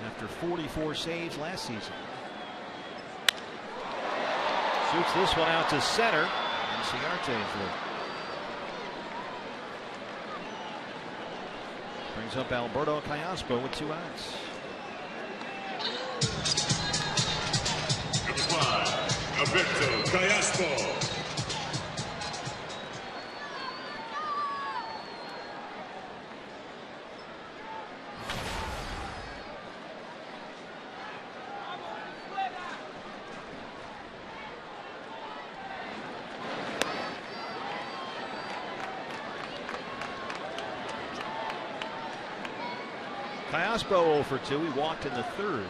after 44 saves last season. Shoots this one out to center, and Ciarte is there. Brings up Alberto Callaspo with 2 outs. Number 5, Alberto Callaspo. Callaspo 0 for 2. He walked in the 3rd.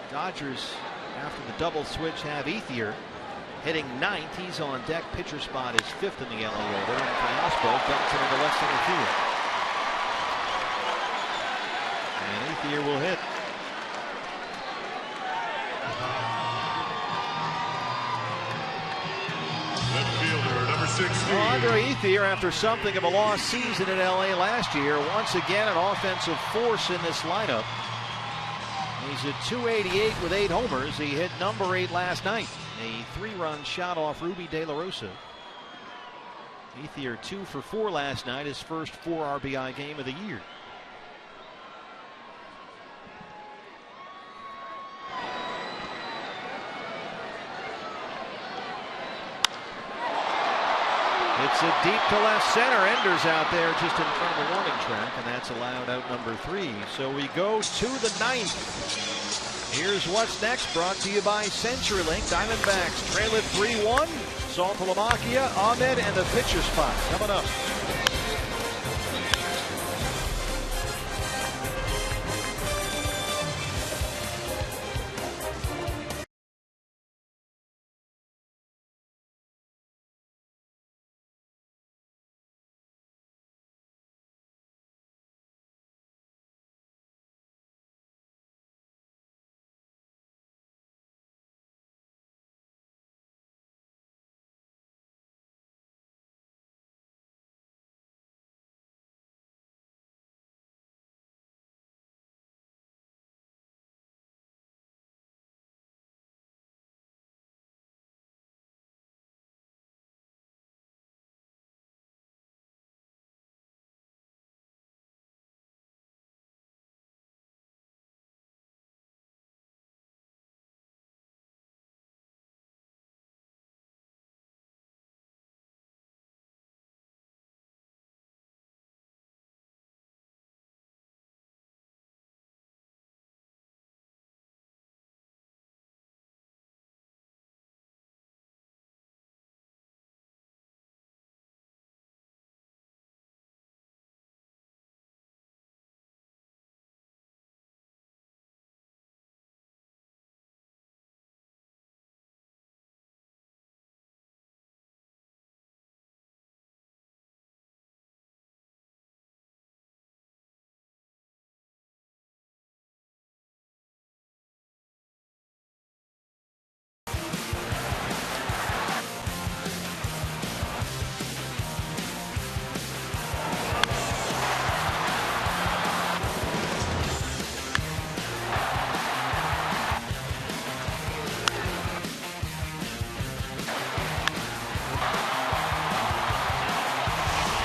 Dodgers, after the double switch, have Ethier hitting 9th. He's on deck. Pitcher spot is 5th in the LA order. And Callaspo dumps it into left center field. And Ethier will hit. Left fielder, number 16. Andre Ethier, after something of a lost season in LA last year, once again an offensive force in this lineup. He's at .288 with 8 homers. He hit number 8 last night. A 3-run shot off Ruby De La Rosa. Ethier 2 for 4 last night, his first 4 RBI game of the year. It's a deep to left center. Ender's out there just in front of the warning track, and that's allowed out number 3. So we go to the 9th. Here's what's next, brought to you by CenturyLink. Diamondbacks trail it 3-1. Saltalamacchia, Ahmed, and the pitcher spot coming up.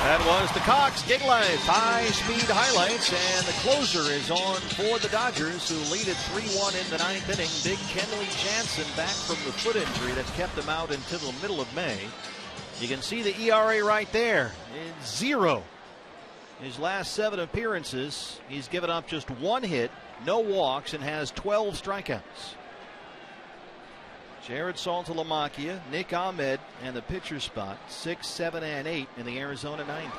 That was the Cox Gig Life high-speed highlights, and the closer is on for the Dodgers, who lead it 3-1 in the 9th inning. Big Kenley Jansen back from the foot injury that's kept him out until the middle of May. You can see the ERA right there. It's 0. His last 7 appearances, he's given up just 1 hit, no walks, and has 12 strikeouts. Jared Saltalamacchia, Nick Ahmed, and the pitcher spot 6, 7, and 8 in the Arizona 9th.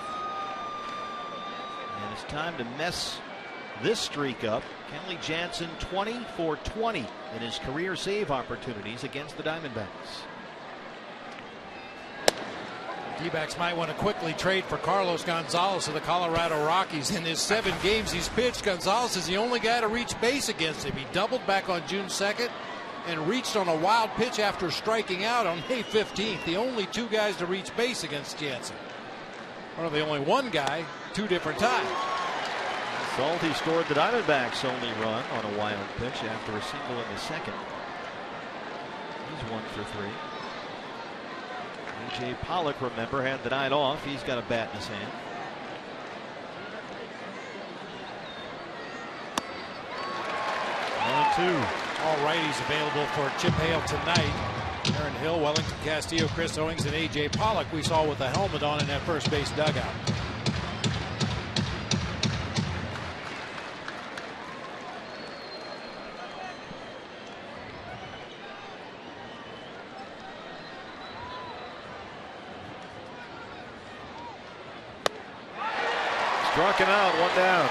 And it's time to mess this streak up. Kenley Jansen 20 for 20 in his career save opportunities against the Diamondbacks. D-backs might want to quickly trade for Carlos Gonzalez of the Colorado Rockies. In his 7 games he's pitched, Gonzalez is the only guy to reach base against him. He doubled back on June 2nd. and reached on a wild pitch after striking out on May 15th. The only two guys to reach base against Jansen. Or the only one guy, two different times. Salty scored the Diamondbacks' only run on a wild pitch after a single in the second. He's 1 for 3. A.J. Pollock, remember, had the night off. He's got a bat in his hand. All righties available for Chip Hale tonight. Aaron Hill, Wellington Castillo, Chris Owings, and A.J. Pollock we saw with the helmet on in that first base dugout. Struck him out, one down.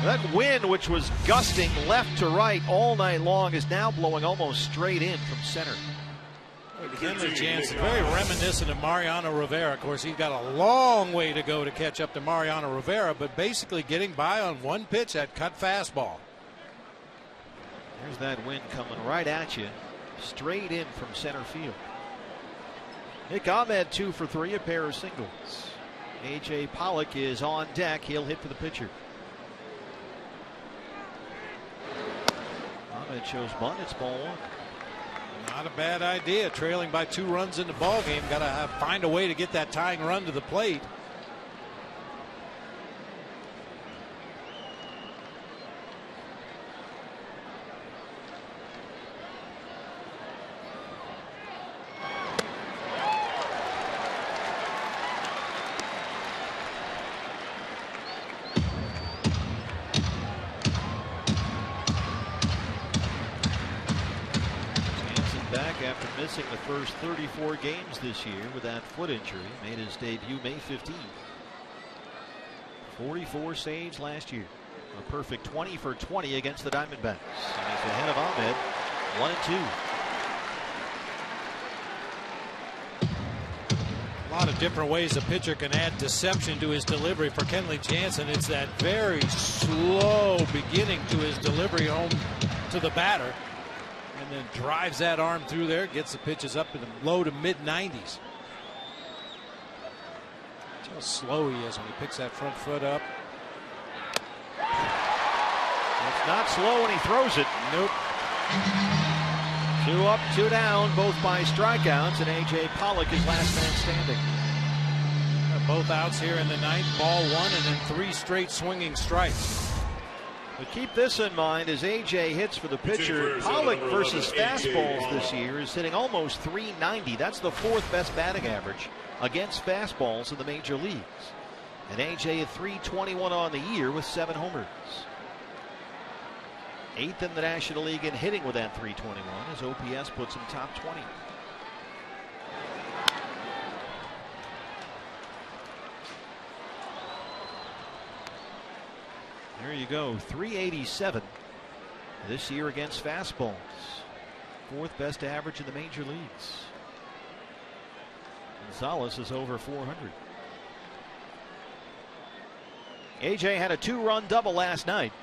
That wind, which was gusting left to right all night long, is now blowing almost straight in from center. Kenley Jansen, very reminiscent of Mariano Rivera. Of course, he's got a long way to go to catch up to Mariano Rivera, but basically getting by on one pitch, that cut fastball. There's that wind coming right at you, straight in from center field. Nick Ahmed 2 for 3, a pair of singles. A.J. Pollock is on deck. He'll hit for the pitcher. Ahmed shows bunt. It's ball 1. Not a bad idea. Trailing by 2 runs in the ball game. Got to find a way to get that tying run to the plate. Missing the first 34 games this year with that foot injury. Made his debut May 15th. 44 saves last year. A perfect 20 for 20 against the Diamondbacks. And he's ahead of Ahmed, 1-2. A lot of different ways a pitcher can add deception to his delivery. For Kenley Jansen, it's that very slow beginning to his delivery home to the batter. And then drives that arm through there, gets the pitches up in the low to mid 90s. That's how slow he is when he picks that front foot up. It's not slow when he throws it. Nope. 2 up, 2 down, both by strikeouts, and A.J. Pollock is last man standing. Both outs here in the ninth, ball 1, and then 3 straight swinging strikes. But keep this in mind as A.J. hits for the pitcher. Pollock versus fastballs this year is hitting almost .390. That's the 4th best batting average against fastballs in the major leagues. And A.J. at .321 on the year with 7 homers. 8th in the National League in hitting with that .321. His OPS puts him top 20. There you go, .387 this year against fastballs. 4th best average in the major leagues. Gonzalez is over 400. A.J. had a 2-run double last night.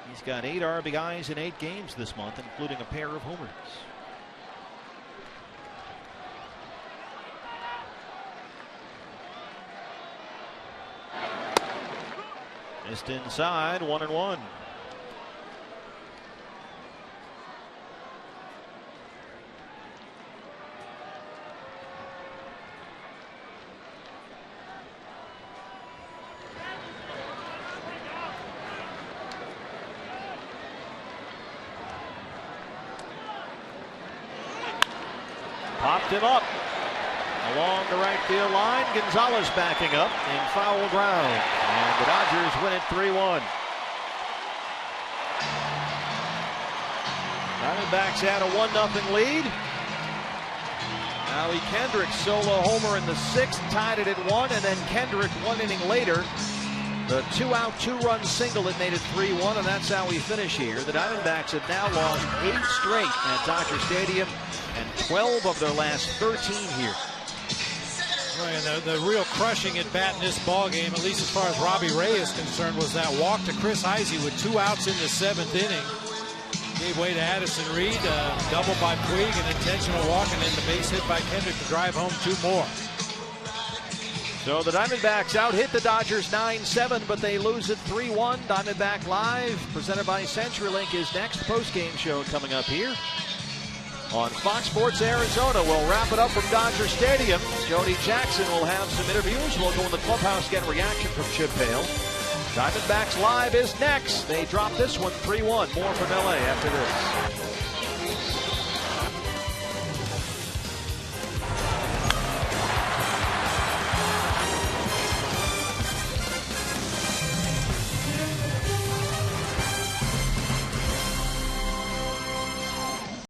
He's got 8 RBIs in 8 games this month, including a pair of homers. Missed inside, 1-1. Popped him up along the right field line. Gonzalez backing up in foul ground. And the Dodgers win it 3-1. Diamondbacks had a 1-0 lead. Howie Kendrick's solo homer in the 6th tied it at 1, and then Kendrick 1 inning later, the 2-out, 2-run single that made it 3-1, and that's how we finish here. The Diamondbacks have now lost 8 straight at Dodger Stadium and 12 of their last 13 here. And the real crushing at bat in this ball game, at least as far as Robbie Ray is concerned, was that walk to Chris Heisey with 2 outs in the 7th inning. Gave way to Addison Reed, double by Puig, an intentional walk, and then the base hit by Kendrick to drive home 2 more. So the Diamondbacks out-hit the Dodgers 9-7, but they lose it 3-1. Diamondback Live, presented by CenturyLink, is next post-game show coming up here on Fox Sports Arizona. We'll wrap it up from Dodger Stadium. Jody Jackson will have some interviews. We'll go in the clubhouse, get a reaction from Chip Hale. Diamondbacks Live is next. They drop this one 3-1. More from LA after this.